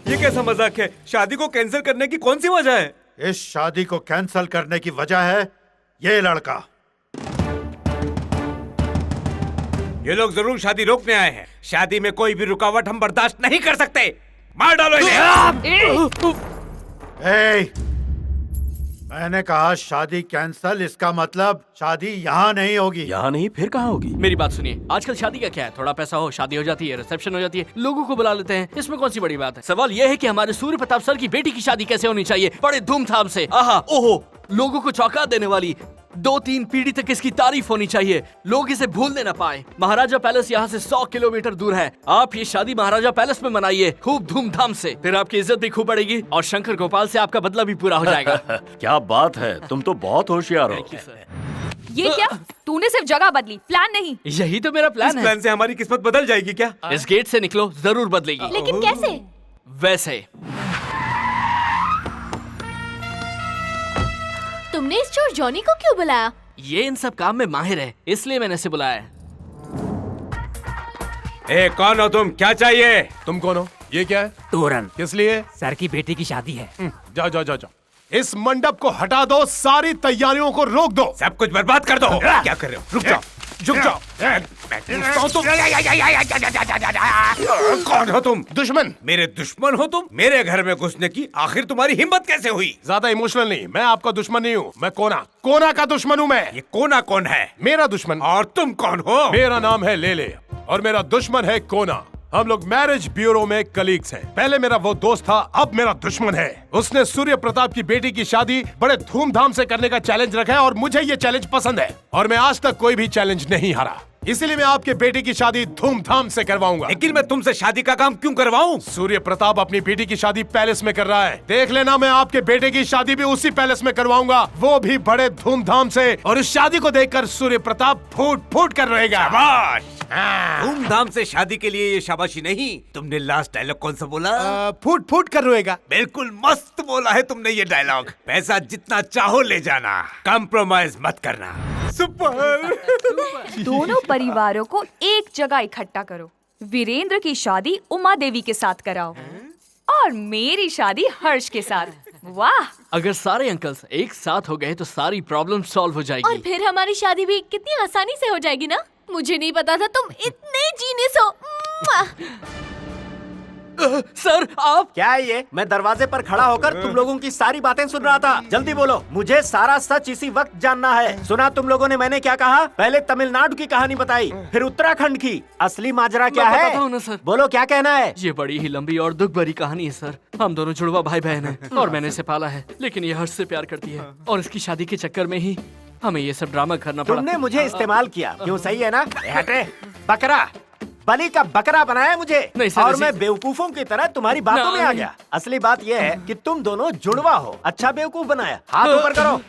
ये कैसा मजाक है? शादी को कैंसिल करने की कौन सी वजह है? इस शादी को कैंसिल करने की वजह है ये लड़का। ये लोग जरूर शादी रोकने आए हैं। शादी में कोई भी रुकावट हम बर्दाश्त नहीं कर सकते। मार डालो इन्हें। मैंने कहा शादी कैंसिल, इसका मतलब शादी यहाँ नहीं होगी। यहाँ नहीं, फिर कहाँ होगी? मेरी बात सुनिए, आजकल शादी का क्या है? थोड़ा पैसा हो, शादी हो जाती है, रिसेप्शन हो जाती है, लोगों को बुला लेते हैं। इसमें कौन सी बड़ी बात है? सवाल यह है कि हमारे सूर्य प्रताप सर की बेटी की शादी कैसे होनी चाहिए, बड़े धूमधाम से। आहा ओहो, लोगों को चौंका देने वाली, 2-3 पीढ़ी तक इसकी तारीफ होनी चाहिए, लोग इसे भूलने न पाए। महाराजा पैलेस यहाँ से 100 किलोमीटर दूर है। आप ये शादी महाराजा पैलेस में मनाइए, खूब धूमधाम से, फिर आपकी इज्जत भी खूब बढ़ेगी और शंकर गोपाल से आपका बदला भी पूरा हो जाएगा। क्या बात है, तुम तो बहुत होशियार हो। ये क्या? तूने सिर्फ जगह बदली, प्लान नहीं। यही तो मेरा प्लान है। इस प्लान से हमारी किस्मत बदल जाएगी क्या? इस गेट से निकलो, जरूर बदलेगी। लेकिन कैसे? वैसे तुमने इस चोर जॉनी को क्यों बुलाया? ये इन सब काम में माहिर है, इसलिए मैंने इसे बुलाया है। ए, कौन हो तुम? क्या चाहिए? तुम कौन हो? ये क्या है? तोरण। किस लिए? सर की बेटी की शादी है। जाओ जाओ जाओ जाओ, इस मंडप को हटा दो, सारी तैयारियों को रोक दो, सब कुछ बर्बाद कर दो। क्या कर रहे हो? रुक जाओ, रुक जाओ। कौन हो तुम? दुश्मन। मेरे दुश्मन हो तुम? मेरे घर में घुसने की आखिर तुम्हारी हिम्मत कैसे हुई? ज्यादा इमोशनल नहीं, मैं आपका दुश्मन नहीं हूँ, मैं कोना का दुश्मन हूँ मैं। ये कोना कौन है? मेरा दुश्मन। और तुम कौन हो? मेरा नाम है लेले और मेरा दुश्मन है कोना। हम लोग मैरिज ब्यूरो में कलीग्स हैं। पहले मेरा वो दोस्त था, अब मेरा दुश्मन है। उसने सूर्य प्रताप की बेटी की शादी बड़े धूमधाम से करने का चैलेंज रखा है और मुझे ये चैलेंज पसंद है और मैं आज तक कोई भी चैलेंज नहीं हारा, इसलिए मैं आपके बेटी की शादी धूमधाम से करवाऊंगा। लेकिन मैं तुमसे शादी का काम क्यों करवाऊं? सूर्य प्रताप अपनी बेटी की शादी पैलेस में कर रहा है, देख लेना मैं आपके बेटे की शादी भी उसी पैलेस में करवाऊंगा, वो भी बड़े धूमधाम से, और इस शादी को देखकर सूर्य प्रताप फूट फूट कर रहेगा। धूमधाम से शादी के लिए ये शाबाशी नहीं। तुमने लास्ट डायलॉग कौन सा बोला? फूट फूट कर रोएगा। बिल्कुल मस्त बोला है तुमने ये डायलॉग। पैसा जितना चाहो ले जाना, कॉम्प्रोमाइज मत करना। सुपर। दोनों परिवारों को एक जगह इकट्ठा करो। वीरेंद्र की शादी उमा देवी के साथ कराओ और मेरी शादी हर्ष के साथ। वाह! अगर सारे अंकल्स एक साथ हो गए तो सारी प्रॉब्लम सॉल्व हो जाएगी। और फिर हमारी शादी भी कितनी आसानी से हो जाएगी ना। मुझे नहीं पता था तुम इतने जीनियस हो। सर आप क्या है ये? मैं दरवाजे पर खड़ा होकर तुम लोगों की सारी बातें सुन रहा था। जल्दी बोलो, मुझे सारा सच इसी वक्त जानना है। सुना तुम लोगों ने मैंने क्या कहा? पहले तमिलनाडु की कहानी बताई, फिर उत्तराखंड की। असली माजरा क्या है? बताता हूं ना सर। बोलो क्या कहना है? ये बड़ी ही लंबी और दुख भरी कहानी है सर। हम दोनों जुड़वा भाई बहन हैं और मैंने इसे पाला है, लेकिन ये हर्ष से प्यार करती है और इसकी शादी के चक्कर में ही हमें ये सब ड्रामा करना पड़ा। तुमने मुझे इस्तेमाल किया, क्यों? सही है ना? हटे, बकरा, बलि का बकरा बनाया मुझे। नहीं सर, और मैं बेवकूफों की तरह तुम्हारी बातों में आ गया। असली बात यह है कि तुम दोनों जुड़वा हो। अच्छा बेवकूफ बनाया। हाथ ऊपर करो।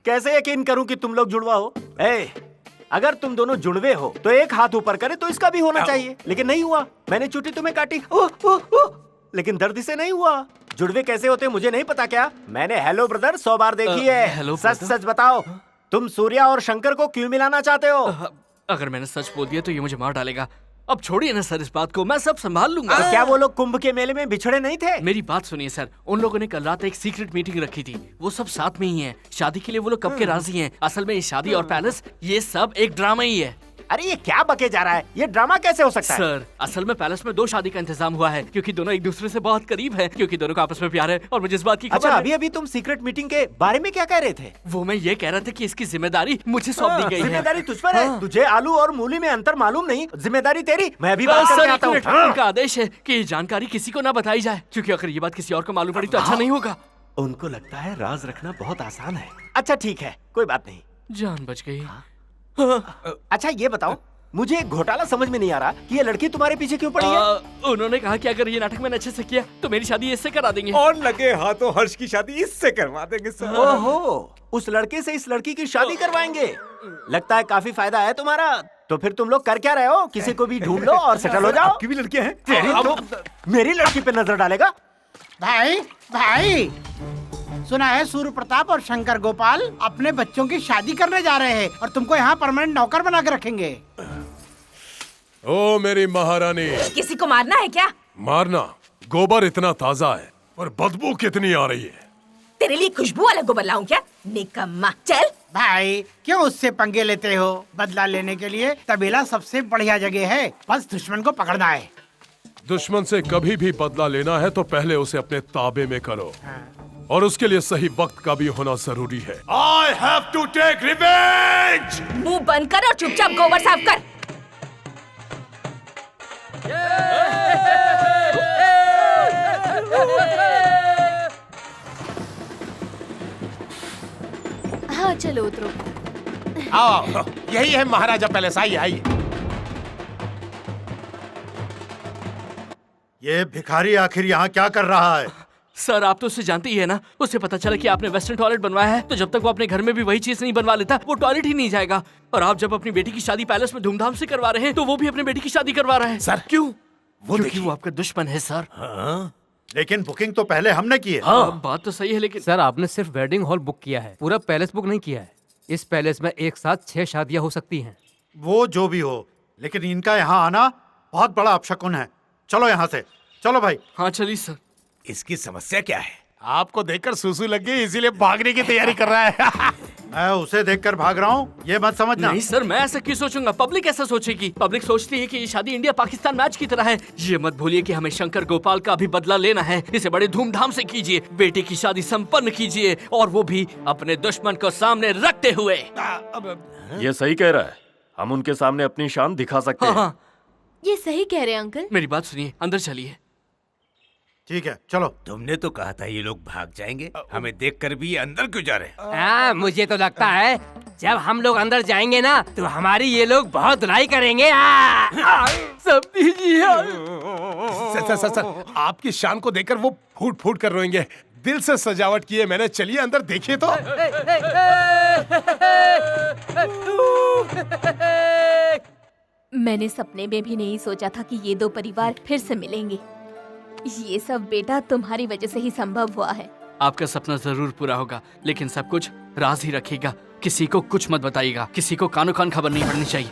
कैसे यकीन करूं कि तुम लोग जुड़वा हो? अगर तुम दोनों जुड़वे हो तो एक हाथ ऊपर करे तो इसका भी होना चाहिए, लेकिन नहीं हुआ। मैंने चुटी तुम्हें काटी, लेकिन दर्द से नहीं हुआ। जुड़वे कैसे होते मुझे नहीं पता क्या? मैंने हेलो ब्रदर 100 बार देखी है। सच सच बताओ, तुम सूर्या और शंकर को क्यों मिलाना चाहते हो? अगर मैंने सच बोल दिया तो ये मुझे मार डालेगा। अब छोड़िए ना सर इस बात को, मैं सब संभाल लूंगा। तो क्या वो लोग कुंभ के मेले में बिछड़े नहीं थे? मेरी बात सुनिए सर, उन लोगों ने कल रात एक सीक्रेट मीटिंग रखी थी। वो सब साथ में ही हैं। शादी के लिए वो लोग कब के राजी हैं। असल में ये शादी और पैलेस ये सब एक ड्रामा ही है। अरे ये क्या बके जा रहा है? ये ड्रामा कैसे हो सकता है? सर असल में पैलेस में 2 शादी का इंतजाम हुआ है, क्योंकि दोनों एक दूसरे से बहुत करीब हैं, क्योंकि दोनों का आपस में प्यार है और मुझे इस बात की खबर अच्छा, है। अभी अभी तुम सीक्रेट मीटिंग के बारे में क्या कह रहे थे? वो मैं ये कह रहा था कि इसकी जिम्मेदारी मुझे सौंप दी गई है। जिम्मेदारी तुझ पर है? तुझे आलू और मूली में अंतर मालूम नहीं? जिम्मेदारी तेरी। मैं अभी बात करके आता हूँ। उनका आदेश है कि ये जानकारी किसी को ना बताई जाए, क्योंकि अगर ये बात किसी और को मालूम पड़ी तो अच्छा नहीं होगा। उनको लगता है राज रखना बहुत आसान है। अच्छा ठीक है, कोई बात नहीं। जान बच गई। अच्छा ये बताओ, मुझे एक घोटाला समझ में नहीं आ रहा कि ये लड़की तुम्हारे पीछे क्यों पड़ी है? उन्होंने कहा कि अगर ये नाटक मैंने अच्छे से किया तो मेरी शादी इससे करा देंगे। और लगे हाथों हर्ष की शादी इससे करवा देंगे सर। ओहो, उस लड़के से इस लड़की की शादी करवाएंगे? लगता है काफी फायदा है तुम्हारा। तो फिर तुम लोग कर क्या रहे हो? किसी को भी ढूंढ लो और सेटल हो जाओ। आपकी भी लड़कियां हैं? तेरी तो मेरी लड़की पे नजर डालेगा। भाई भाई, सुना है सूर्य प्रताप और शंकर गोपाल अपने बच्चों की शादी करने जा रहे हैं और तुमको यहाँ परमानेंट नौकर बना के रखेंगे। ओ मेरी महारानी, किसी को मारना है क्या? मारना? गोबर इतना ताजा है पर बदबू कितनी आ रही है। तेरे लिए खुशबू वाला गोबर लाऊं क्या? निकम्मा, चल। भाई क्यों उससे पंगे लेते हो? बदला लेने के लिए तबेला सबसे बढ़िया जगह है, बस दुश्मन को पकड़ना है। दुश्मन से कभी भी बदला लेना है तो पहले उसे अपने ताबे में करो, और उसके लिए सही वक्त का भी होना जरूरी है। I have to take revenge! मुंह बंद कर और चुपचाप गोबर साफ कर। हाँ चलो उतरो। आओ, यही है महाराजा पैलेस। आइए आइए। ये भिखारी आखिर यहाँ क्या कर रहा है? सर आप तो उसे जानते ही है ना। उसे पता चला कि आपने वेस्टर्न टॉयलेट बनवाया है, तो जब तक वो अपने घर में भी वही चीज नहीं बनवा लेता वो टॉयलेट ही नहीं जाएगा। और आप जब अपनी बेटी की शादी पैलेस में धूमधाम से करवा रहे हैं तो वो भी अपनी बेटी की शादी करवा रहा है। सर क्यों? क्योंकि वो आपका दुश्मन है सर। लेकिन बुकिंग तो पहले हमने की है। हाँ बात तो सही है, लेकिन सर आपने सिर्फ वेडिंग हॉल बुक किया है, पूरा पैलेस बुक नहीं किया है। इस पैलेस में एक साथ 6 शादियां हो सकती हैं। वो जो भी हो, लेकिन इनका यहाँ आना बहुत बड़ा अपशकुन है। चलो यहाँ से, चलो भाई। हाँ चलिए सर। इसकी समस्या क्या है? आपको देखकर सुसु लग गई इसीलिए भागने की तैयारी कर रहा है। मैं उसे देखकर भाग रहा हूँ, ये मत समझना। नहीं सर, मैं ऐसा क्यों सोचूंगा? पब्लिक ऐसा सोचेगी। पब्लिक सोचती है कि ये शादी इंडिया पाकिस्तान मैच की तरह है। ये मत भूलिए कि हमें शंकर गोपाल का भी बदला लेना है। इसे बड़े धूमधाम से कीजिए, बेटी की शादी संपन्न कीजिए, और वो भी अपने दुश्मन को सामने रखते हुए। ये सही कह रहा है, हम उनके सामने अपनी शान दिखा सकते हैं। ये सही कह रहे हैं अंकल। मेरी बात सुनिए, अंदर चलिए। ठीक है चलो। तुमने तो कहा था ये लोग भाग जाएंगे, हमें देखकर भी ये अंदर क्यों जा रहे हैं? हाँ मुझे तो लगता है जब हम लोग अंदर जाएंगे ना तो हमारी ये लोग बहुत धुलाई करेंगे। सब दीजिए। सर, आपकी शान को देखकर वो फूट फूट कर रोएंगे। दिल से सजावट की है मैंने। चलिए अंदर देखिए तो। मैंने सपने में भी नहीं सोचा था कि ये दो परिवार फिर से मिलेंगे। ये सब बेटा तुम्हारी वजह से ही संभव हुआ है। आपका सपना जरूर पूरा होगा, लेकिन सब कुछ राज ही रखिएगा। किसी को कुछ मत बताइएगा। किसी को कानो कान खबर नहीं पड़नी चाहिए।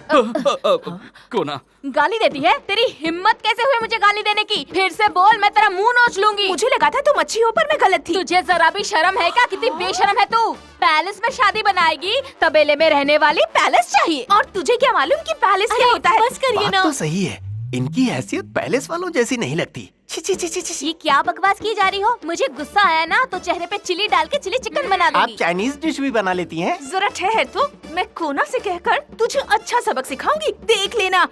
कोना गाली देती है? तेरी हिम्मत कैसे हुई मुझे गाली देने की? फिर से बोल, मैं तेरा मुंह नोच लूंगी। मुझे लगा था तुम अच्छी हो पर मैं गलत थी। तुझे जरा भी शर्म है क्या? कितनी बेशर्म है तू। पैलेस में शादी बनाएगी, तबेले में रहने वाली पैलेस चाहिए। और तुझे क्या मालूम कि पैलेस क्या होता है? बस करिए ना। तो सही है, इनकी हैसियत पैलेस वालों जैसी नहीं लगती। ये क्या बकवास की जा रही हो? मुझे गुस्सा आया ना तो चेहरे पे चिली डाल के चिली चिकन बना दूंगी। आप चाइनीज डिश भी बना लेती हैं? जरा ठहर तो, मैं कोना से कहकर तुझे अच्छा सबक सिखाऊंगी, देख लेना।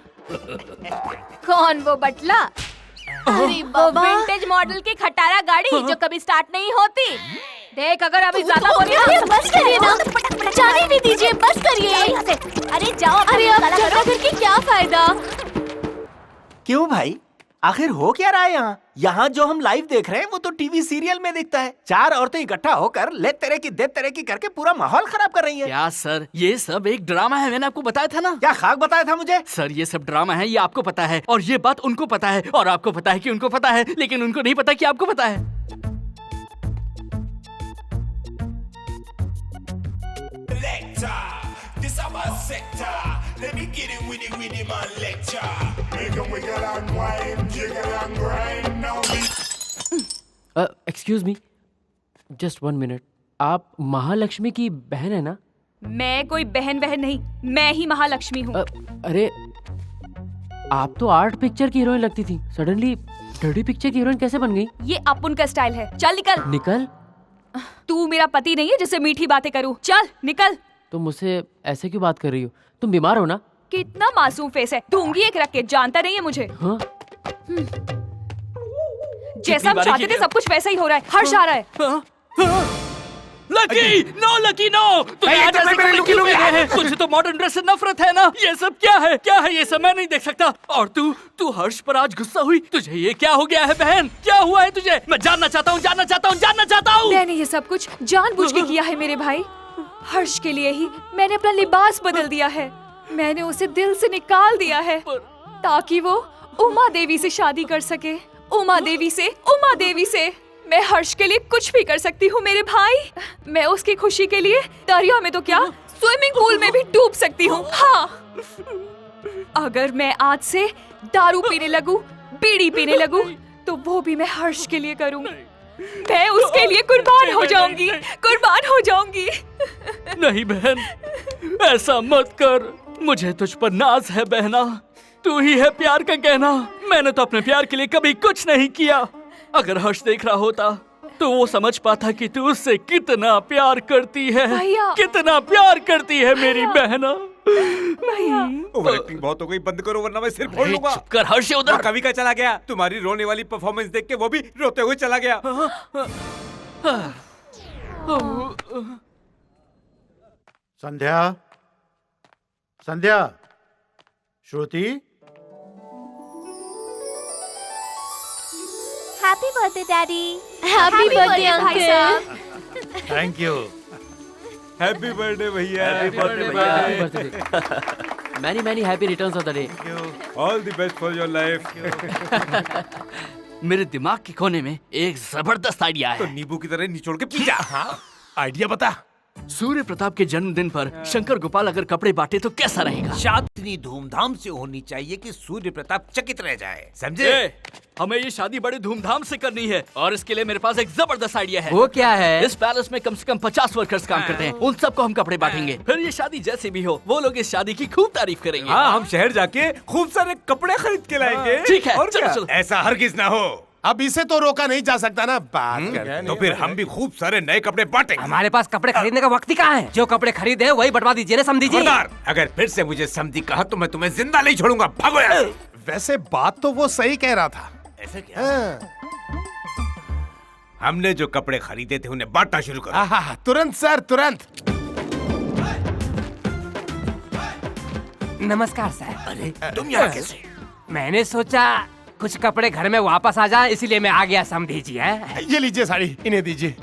कौन वो बटला? अरे वो विंटेज मॉडल की खटारा गाड़ी जो कभी स्टार्ट नहीं होती। देख अगर अभी ज्यादा बोली ना। बस करिए ना, जाने भी दीजिए, बस करिए। अरे जाओ। अरे अब झगड़ा करके क्या फायदा? क्यों भाई, आखिर हो क्या रहा है यहाँ? यहाँ जो हम लाइव देख रहे हैं वो तो टीवी सीरियल में दिखता है। 4 औरतें इकट्ठा होकर ले तेरे की दे तेरे की करके पूरा माहौल खराब कर रही हैं। क्या सर, ये सब एक ड्रामा है। मैंने आपको बताया था ना। क्या खाक बताया था मुझे? सर ये सब ड्रामा है, ये आपको पता है, और ये बात उनको पता है, और आपको पता है कि उनको पता है, लेकिन उनको नहीं पता कि आपको पता है। Excuse me, just 1 minute. आप महालक्ष्मी की बहन है ना? मैं कोई बहन नहीं, मैं ही महालक्ष्मी हूँ। अरे आप तो आर्ट पिक्चर की हीरोइन लगती थी, सडनली डर्टी पिक्चर की हीरोइन कैसे बन गई? ये अपुन का स्टाइल है। चल निकल। निकल? तू मेरा पति नहीं है जिससे मीठी बातें करूं। चल निकल। तुम मुझसे ऐसे क्यों बात कर रही हो? तुम बीमार हो ना? कितना मासूम फेस है। दूंगी एक रख के, जानता नहीं है मुझे। हाँ? जैसा हम चाहते थे सब कुछ वैसा ही हो रहा है। हर्ष आ रहा है। Lucky no, lucky no. तुझे तो मॉडर्न ड्रेस से नफरत है ना? ये सब क्या है? क्या है ये सब? मैं नहीं देख सकता। और तू हर्ष पर आज गुस्सा हुई? तुझे ये क्या हो गया है बहन? क्या हुआ है तुझे? मैं जानना चाहता हूँ। मैंने ये सब कुछ जानबूझ के किया है मेरे भाई। हर्ष के लिए ही मैंने अपना लिबास बदल दिया है। मैंने उसे दिल से निकाल दिया है ताकि वो उमा देवी से शादी कर सके। उमा देवी से मैं हर्ष के लिए कुछ भी कर सकती हूँ मेरे भाई। मैं उसकी खुशी के लिए दरिया में तो क्या, स्विमिंग पूल में भी डूब सकती हूँ। हाँ, अगर मैं आज से दारू पीने लगूं, बीड़ी पीने लगूं, तो वो भी मैं हर्ष के लिए करूंगी। मैं उसके लिए कुर्बान हो जाऊंगी। नहीं बहन, ऐसा मत कर। मुझे तुझ पर नाज है बहना। तू ही है प्यार का कहना। मैंने तो अपने प्यार के लिए कभी कुछ नहीं किया। अगर हर्ष देख रहा होता तो वो समझ पाता कि तू उससे कितना प्यार करती है, कितना प्यार करती है मेरी बहना। ओवर एक्टिंग बहुत हो गई, बंद करो वरना मैं सिर फोड़ लूंगा। चुप कर हर्ष, उधर कवि का चला गया। तुम्हारी रोने वाली परफॉर्मेंस देख के वो भी रोते हुए चला गया। Sandhya, Shruti, happy birthday daddy. Happy birthday uncle. Thank you. Happy birthday भैया। Many many happy returns of the day. All the best for your life. मेरे दिमाग के कोने में एक जबरदस्त आइडिया है। तो नींबू की तरह निचोड़ के पी जा। हाँ, आइडिया बता। सूर्य प्रताप के जन्मदिन पर शंकर गोपाल अगर कपड़े बांटे तो कैसा रहेगा? शादी इतनी धूमधाम से होनी चाहिए कि सूर्य प्रताप चकित रह जाए, समझे? हमें ये शादी बड़ी धूमधाम से करनी है और इसके लिए मेरे पास एक जबरदस्त आइडिया है। वो क्या है? इस पैलेस में कम से कम 50 वर्कर्स काम करते हैं। उन सबको हम कपड़े बांटेंगे। फिर ये शादी जैसे भी हो, वो लोग इस शादी की खूब तारीफ करेंगे। हाँ, हम शहर जाके खूब सारे कपड़े खरीद के लाएंगे। ठीक है, और चलो, क्या? चलो। ऐसा हरगिज ना हो। अब इसे तो रोका नहीं जा सकता ना। बात तो फिर हम भी खूब सारे नए कपड़े बांटेंगे। हमारे पास कपड़े खरीदने का वक्त ही कहाँ है? जो कपड़े खरीदे हैं वही बंटवा दीजिए ना समधी जी। खबरदार, अगर फिर से मुझे समधी कहा तो मैं तुम्हें जिंदा नहीं छोड़ूंगा। भागो यार। वैसे बात तो वो सही कह रहा था। ऐसे क्या? हमने जो कपड़े खरीदे थे उन्हें बांटना शुरू करो। तुरंत सर, तुरंत। नमस्कार सर। अरे तुम यहाँ कैसे? मैंने सोचा कुछ कपड़े घर में वापस आ जाए, इसीलिए मैं आ गया समधी जी। है ये लीजिए साड़ी, इन्हें दीजिए।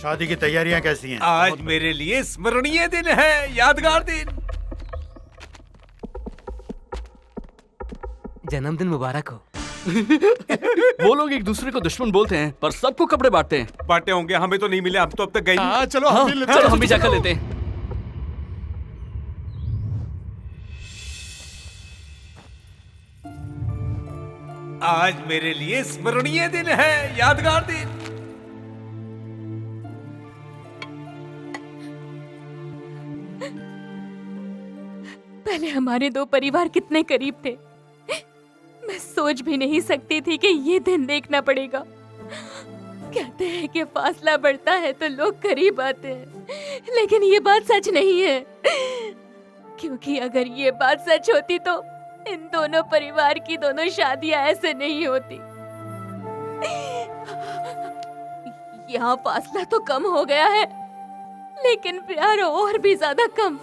शादी की तैयारियां कैसी हैं? आज मेरे लिए स्मरणीय दिन है, यादगार दिन। जन्मदिन मुबारक हो। वो लोग एक दूसरे को दुश्मन बोलते हैं पर सबको कपड़े बांटते हैं। बांटे होंगे, हमें तो नहीं मिले। हम तो अब तक गए नहीं। चलो हम भी जाकर लेते हैं। आज मेरे लिए स्मरणीय दिन है, यादगार दिन। पहले हमारे दो परिवार कितने करीब थे। मैं सोच भी नहीं सकती थी कि ये दिन देखना पड़ेगा। कहते हैं कि फासला बढ़ता है तो लोग करीब आते हैं, लेकिन ये बात सच नहीं है। क्योंकि अगर ये बात सच होती तो इन दोनों परिवार की दोनों शादियां ऐसे नहीं होती। यहाँ फासला तो कम हो गया है, लेकिन प्यार और भी ज्यादा कम।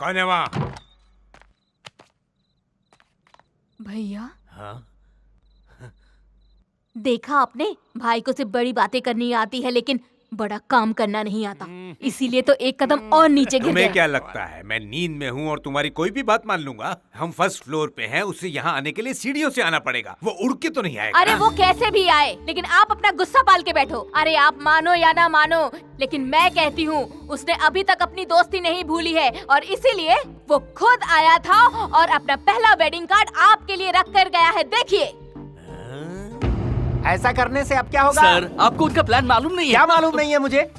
कौन है वहाँ? भैया, हाँ? देखा आपने, भाई को सिर्फ बड़ी बातें करनी आती है लेकिन बड़ा काम करना नहीं आता। इसीलिए तो एक कदम और नीचे गिर तुम्हें गया। क्या लगता है मैं नींद में हूँ और तुम्हारी कोई भी बात मान लूंगा? हम फर्स्ट फ्लोर पे हैं, उसे यहाँ आने के लिए सीढ़ियों से आना पड़ेगा। वो उड़ के तो नहीं आएगा। अरे वो कैसे भी आए, लेकिन आप अपना गुस्सा पाल के बैठो। अरे आप मानो या ना मानो, लेकिन मैं कहती हूँ उसने अभी तक अपनी दोस्ती नहीं भूली है और इसीलिए वो खुद आया था और अपना पहला वेडिंग कार्ड आपके लिए रख कर गया है। देखिए। ऐसा करने से अब क्या होगा? सर, आपको उनका प्लान मालूम नहीं है? क्या मालूम नहीं है मुझे?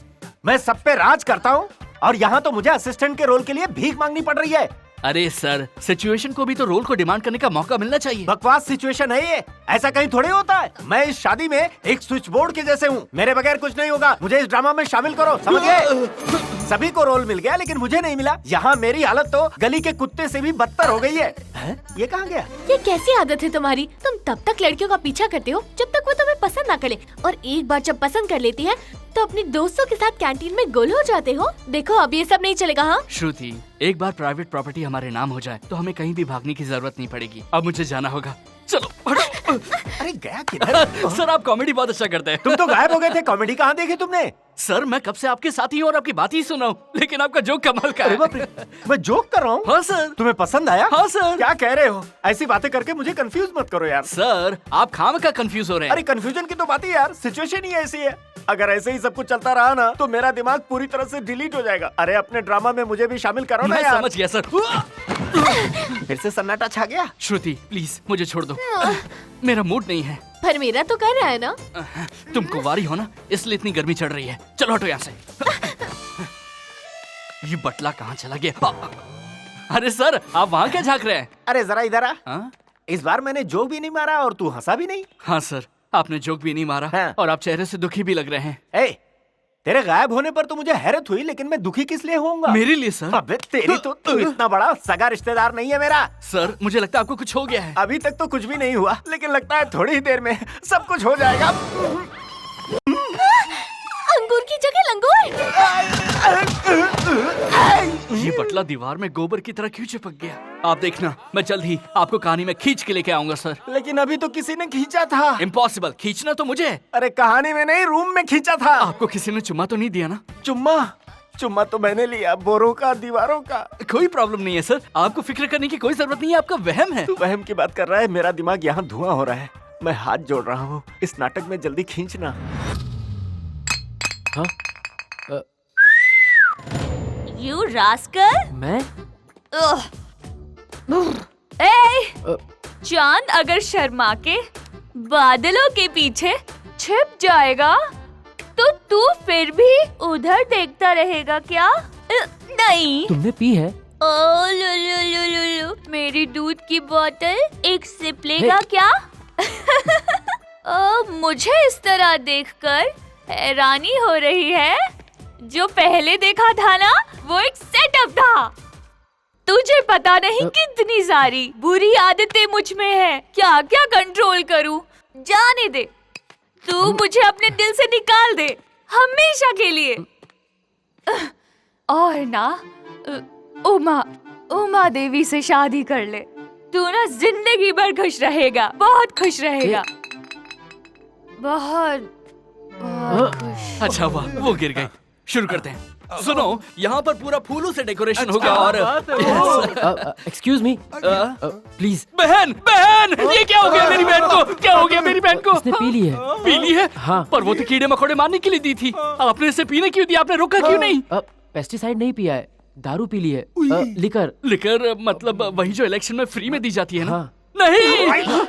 मैं सब पे राज करता हूँ और यहाँ तो मुझे असिस्टेंट के रोल के लिए भीख मांगनी पड़ रही है। अरे सर, सिचुएशन को भी तो रोल को डिमांड करने का मौका मिलना चाहिए। बकवास सिचुएशन है ये, ऐसा कहीं थोड़ी होता है। मैं इस शादी में एक स्विच बोर्ड के जैसे हूँ, मेरे बगैर कुछ नहीं होगा। मुझे इस ड्रामा में शामिल करो, समझ गए? सभी को रोल मिल गया लेकिन मुझे नहीं मिला। यहाँ मेरी हालत तो गली के कुत्ते से भी बदतर हो गई है। ये कहाँ गया? ये कैसी आदत है तुम्हारी? तुम तब तक लड़कियों का पीछा करते हो जब तक वो तुम्हें पसंद ना करे, और एक बार जब पसंद कर लेती है तो अपने दोस्तों के साथ कैंटीन में गोल हो जाते हो। देखो अब ये सब नहीं चलेगा। हाँ श्रुति, एक बार प्राइवेट प्रॉपर्टी हमारे नाम हो जाए तो हमें कहीं भी भागने की जरूरत नहीं पड़ेगी। अब मुझे जाना होगा, चलो। अरे गया किधर? सर आप कॉमेडी बहुत अच्छा करते हैं। तुम तो गायब हो गए थे, कॉमेडी कहाँ देखी तुमने? सर मैं कब से आपके साथ ही हूँ और आपकी बात ही सुना हूँ, लेकिन आपका जोक कमाल का है। मैं जोक कर रहा हूँ? हाँ सर। तुम्हें पसंद आया? हाँ सर। क्या कह रहे हो? ऐसी बातें करके मुझे कंफ्यूज मत करो यार। सर आप खामखा कंफ्यूज हो रहे हैं। अरे कंफ्यूजन की तो बात ही यार, सिचुएशन ही ऐसी है। अगर ऐसे ही सब कुछ चलता रहा ना तो मेरा दिमाग पूरी तरह से डिलीट हो जाएगा। अरे अपने ड्रामा में मुझे भी शामिल करो ना यार। समझ गया सर। फिर से सन्नाटा छा गया। श्रुति प्लीज मुझे छोड़ दो, मेरा मूड नहीं है। पर मेरा तो कर रहा है ना। तुम कुंवारी हो ना, इसलिए इतनी गर्मी चढ़ रही है। चलो हटो यहाँ से। ये बटला कहाँ चला गया? अरे सर आप वहाँ क्या झांक रहे हैं? अरे जरा इधर आ। इस बार मैंने जोक भी नहीं मारा और तू हंसा भी नहीं। हाँ सर आपने जोक भी नहीं मारा और आप चेहरे से दुखी भी लग रहे हैं। तेरे गायब होने पर तो मुझे हैरत हुई, लेकिन मैं दुखी किस लिए होऊंगा? मेरे लिए सर। अबे तेरी तो तू इतना बड़ा सगा रिश्तेदार नहीं है मेरा। सर मुझे लगता है आपको कुछ हो गया है। अभी तक तो कुछ भी नहीं हुआ, लेकिन लगता है थोड़ी ही देर में सब कुछ हो जाएगा। अंगूर की जगह लंगूर। ये बटला दीवार में गोबर की तरह क्यों चिपक गया? आप देखना मैं जल्द ही आपको कहानी में खींच के लेके आऊंगा सर। लेकिन अभी तो किसी ने खींचा था। इम्पॉसिबल, खींचना तो मुझे। अरे कहानी में नहीं, रूम में खींचा था। आपको किसी ने चुम्मा तो नहीं दिया ना? चुम्मा तो मैंने लिया, बोरों का, दीवारों का। कोई प्रॉब्लम नहीं है सर, आपको फिक्र करने की कोई जरूरत नहीं है, आपका वहम है। तू वहम की बात कर रहा है? मेरा दिमाग यहाँ धुआं हो रहा है। मैं हाथ जोड़ रहा हूँ, इस नाटक में जल्दी खींचना। You rascal! मैं? चांद अगर शर्मा के बादलों के पीछे छिप जाएगा तो तू फिर भी उधर देखता रहेगा क्या? नहीं। तुमने पी है? ओ लुलुलुलुलु, मेरी दूध की बोतल एक सिप लेगा क्या? मुझे इस तरह देखकर हैरानी हो रही है। जो पहले देखा था ना वो एक सेटअप था। तुझे पता नहीं कितनी सारी बुरी आदतें मुझ में है, क्या क्या कंट्रोल करूं। जाने दे, तू मुझे अपने दिल से निकाल दे हमेशा के लिए। और ना उमा देवी से शादी कर ले, तू ना जिंदगी भर खुश रहेगा, बहुत खुश रहेगा, बहुत खुश। अच्छा वाह, वो गिर गई। शुरू करते हैं। सुनो, यहाँ पर पूरा फूलों से डेकोरेशन होगा और एक्सक्यूज मी प्लीज। बहन ये क्या हो गया मेरी बहन को? क्या हो गया मेरी बहन को? उसने पी ली है। पी ली है? हाँ। पर वो तो कीड़े मकोड़े मारने के लिए दी थी, आपने इसे पीने क्यों दिया? आपने रोका क्यों नहीं? पेस्टिसाइड नहीं पिया है, दारू पी ली है। लिकर मतलब वही जो इलेक्शन में फ्री में दी जाती है ना? नहीं,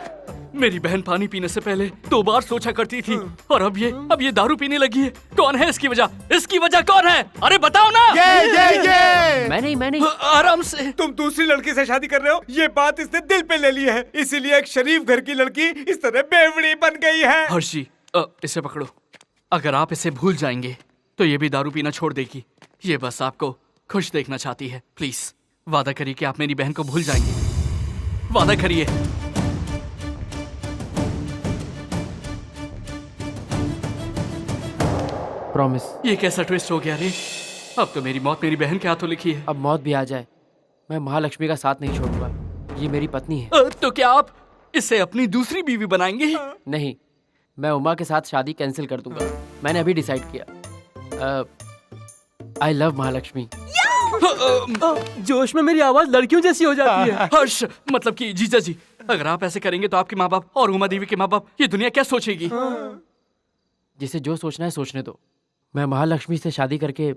मेरी बहन पानी पीने से पहले 2 बार सोचा करती थी और अब ये दारू पीने लगी है। कौन है इसकी वजह? इसकी वजह कौन है? अरे बताओ ना। ये। मैं नहीं। आराम से। तुम दूसरी लड़की से शादी कर रहे हो, ये बात इसने दिल पे ले ली है, इसीलिए एक शरीफ घर की लड़की इस तरह बेवड़ी बन गई है। हर्षी इसे पकड़ो, अगर आप इसे भूल जाएंगे तो ये भी दारू पीना छोड़ देगी। ये बस आपको खुश देखना चाहती है। प्लीज वादा करिए कि आप मेरी बहन को भूल जाएंगे, वादा करिए। प्रॉमिस। ये कैसा ट्विस्ट हो गया रे? अब तो मेरी मौत मेरी बहन के हाथों लिखी है। अब मौत भी आ जाए, मैं महालक्ष्मी का साथ नहीं छोड़ूंगा। ये मेरी पत्नी है। तो क्या आप इसे अपनी दूसरी बीवी बनाएंगे? नहीं, मैं उमा के साथ शादी कैंसिल कर दूंगा। मैंने अभी डिसाइड किया। I love Mahalakshmi. जोश में मेरी आवाज लड़कियों जैसी हो जाती है। हर्ष, मतलब कि जीजा जी, अगर आप ऐसे करेंगे तो आपके माँ बाप और उमा देवी के माँ बाप, ये दुनिया क्या सोचेगी? जिसे जो सोचना है सोचने दो। मैं महालक्ष्मी से शादी करके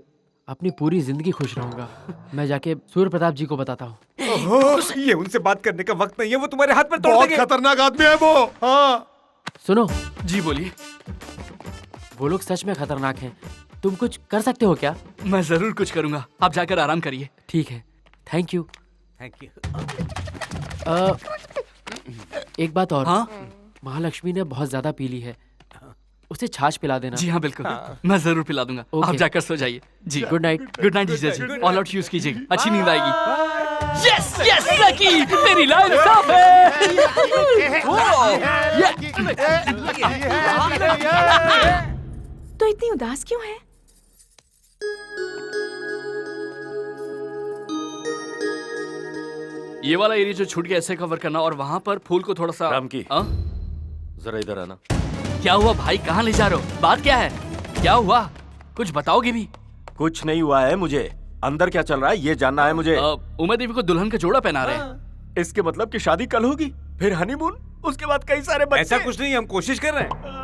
अपनी पूरी जिंदगी खुश रहूंगा। मैं जाके सूर्य प्रताप जी को बताता हूँ। ये उनसे बात करने का वक्त नहीं है, वो तुम्हारे हाथ पर तोड़ बहुत देंगे। खतरनाक आदमी है वो। हाँ सुनो। जी बोलिए। वो लोग सच में खतरनाक हैं। तुम कुछ कर सकते हो क्या? मैं जरूर कुछ करूंगा, आप जाकर आराम करिए। ठीक है, थैंक यू। Thank you. एक बात और। हाँ? महालक्ष्मी ने बहुत ज्यादा पी ली है, उसे छाछ पिला देना। जी हाँ बिल्कुल, मैं जरूर पिला दूंगा। आप जाकर सो जाइए। जी गुड नाइट। गुड नाइट जीजा जी, ऑल आउट यूज कीजिए, अच्छी नींद आएगी। यस यस लकी, मेरी लाइन साफ है। तो इतनी उदास क्यों है? ये वाला एरिया जो छूट गया ऐसे कवर करना, और वहाँ पर फूल को थोड़ा सा। राम की जरा इधर आना। क्या हुआ भाई, कहाँ ले जा रहे हो? बात क्या है? क्या हुआ, कुछ बताओगे भी? कुछ नहीं हुआ है, मुझे अंदर क्या चल रहा है ये जानना है मुझे। उमा देवी को दुल्हन का जोड़ा पहना रहे हैं। इसके मतलब कि शादी कल होगी, फिर हनीमून, उसके बाद कई सारे बच्चे। ऐसा कुछ नहीं, हम कोशिश कर रहे हैं।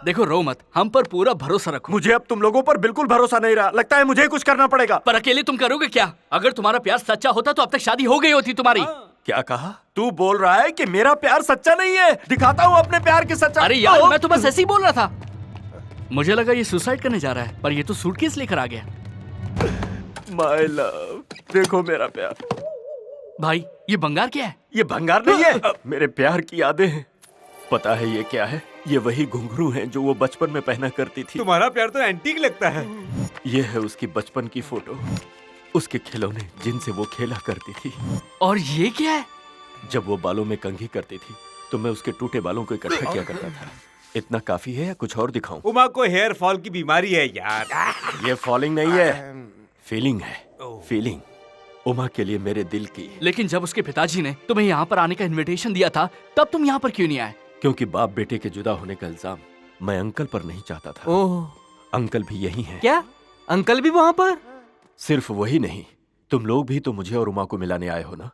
देखो रो मत, हम पर पूरा भरोसा रखो। मुझे अब तुम लोगों पर बिल्कुल भरोसा नहीं रहा, लगता है मुझे कुछ करना पड़ेगा। पर अकेले तुम करोगे क्या? अगर तुम्हारा प्यार सच्चा होता तो अब तक शादी हो गई होती तुम्हारी। क्या कहा? तू बोल रहा है कि मेरा प्यार सच्चा नहीं है? दिखाता हूँ अपने प्यार की सच्चाई। अरे यार मैं तो बस ऐसे ही बोल रहा था। मुझे लगा ये सुसाइड करने जा रहा है, पर ये तो सूटकेस लेकर आ गया। माय लव, देखो मेरा प्यार। भाई ये भंगार क्या है? ये भंगार नहीं है, मेरे प्यार की यादें हैं। पता है ये क्या है? ये वही घुंघरू हैं जो वो बचपन में पहना करती थी। तुम्हारा प्यार तो एंटीक लगता है। ये है उसकी बचपन की फोटो, उसके खिलौने जिनसे वो खेला करती थी। और ये क्या है? जब वो बालों में कंघी करती थी तो मैं उसके टूटे बालों को इकट्ठा किया करता था। इतना काफी है या कुछ और दिखाऊं? उमा को हेयर फॉल की बीमारी है यार। ये फॉलिंग नहीं है, फीलिंग है, फीलिंग। उमा के लिए मेरे दिल की। लेकिन जब उसके पिताजी ने तुम्हें यहाँ पर आने का इनविटेशन दिया था, तब तुम यहाँ पर क्यों नहीं आए? क्योंकि बाप बेटे के जुदा होने का इल्जाम मैं अंकल पर नहीं चाहता था। ओह, अंकल भी यही हैं। क्या अंकल भी वहाँ पर? सिर्फ वही नहीं, तुम लोग भी तो मुझे और उमा को मिलाने आए हो ना?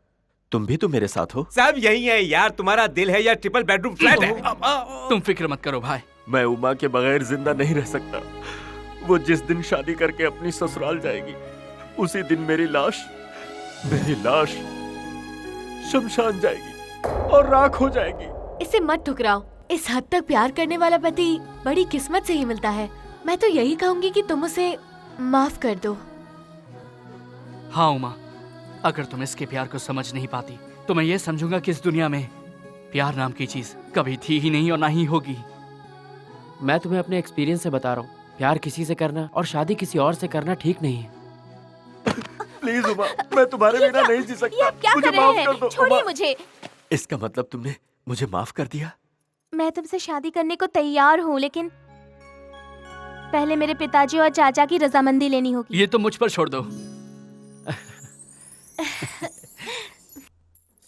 तुम भी तो मेरे साथ हो। सब यही है यार, तुम्हारा दिल है या ट्रिपल बेडरूम फ्लैट है? तुम फिक्र मत करो भाई, मैं उमा के बगैर जिंदा नहीं रह सकता। वो जिस दिन शादी करके अपनी ससुराल जाएगी, उसी दिन मेरी लाश शमशान जाएगी और राख हो जाएगी। इसे मत ठुकराओ, इस हद तक प्यार करने वाला पति बड़ी किस्मत से ही मिलता है। मैं तो यही कहूंगी कि तुम उसे माफ कर दो। हाँ उमा, अगर तुम इसके प्यार को समझ नहीं पाती तो मैं ये समझूंगा कि इस दुनिया में प्यार नाम की चीज कभी थी ही नहीं और ना ही होगी। मैं तुम्हें अपने एक्सपीरियंस से बता रहा हूँ, प्यार किसी से करना और शादी किसी और से करना ठीक नहीं है। प्लीज उमा, मैं तुम्हारे बिना नहीं जी सकता। ये क्या मुझे कर रहे माफ हैं? कर दो। छोड़िए उमा, मुझे। इसका मतलब तुमने मुझे माफ कर दिया? मैं तुमसे शादी करने को तैयार हूँ, लेकिन पहले मेरे पिताजी और चाचा की रजामंदी लेनी होगी। ये तो मुझ पर छोड़ दो।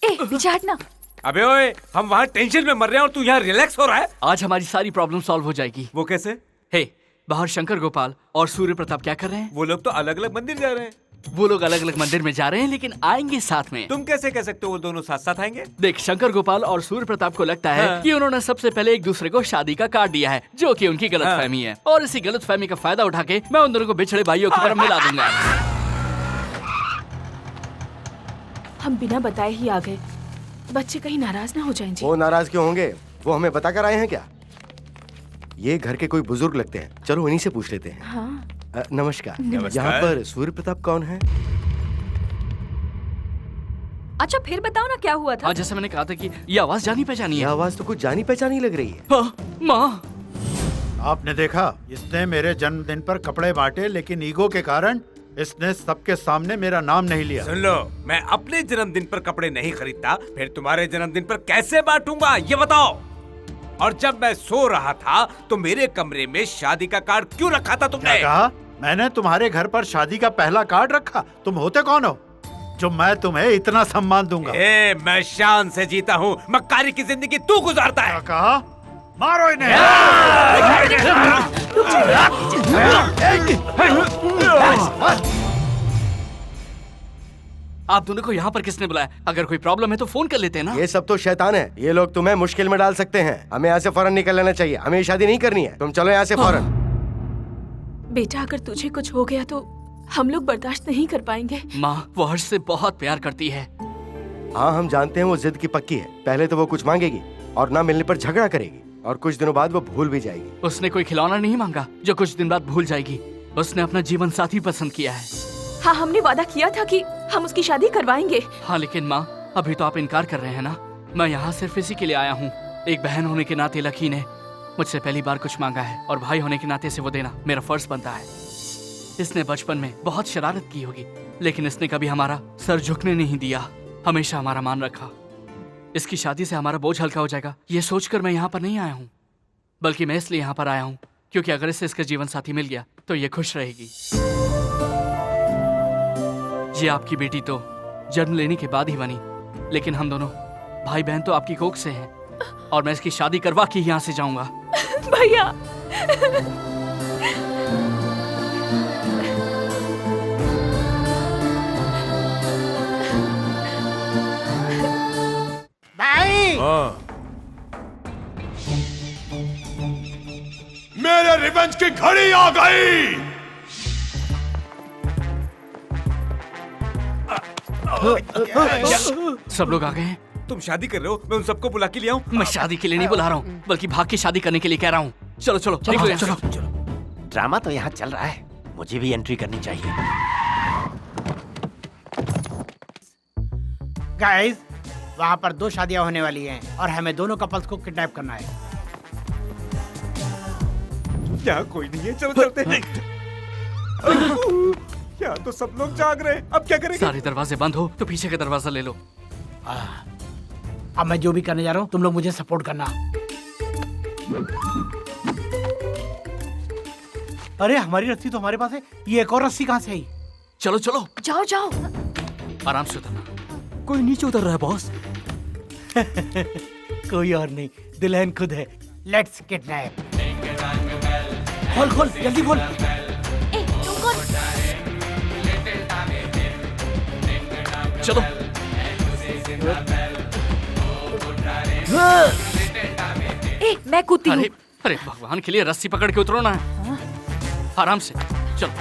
पीछे हटना। अबे ओए, हम वहाँ टेंशन में मर रहे हैं और तू यहाँ रिलैक्स हो रहा है। आज हमारी सारी प्रॉब्लम सॉल्व हो जाएगी। वो कैसे? हे, बाहर शंकर गोपाल और सूर्य प्रताप क्या कर रहे हैं? वो लोग तो अलग अलग मंदिर जा रहे हैं। वो लोग अलग अलग मंदिर में जा रहे हैं, लेकिन आएंगे साथ में। तुम कैसे कह सकते हो वो दोनों साथ साथ आएंगे? देख, शंकर गोपाल और सूर्य प्रताप को लगता है हाँ। कि उन्होंने सबसे पहले एक दूसरे को शादी का कार्ड दिया है, जो कि उनकी गलतफहमी है। और इसी गलतफहमी का फायदा उठा के मैं उन दोनों को बिछड़े भाइयों की तरफ मिला दूंगा। हम बिना बताए ही आ गए, बच्चे कहीं नाराज ना हो जाएं जी। वो नाराज क्यों होंगे? वो हमें बताकर आए हैं क्या? ये घर के कोई बुजुर्ग लगते हैं, चलो इन्हीं से पूछ लेते हैं। हाँ। नमस्कार। नमस्कार। यहाँ पर सूर्य प्रताप कौन है? अच्छा फिर बताओ ना क्या हुआ था? हाँ, जैसे मैंने कहा था कि ये आवाज जानी पहचानी है। ये आवाज तो कुछ जानी पहचानी लग रही है। हाँ, माँ। आपने देखा, इसने मेरे जन्मदिन पर कपड़े बांटे, लेकिन ईगो के कारण इसने सबके सामने मेरा नाम नहीं लिया। सुन लो, मैं अपने जन्मदिन पर कपड़े नहीं खरीदता, फिर तुम्हारे जन्मदिन पर कैसे बांटूंगा ये बताओ। और जब मैं सो रहा था तो मेरे कमरे में शादी का कार्ड क्यों रखा था तुमने? क्या कहा? मैंने तुम्हारे घर पर शादी का पहला कार्ड रखा? तुम होते कौन हो जो मैं तुम्हें इतना सम्मान दूंगा? मैं शान से जीता हूँ, मक्कारी की जिंदगी तू गुजारता है। क्या कहा? मारो इन्हें। आप दोनों को यहाँ पर किसने बुलाया? अगर कोई प्रॉब्लम है तो फोन कर लेते हैं ना। ये सब तो शैतान है, ये लोग तुम्हें मुश्किल में डाल सकते हैं। हमें यहाँ से फौरन निकल लेना चाहिए, हमें शादी नहीं करनी है। तुम चलो यहाँ से फौरन। बेटा, अगर तुझे कुछ हो गया तो हम लोग बर्दाश्त नहीं कर पाएंगे। माँ, वो हर्ष से बहुत प्यार करती है। हाँ, हम जानते हैं वो जिद की पक्की है। पहले तो वो कुछ मांगेगी और ना मिलने पर झगड़ा करेगी, और कुछ दिनों बाद वो भूल भी जाएगी। उसने कोई खिलौना नहीं मांगा जो कुछ दिन बाद भूल जाएगी। उसने अपना जीवन साथी पसंद किया है। हाँ, हमने वादा किया था कि हम उसकी शादी करवाएंगे। हाँ, लेकिन माँ, अभी तो आप इनकार कर रहे हैं ना। मैं यहाँ सिर्फ इसी के लिए आया हूँ। एक बहन होने के नाते लकी ने मुझसे पहली बार कुछ मांगा है और भाई होने के नाते इसे वो देना मेरा फर्ज बनता है। इसने बचपन में बहुत शरारत की होगी, लेकिन इसने कभी हमारा सर झुकने नहीं दिया, हमेशा हमारा मान रखा। इसकी शादी से हमारा बोझ हल्का हो जाएगा, ये सोचकर मैं यहाँ पर नहीं आया हूँ, बल्कि मैं इसलिए यहाँ पर आया हूँ क्योंकि अगर इसे इसका जीवन साथी मिल गया तो ये खुश रहेगी। ये आपकी बेटी तो जन्म लेने के बाद ही बनी, लेकिन हम दोनों भाई बहन तो आपकी कोख से हैं और मैं इसकी शादी करवा के यहाँ से जाऊंगा। भैया भाई मेरे रिवेंज की घड़ी आ गई। सब लोग आ गए हैं। तुम शादी कर रहे हो, मैं उन सबको बुला के ले आऊं? मैं शादी के लिए नहीं बुला रहा हूँ, बल्कि भाग की शादी करने के लिए कह रहा हूँ। चलो चलो निकलो यहाँ से। ड्रामा तो यहाँ चल रहा है, मुझे भी एंट्री करनी चाहिए। गाइस, वहाँ पर 2 शादियाँ होने वाली हैं और हमें दोनों कपल्स को किडनैप करना है। यहाँ कोई नहीं है, चलो चलते हैं। यहाँ तो सब लोग जाग रहे हैं, अब क्या करेंगे? सारे दरवाजे बंद हो तो पीछे का दरवाजा ले लो। अब मैं जो भी करने जा रहा हूँ तुम लोग मुझे सपोर्ट करना। अरे हमारी रस्सी तो हमारे पास है, ये एक और रस्सी कहाँ से आई? चलो चलो जाओ जाओ, आराम से उतरना। कोई नीचे उतर रहा है बॉस। कोई और नहीं, दुल्हन खुद है। Let's kidnap. खोल खोल जल्दी खोल। चलो मैं कूदती हूँ। अरे भगवान के लिए रस्सी पकड़ के उतरो ना। आराम से चलो।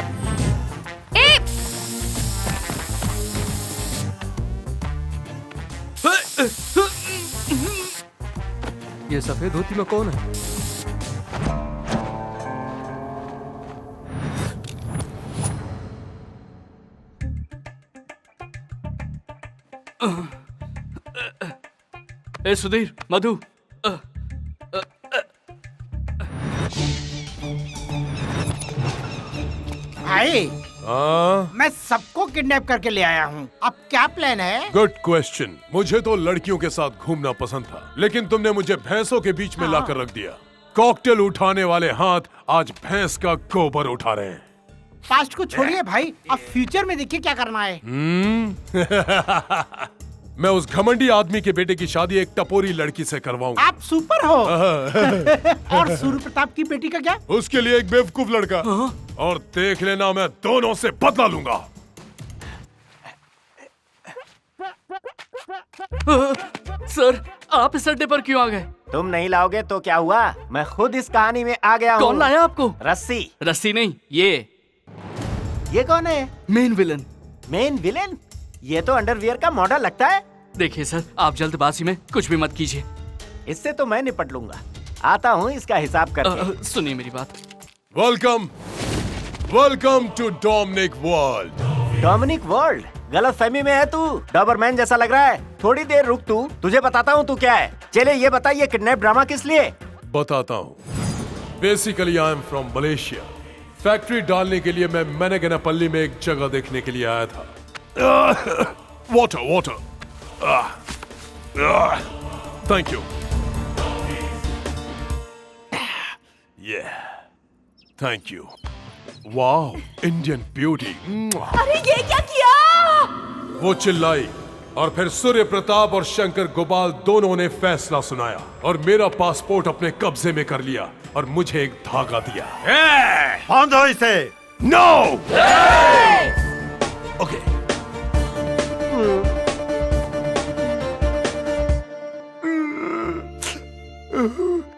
ये सफेद धोती में कौन है? ए सुधीर, मधु, भाई मैं सबको किडनैप करके ले आया हूँ, अब क्या प्लान है? Good question. मुझे तो लड़कियों के साथ घूमना पसंद था, लेकिन तुमने मुझे भैंसों के बीच में लाकर रख दिया। कॉकटेल उठाने वाले हाथ आज भैंस का गोबर उठा रहे हैं। पास्ट को छोड़िए भाई, अब फ्यूचर में देखिए क्या करना है। मैं उस घमंडी आदमी के बेटे की शादी एक टपोरी लड़की से करवाऊंगा। आप सुपर हो। और सूर्य प्रताप की बेटी का क्या? उसके लिए एक बेवकूफ लड़का। और देख लेना, मैं दोनों से बदला लूंगा। सर, आप इस अड्डे पर क्यों आ गए? तुम नहीं लाओगे तो क्या हुआ, मैं खुद इस कहानी में आ गया हूँ। कौन लाया आपको? रस्सी। रस्सी नहीं, ये कौन है? Main villain. Main villain? ये तो अंडरवियर का मॉडल लगता है। देखिए सर, आप जल्दबाजी में कुछ भी मत कीजिए। इससे तो मैं निपट लूंगा, आता हूँ इसका हिसाब करके। सुनिए मेरी बात। Welcome to Dominic world. Dominic world? गलत फहमी में है तू, डॉबरमैन जैसा लग रहा है। थोड़ी देर रुक तू, तुझे बताता हूँ तू क्या है। चले ये बता, ये किडनैप ड्रामा किस लिए? बताता हूँ। Basically I am from Malaysia. Factory डालने के लिए मैं मैनेगनापल्ली में एक जगह देखने के लिए आया था। Water thank you. Thank you. Wow, Indian beauty. अरे ये क्या किया? वो चिल्लाई और फिर सूर्य प्रताप और शंकर गोपाल दोनों ने फैसला सुनाया और मेरा पासपोर्ट अपने कब्जे में कर लिया और मुझे एक धागा दिया। बांधो इसे। नो। ओके।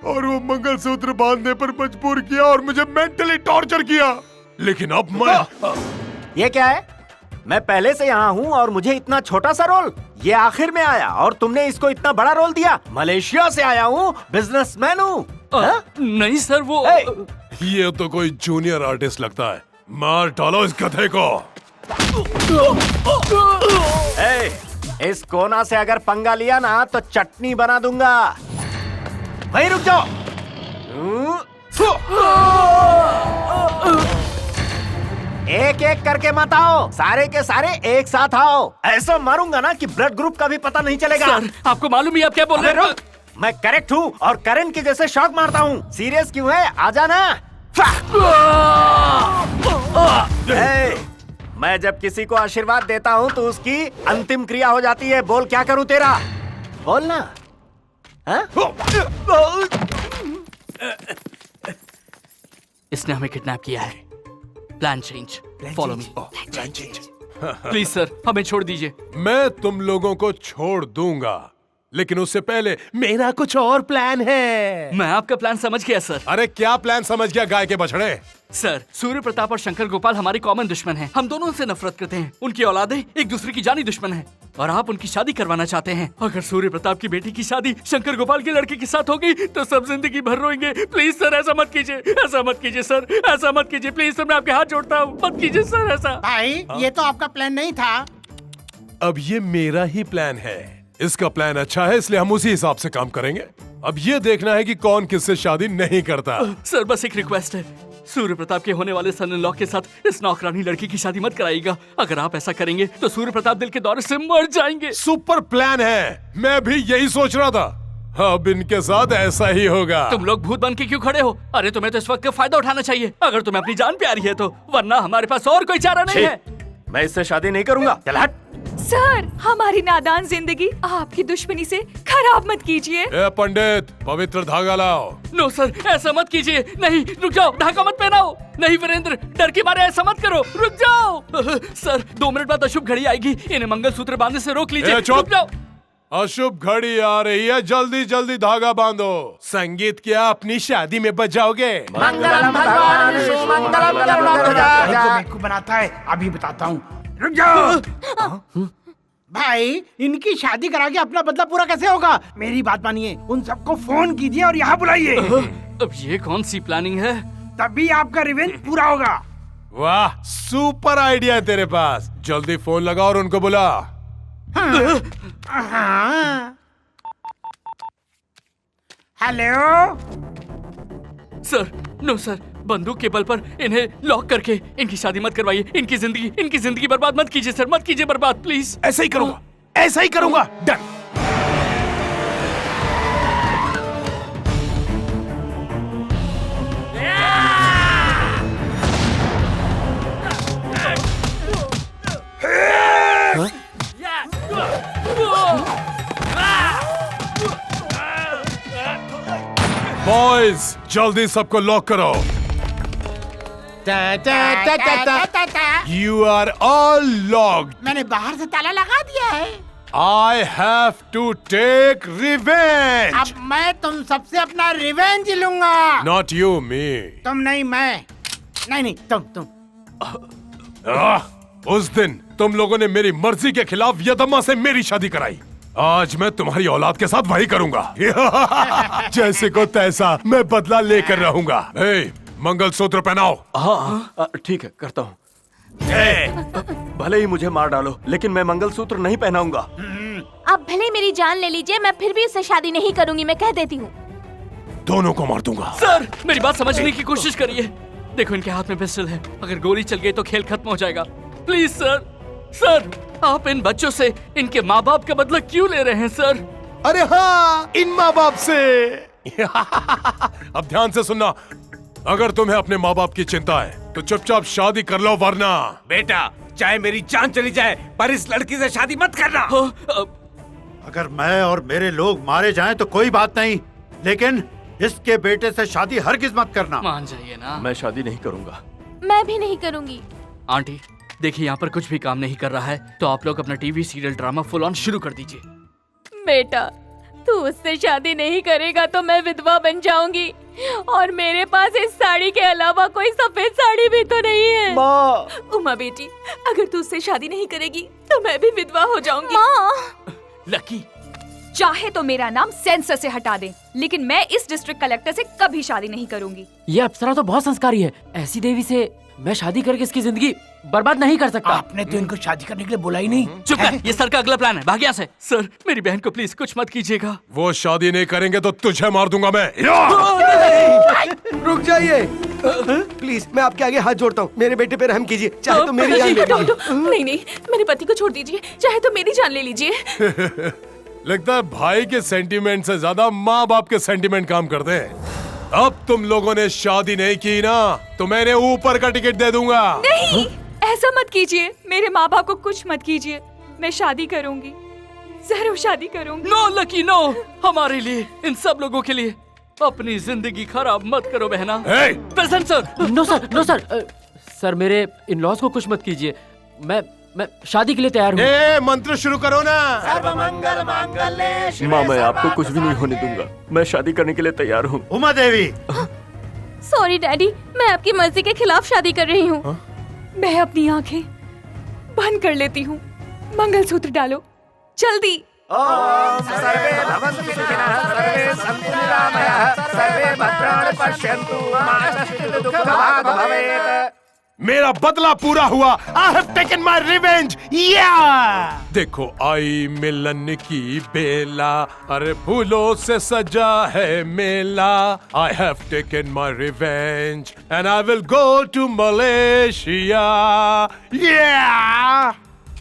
और वो मंगलसूत्र बांधने पर मजबूर किया और मुझे मेंटली टॉर्चर किया। लेकिन अब मैं ये क्या है? मैं पहले से यहाँ हूँ और मुझे इतना छोटा सा रोल, ये आखिर में आया और तुमने इसको इतना बड़ा रोल दिया। मलेशिया से आया हूँ, बिजनेसमैन हूँ। नहीं सर, वो ये तो कोई जूनियर आर्टिस्ट लगता है। मार डालो इस गधे को। इस कोना से अगर पंगा लिया ना तो चटनी बना दूंगा। वहीं रुक जाओ। एक एक करके मत आओ, सारे के सारे एक साथ आओ। ऐसा मारूंगा ना कि ब्लड ग्रुप का भी पता नहीं चलेगा। सर, आपको मालूम ही आप क्या बोल रहे हैं? मैं करेक्ट हूँ और करंट की जैसे शॉक मारता हूँ। सीरियस क्यों है? आजा ना। मैं जब किसी को आशीर्वाद देता हूँ तो उसकी अंतिम क्रिया हो जाती है। बोल क्या करूँ तेरा? बोल ना। इसने हमें किडनैप किया है। Plan change. Follow me. Plan change. Please sir, हमें छोड़ दीजिए। मैं तुम लोगों को छोड़ दूंगा, लेकिन उससे पहले मेरा कुछ और प्लान है। मैं आपका प्लान समझ गया सर। अरे क्या प्लान समझ गया गाय के बछड़े? सर, सूर्य प्रताप और शंकर गोपाल हमारे कॉमन दुश्मन हैं। हम दोनों से नफरत करते हैं। उनकी औलादें एक दूसरे की जानी दुश्मन हैं और आप उनकी शादी करवाना चाहते हैं। अगर सूर्य प्रताप की बेटी की शादी शंकर गोपाल के लड़के के साथ होगी तो सब जिंदगी भर रोएंगे। प्लीज सर, ऐसा मत कीजिए, ऐसा मत कीजिए सर, ऐसा मत कीजिए प्लीज सर, मैं आपके हाथ जोड़ता हूँ, मत कीजिए सर ऐसा। भाई, ये तो आपका प्लान नहीं था। अब ये मेरा ही प्लान है। इसका प्लान अच्छा है इसलिए हम उसी हिसाब से काम करेंगे। अब ये देखना है कि कौन किससे शादी नहीं करता। सर, बस एक रिक्वेस्ट है, सूर्य प्रताप के होने वाले सन इन लॉ के साथ इस नौकरानी लड़की की शादी मत कराइएगा। अगर आप ऐसा करेंगे तो सूर्य प्रताप दिल के दौरे से मर जाएंगे। सुपर प्लान है, मैं भी यही सोच रहा था। अब इनके साथ ऐसा ही होगा। तुम लोग भूत बन के क्यों खड़े हो? अरे तुम्हें तो इस वक्त का फायदा उठाना चाहिए, अगर तुम्हें अपनी जान प्यारी है तो, वरना हमारे पास और कोई चारा नहीं है। मैं इससे शादी नहीं करूंगा। चल हट। सर, हमारी नादान जिंदगी आपकी दुश्मनी से खराब मत कीजिए। ए पंडित, पवित्र धागा लाओ। नो सर, ऐसा मत कीजिए। नहीं, रुक जाओ, धागा मत पहनाओ। नहीं वीरेंद्र, डर के मारे ऐसा मत करो, रुक जाओ। सर, 2 मिनट बाद अशुभ घड़ी आएगी, इन्हें मंगलसूत्र बांधने से रोक लीजिए। रुक जाओ। अशुभ घड़ी आ रही है, जल्दी जल्दी धागा बांधो। संगीत क्या अपनी शादी में बजाओगे? मंगलम भगवान विष्णु मंगलम गरुड़ध्वज। को बनाता है, अभी बताता हूँ। रुक जाओ। भाई, इनकी शादी करा के अपना बदला पूरा कैसे होगा? मेरी बात मानिए, उन सबको फोन कीजिए और यहाँ बुलाइए। अब ये कौन सी प्लानिंग है? तभी आपका रिवेंज पूरा होगा। वाह, सुपर आइडिया है तेरे पास। जल्दी फोन लगा और उनको बुला। हेलो सर, नो सर, बंदूक के बल पर इन्हें लॉक करके इनकी शादी मत करवाइए। इनकी जिंदगी बर्बाद मत कीजिए सर, मत कीजिए बर्बाद प्लीज। ऐसा ही करूंगा, ऐसा ही करूंगा। डन। बॉयज, जल्दी सबको लॉक करो। You are all locked. मैंने बाहर से ताला लगा दिया है। I have to take revenge. अब मैं तुम सबसे अपना रिवेंज लूंगा। Not you, me. तुम नहीं, मैं नहीं, तुम। उस दिन तुम लोगों ने मेरी मर्जी के खिलाफ यदम्मा से मेरी शादी कराई। आज मैं तुम्हारी औलाद के साथ वही करूंगा। जैसे को तैसा मैं बदला लेकर रहूंगा। मंगलसूत्र पहनाओ। हाँ, ठीक है, करता हूँ। भले ही मुझे मार डालो, लेकिन मैं मंगलसूत्र नहीं पहनाऊंगा। आप भले मेरी जान ले लीजिए, मैं फिर भी उससे शादी नहीं करूंगी, मैं कह देती हूँ। दोनों को मार दूंगा। सर, मेरी बात समझने की कोशिश करिए। देखो, इनके हाथ में पिस्टल है, अगर गोली चल गई तो खेल खत्म हो जाएगा। प्लीज सर, सर, आप इन बच्चों से इनके माँ बाप का बदला क्यों ले रहे हैं सर? अरे हाँ, इन माँ बाप से। अब ध्यान से सुनना, अगर तुम्हें अपने माँ बाप की चिंता है तो चुपचाप शादी कर लो, वरना बेटा, चाहे मेरी जान चली जाए पर इस लड़की से शादी मत करना। अगर मैं और मेरे लोग मारे जाएं तो कोई बात नहीं, लेकिन इसके बेटे से शादी हरगिज मत करना। मान जाइए ना। मैं शादी नहीं करूंगा। मैं भी नहीं करूंगी। आंटी, देखिए, यहाँ पर कुछ भी काम नहीं कर रहा है, तो आप लोग अपना TV serial drama full on शुरू कर दीजिए। बेटा, तू उससे शादी नहीं करेगा तो मैं विधवा बन जाऊंगी, और मेरे पास इस साड़ी के अलावा कोई सफेद साड़ी भी तो नहीं है। माँ। उमा बेटी, अगर तू उससे शादी नहीं करेगी तो मैं भी विधवा हो जाऊंगी। माँ। लकी, चाहे तो मेरा नाम सेंसर से हटा दे, लेकिन मैं इस डिस्ट्रिक्ट कलेक्टर से कभी शादी नहीं करूंगी। ये अप्सरा तो बहुत संस्कारी है, ऐसी देवी से मैं शादी करके इसकी जिंदगी बर्बाद नहीं कर सकता। आपने तो इनको शादी करने के लिए बोला ही नहीं। चुप है, ये सर का अगला प्लान है, भाग यहाँ से। सर मेरी बहन को प्लीज कुछ मत कीजिएगा। वो शादी नहीं करेंगे तो तुझे मार दूंगा मैं। रुक जाइए प्लीज, मैं आपके आगे हाथ जोड़ता हूँ, मेरे बेटे पे रहम कीजिए, चाहे तो मेरी जान ले लीजिए। नहीं नहीं, मेरे पति को छोड़ दीजिए, चाहे तो मेरी जान ले लीजिए। लगता है भाई के सेंटीमेंट से ज्यादा माँ बाप के सेंटीमेंट काम करते हैं। अब तुम लोगों ने शादी नहीं की ना तो मैंने ऊपर का टिकट दे दूंगा। नहीं, ऐसा मत कीजिए, मेरे माँ बाप को कुछ मत कीजिए, मैं शादी करूंगी, जरूर शादी करूंगी। नो लकी नो, हमारे लिए, इन सब लोगों के लिए अपनी जिंदगी खराब मत करो बहना। Present sir. No sir, no sir. Sir मेरे इन लॉज को कुछ मत कीजिए, मैं शादी के लिए तैयार हूँ। मंत्र शुरू करो ना। सर्वमंगल मांगल्ये। माँ मैं आपको कुछ भी नहीं होने दूंगा, मैं शादी करने के लिए तैयार हूँ। उमा देवी। सॉरी डैडी, मैं आपकी मर्जी के खिलाफ शादी कर रही हूँ। मैं अपनी आंखें बंद कर लेती हूँ, मंगलसूत्र डालो जल्दी। ओम सर्वे भवन्तु सुखिनः, सर्वे सन्तु निरामयाः, सर्वे भद्राणि पश्यन्तु, मा कश्चित् दुःखभाग् भवेत्। मेरा बदला पूरा हुआ। I have taken my revenge. Yeah! देखो आई मिलन की बेला, अरे फूलों से सजा है मेला। I have taken my revenge and I will go to Malaysia. Yeah!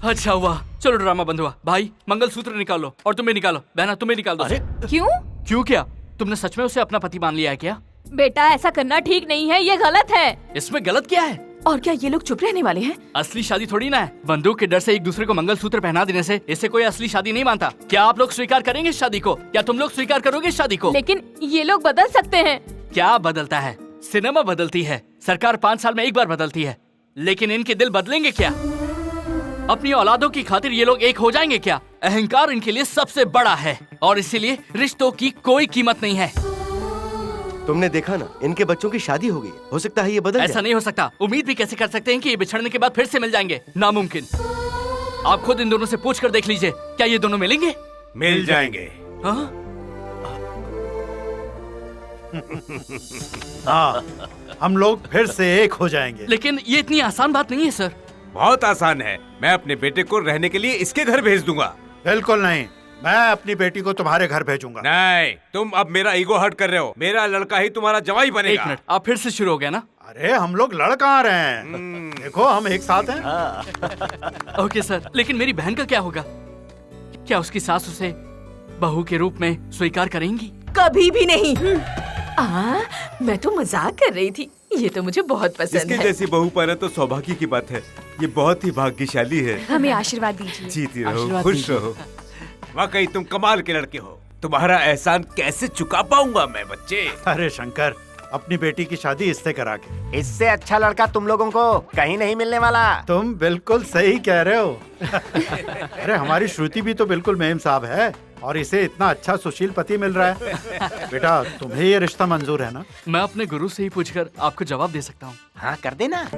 अच्छा हुआ, चलो ड्रामा बंद हुआ। भाई मंगलसूत्र निकालो और तुम्हें निकालो, बहना तुम्हें निकाल दो। क्यों? क्यों क्या? तुमने सच में उसे अपना पति मान लिया है क्या? बेटा ऐसा करना ठीक नहीं है, ये गलत है। इसमें गलत क्या है? और क्या ये लोग चुप रहने वाले हैं? असली शादी थोड़ी ना है, बंदूक के डर से एक दूसरे को मंगलसूत्र पहना देने से इससे कोई असली शादी नहीं मानता। क्या आप लोग स्वीकार करेंगे शादी को? क्या तुम लोग स्वीकार करोगे शादी को? लेकिन ये लोग बदल सकते हैं। क्या बदलता है? सिनेमा बदलती है, सरकार 5 साल में एक बार बदलती है, लेकिन इनके दिल बदलेंगे क्या? अपनी औलादों की खातिर ये लोग एक हो जाएंगे क्या? अहंकार इनके लिए सबसे बड़ा है और इसीलिए रिश्तों की कोई कीमत नहीं है। तुमने देखा ना, इनके बच्चों की शादी हो गई, हो सकता है ये बदल ऐसा जाए। नहीं हो सकता। उम्मीद भी कैसे कर सकते हैं कि ये बिछड़ने के बाद फिर से मिल जाएंगे? नामुमकिन। आप खुद इन दोनों से पूछ कर देख लीजिए, क्या ये दोनों मिलेंगे? मिल जाएंगे। हाँ, हम लोग फिर से एक हो जाएंगे। लेकिन ये इतनी आसान बात नहीं है सर। बहुत आसान है, मैं अपने बेटे को रहने के लिए इसके घर भेज दूंगा। बिल्कुल नहीं, मैं अपनी बेटी को तुम्हारे घर भेजूंगा। नहीं, तुम अब मेरा ईगो हर्ट कर रहे हो। मेरा लड़का ही तुम्हारा जवाई बनेगा। 1 मिनट, आप फिर से शुरू हो गया ना? अरे हम लोग लड़ कहाँ रहे हैं, देखो हम एक साथ हैं। ओके सर, लेकिन मेरी बहन का क्या होगा? क्या उसकी सास उसे बहू के रूप में स्वीकार करेंगी? कभी भी नहीं। मैं तो मजाक कर रही थी, ये तो मुझे बहुत पसंद इसके है। जैसी बहू पाना तो सौभाग्य की बात है। ये बहुत ही भाग्यशाली है। हमें आशीर्वाद दीजिए। जीती रहो, खुश रहो। वाकई तुम कमाल के लड़के हो। तुम्हारा एहसान कैसे चुका पाऊंगा मैं बच्चे? अरे शंकर, अपनी बेटी की शादी इससे करा के। इससे अच्छा लड़का तुम लोगों को कहीं नहीं मिलने वाला। तुम बिल्कुल सही कह रहे हो। अरे हमारी श्रुति भी तो बिल्कुल मेम साहब है और इसे इतना अच्छा सुशील पति मिल रहा है। बेटा तुम्हें ये रिश्ता मंजूर है ना? मैं अपने गुरु से ही पूछकर आपको जवाब दे सकता हूँ। हाँ कर देना।